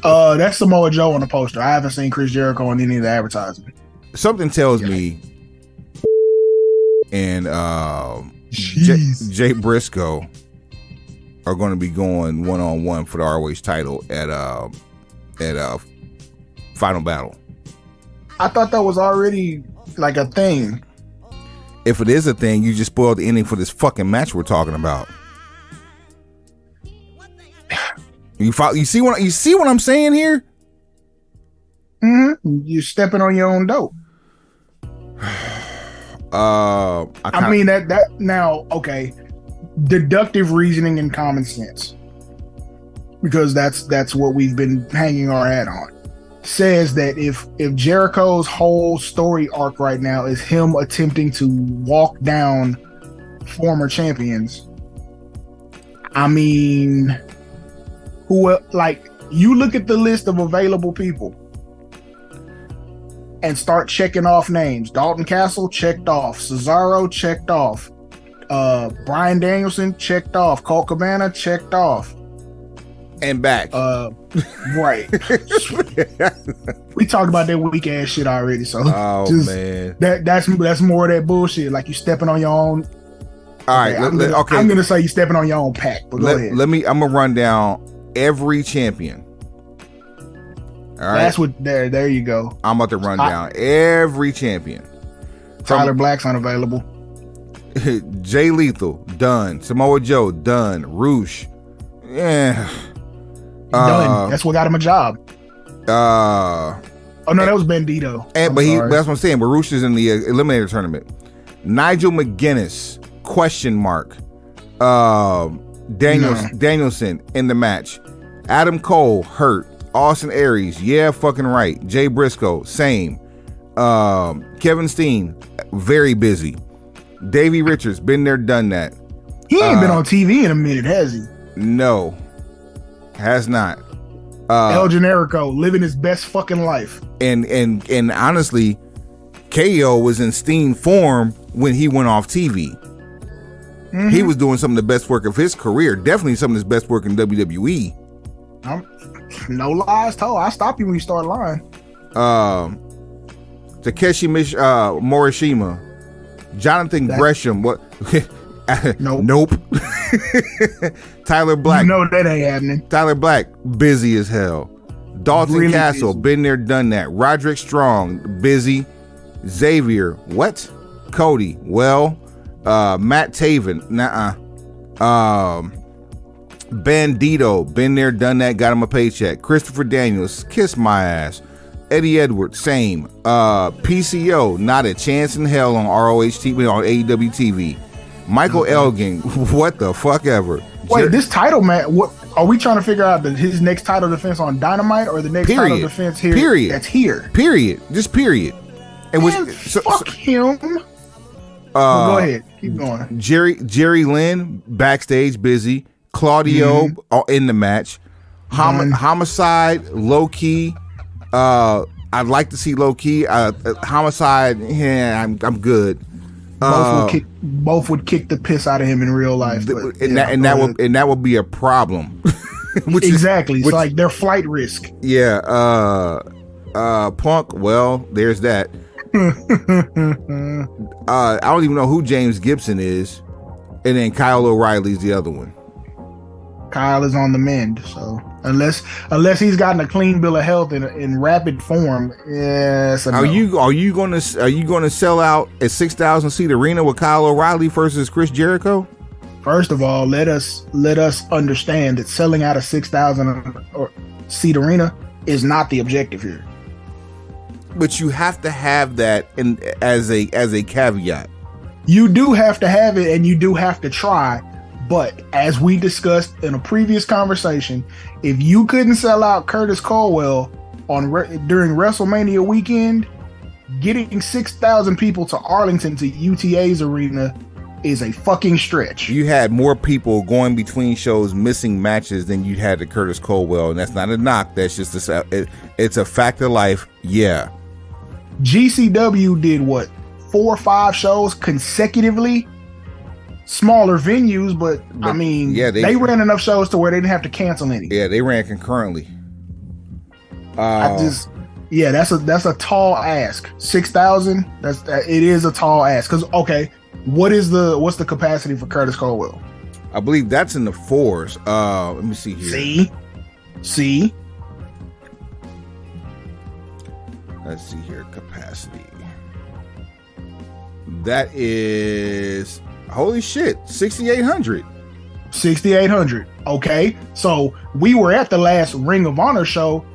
That's Samoa Joe on the poster. I haven't seen Chris Jericho on any of the advertisement. Something tells me and Jay Briscoe are going to be going one-on-one for the ROH title at Final Battle. I thought that was already like a thing. If it is a thing, you just spoiled the ending for this fucking match we're talking about. You see what I'm saying here? Mm-hmm. You're stepping on your own dope. I mean that now, okay. Deductive reasoning and common sense, because that's what we've been hanging our hat on, says that if Jericho's whole story arc right now is him attempting to walk down former champions, I mean, you look at the list of available people and start checking off names. Dalton Castle checked off. Cesaro checked off. Bryan Danielson checked off. Colt Cabana checked off. And back. Right. We talked about that weak ass shit already. So man, that's more of that bullshit. Like you stepping on your own. All right. Okay. I'm gonna say you stepping on your own pack. But go ahead. I'm gonna run down every champion. All right. That's what. There you go. I'm about to run down every champion. Tyler Black's unavailable. Jay Lethal, done. Samoa Joe, done. Roosh, yeah, done. That's what got him a job. Oh no, that was Bandito. But that's what I'm saying. But Roosh is in the Eliminator tournament. Nigel McGuinness, question mark. Danielson in the match. Adam Cole, hurt. Austin Aries, yeah, fucking right. Jay Briscoe, same. Kevin Steen, very busy. Davey Richards, been there, done that. He ain't been on TV in a minute, has he? No, has not. El Generico, living his best fucking life. And honestly, KO was in Steen form when he went off TV. Mm-hmm. He was doing some of the best work of his career. Definitely some of his best work in WWE. No lies told. I stop you when you start lying. Takeshi Morishima, Jonathan Gresham. What? Nope. Tyler Black. You know that ain't happening. Tyler Black, busy as hell. Dalton really Castle, busy. Been there, done that. Roderick Strong, busy. Xavier, what? Cody, well. Matt Taven, nuh-uh. Bandito, been there, done that, got him a paycheck. Christopher Daniels, kiss my ass. Eddie Edwards, same. PCO, not a chance in hell on ROH TV, on AEW TV. Michael Elgin, what the fuck ever. Wait, this title match, what are we trying to figure out? His next title defense on Dynamite or the next title defense here? Period. That's here. Period. Just period. And fuck him. Go ahead, keep going. Jerry Lynn backstage busy. Claudio in the match. Homicide, low key. I'd like to see low key. Homicide, yeah, I'm good. Both would kick the piss out of him in real life, that would be a problem. Exactly. It's like their flight risk. Yeah. Punk. Well, there's that. I don't even know who James Gibson is, and then Kyle O'Reilly's the other one. Kyle is on the mend. So unless he's gotten a clean bill of health in rapid form, yes. Are you gonna sell out a 6,000 seat arena with Kyle O'Reilly versus Chris Jericho? First of all, let us understand that selling out a 6,000 seat arena is not the objective here. But you have to have that as a caveat. You do have to have it, and you do have to try. But as we discussed in a previous conversation, if you couldn't sell out Curtis Colwell during WrestleMania weekend, getting 6,000 people to Arlington to UTA's arena is a fucking stretch. You had more people going between shows missing matches than you had to Curtis Colwell, and that's not a knock. That's just it's a fact of life. Yeah. GCW did what, 4 or 5 shows consecutively? Smaller venues, but I mean, yeah, they ran enough shows to where they didn't have to cancel any. Yeah, they ran concurrently. That's a tall ask. 6,000. It is a tall ask. Because what's the capacity for Curtis Colwell? I believe that's in the 4s. Let me see here. See. Let's see here. Capacity. That is. Holy shit, 6,800. 6,800. Okay. So we were at the last Ring of Honor show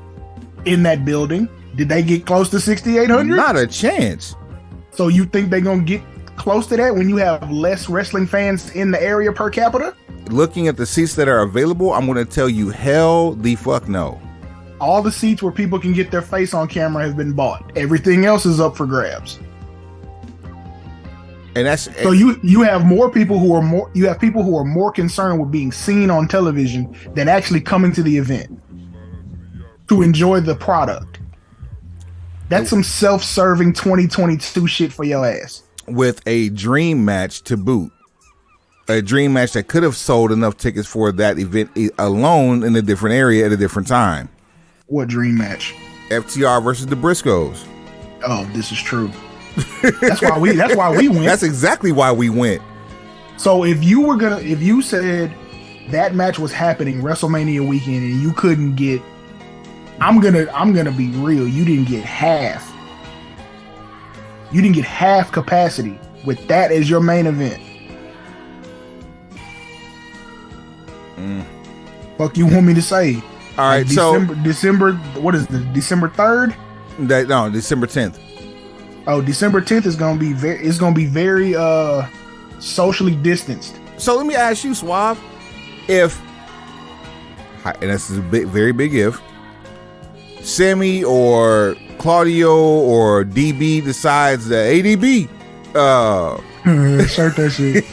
in that building. Did they get close to 6,800? Not a chance. So you think they're going to get close to that when you have less wrestling fans in the area per capita? Looking at the seats that are available, I'm going to tell you hell the fuck no. All the seats where people can get their face on camera have been bought. Everything else is up for grabs. And that's so you have more people who are more concerned with being seen on television than actually coming to the event to enjoy the product. That's some self-serving 2022 shit for your ass. With a dream match to boot. A dream match that could have sold enough tickets for that event alone in a different area at a different time. What dream match? FTR versus the Briscoes. Oh, this is true. That's why we went. That's exactly why we went. So if you said that match was happening WrestleMania weekend and you couldn't get, I'm gonna be real, you didn't get half. You didn't get half capacity with that as your main event. Fuck you want me to say? All right, December, what is it, December 3rd? No, December 10th. Oh, December 10th is gonna be very socially distanced. So let me ask you, Suave, and this is a very big if, Sammy or Claudio or DB decides that ADB, start that shit.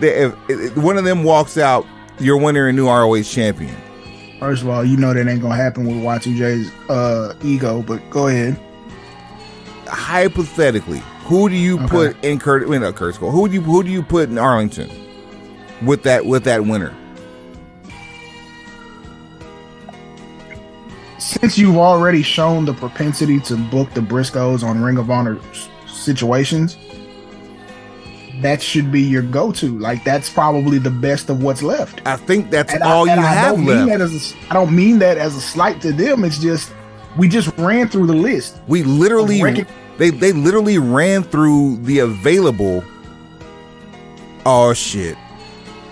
if one of them walks out, you're winning a new ROH champion. First of all, you know that ain't gonna happen with Y2J's ego, but go ahead. Hypothetically, who do you put in Curtis Cole? Who do you put in Arlington with that winner? Since you've already shown the propensity to book the Briscoes on Ring of Honor situations, that should be your go-to. Like, that's probably the best of what's left. I think that's all you have left. I don't mean that as a slight to them. It's just we just ran through the list. We literally they literally ran through the available. Oh shit!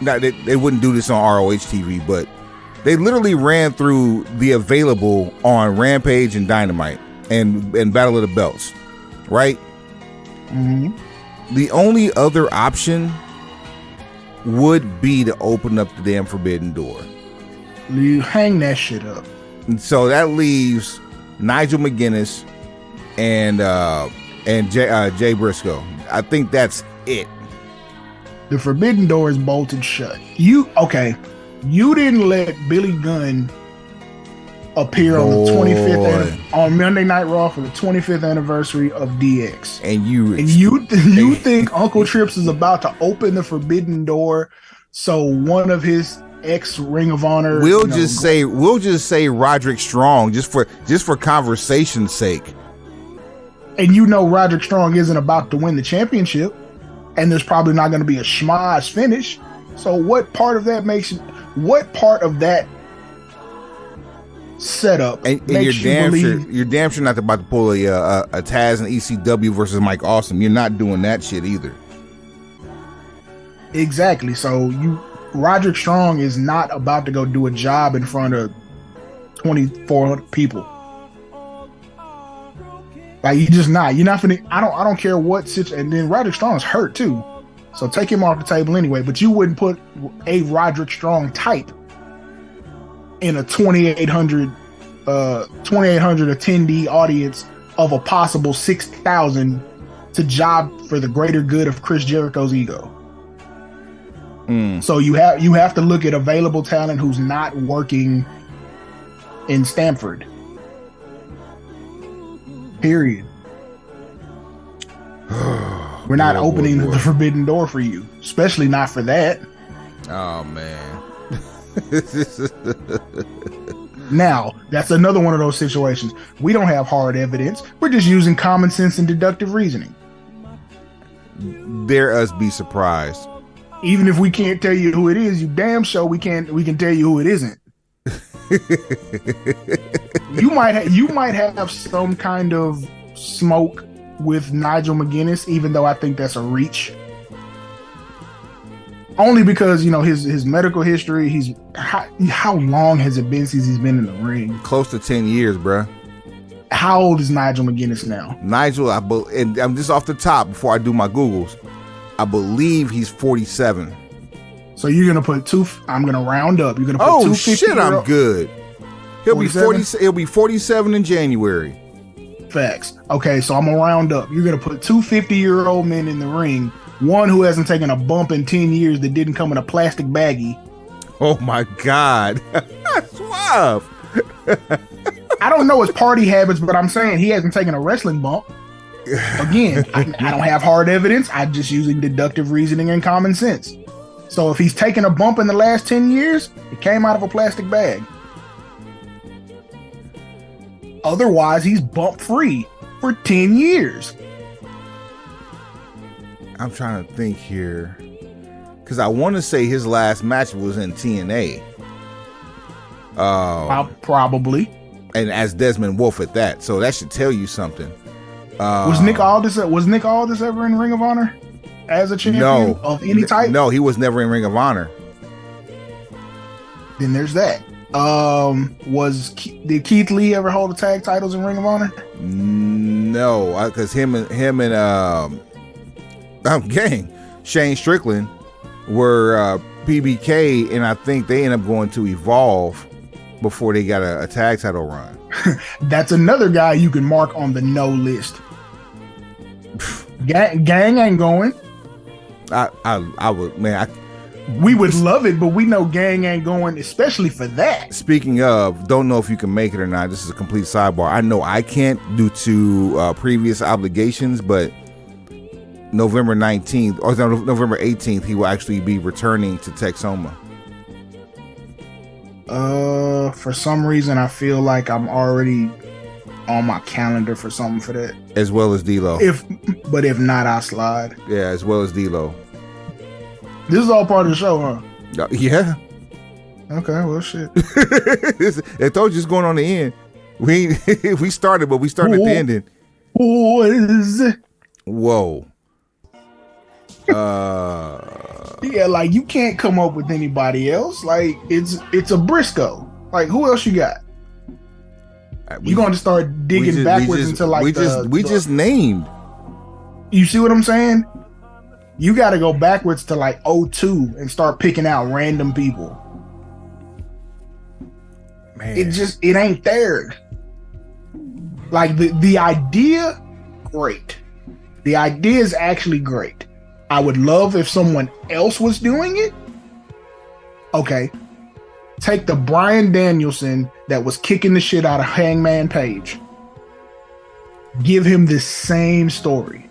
Now they wouldn't do this on ROH TV, but they literally ran through the available on Rampage and Dynamite and Battle of the Belts, right? Mm-hmm. The only other option would be to open up the damn Forbidden Door. You hang that shit up. And so that leaves Nigel McGuinness and Jay Briscoe. I think that's it. The Forbidden Door is bolted shut. You didn't let Billy Gunn appear on the 25th on Monday Night Raw for the 25th anniversary of DX. And you think Uncle Trips is about to open the Forbidden Door so one of his ex Ring of Honor we'll just say Roderick Strong just for conversation's sake. And Roderick Strong isn't about to win the championship, and there's probably not going to be a schmoz finish. So what part of that setup and makes you believe you're damn sure not about to pull a Taz and ECW versus Mike Awesome. You're not doing that shit either. exactly? So Roderick Strong is not about to go do a job in front of 2,400 people. Like, you're just not. You're not finna. I don't care what situation. And then Roderick Strong's hurt too, so take him off the table anyway. But you wouldn't put a Roderick Strong type in a 2,800 attendee audience of a possible 6,000 to job for the greater good of Chris Jericho's ego. So you have to look at available talent who's not working in Stamford. Period. We're not opening the forbidden door for you, especially not for that. Oh man. Now, that's another one of those situations. We don't have hard evidence. We're just using common sense and deductive reasoning. Dare us be surprised. Even if we can't tell you who it is, you damn sure we can tell you who it isn't. You might have some kind of smoke with Nigel McGuinness, even though I think that's a reach. Only because, his medical history. How long has it been since he's been in the ring? Close to 10 years, bruh. How old is Nigel McGuinness now? Nigel, and I'm just off the top before I do my Googles. I believe he's 47. So you're gonna put I'm gonna round up. You're gonna put oh shit, I'm good. He'll 47? be 40. He'll be 47 in January. Facts. Okay, so I'm gonna round up. You're gonna put 2 50-year-old men in the ring. One who hasn't taken a bump in 10 years that didn't come in a plastic baggie. Oh my God. Suave. I don't know his party habits, but I'm saying he hasn't taken a wrestling bump. Again, I don't have hard evidence. I'm just using deductive reasoning and common sense. So if he's taken a bump in the last 10 years, it came out of a plastic bag. Otherwise, he's bump free for 10 years. I'm trying to think here, because I want to say his last match was in TNA. Probably. And as Desmond Wolfe at that, so that should tell you something. Was Nick Aldis ever in Ring of Honor as a champion of any type? No, he was never in Ring of Honor. Then there's that. Did Keith Lee ever hold the tag titles in Ring of Honor? No, because him and Shane Strickland were PBK, and I think they ended up going to Evolve before they got a tag title run. That's another guy you can mark on the no list. Gang ain't going. I would, man. We would love it, but we know Gang ain't going, especially for that. Speaking of, don't know if you can make it or not. This is a complete sidebar. I know I can't due to previous obligations, but November 19th or November 18th, he will actually be returning to Texoma. For some reason, I feel like I'm already on my calendar for something for that. As well as D-Lo. If not, I'll slide. Yeah, as well as D-Lo. This is all part of the show, huh? Yeah. Okay, well, shit. I told you it's going on the end. We started, but we started at the ending. What is it? Whoa. Yeah, like, you can't come up with anybody else. Like, it's a Briscoe. Like, who else you got? You're going to start digging backwards into like we just named. You see what I'm saying? You got to go backwards to like 02 and start picking out random people. Man, it ain't there. Like the idea, great. The idea is actually great. I would love if someone else was doing it. Okay. Take the Bryan Danielson that was kicking the shit out of Hangman Page. Give him the same story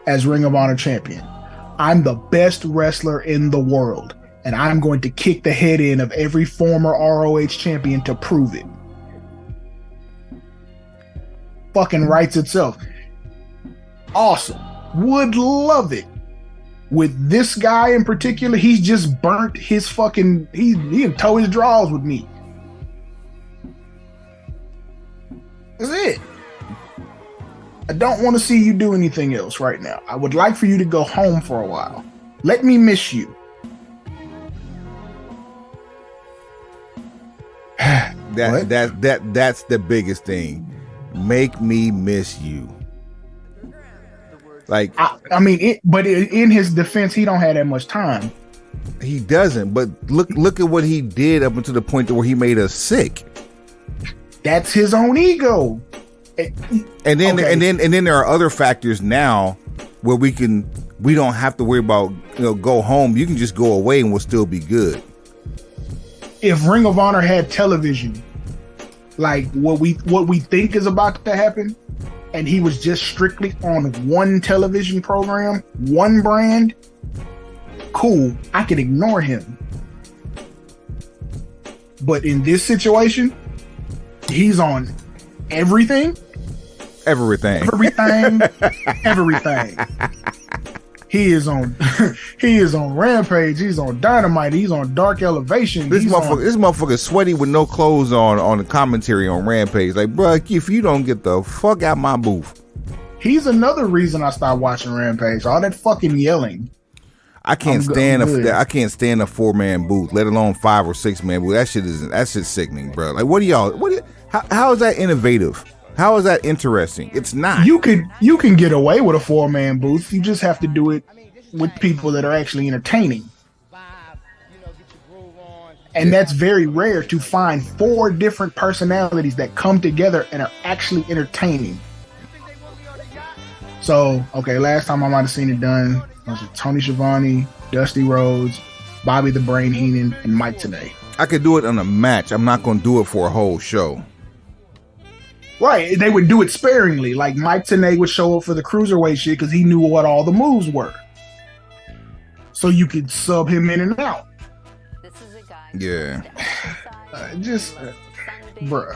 as Ring of Honor champion. I'm the best wrestler in the world, and I'm going to kick the head in of every former ROH champion to prove it. Fucking writes itself. Awesome. Would love it. With this guy in particular, he's just burnt his fucking. He can toe his drawers with me. That's it. I don't want to see you do anything else right now. I would like for you to go home for a while. Let me miss you. That's the biggest thing. Make me miss you. Like I mean, but in his defense, he don't have that much time. He doesn't. But look at what he did up until the point where he made us sick. That's his own ego. And then there are other factors now where we don't have to worry about go home. You can just go away and we'll still be good. If Ring of Honor had television, like what we think is about to happen, and he was just strictly on one television program, one brand, cool, I can ignore him. But in this situation, he's on everything. He is on Rampage. He's on Dynamite. He's on Dark Elevation. This motherfucker sweaty with no clothes on the commentary on Rampage. Like, bro, if you don't get the fuck out my booth. He's another reason I stopped watching Rampage. All that fucking yelling. I can't stand a 4-man booth, let alone 5 or 6 man booth. That shit's sickening, bro. Like, how is that innovative? How is that interesting? It's not. You can get away with a 4-man booth. You just have to do it with people that are actually entertaining. And that's very rare to find 4 different personalities that come together and are actually entertaining. So, okay, last time I might have seen it done was with Tony Schiavone, Dusty Rhodes, Bobby the Brain Heenan, and Mike Tenay. I could do it on a match. I'm not going to do it for a whole show. Right, they would do it sparingly. Like Mike Tenay would show up for the cruiserweight shit because he knew what all the moves were. So you could sub him in and out. Yeah. Bro.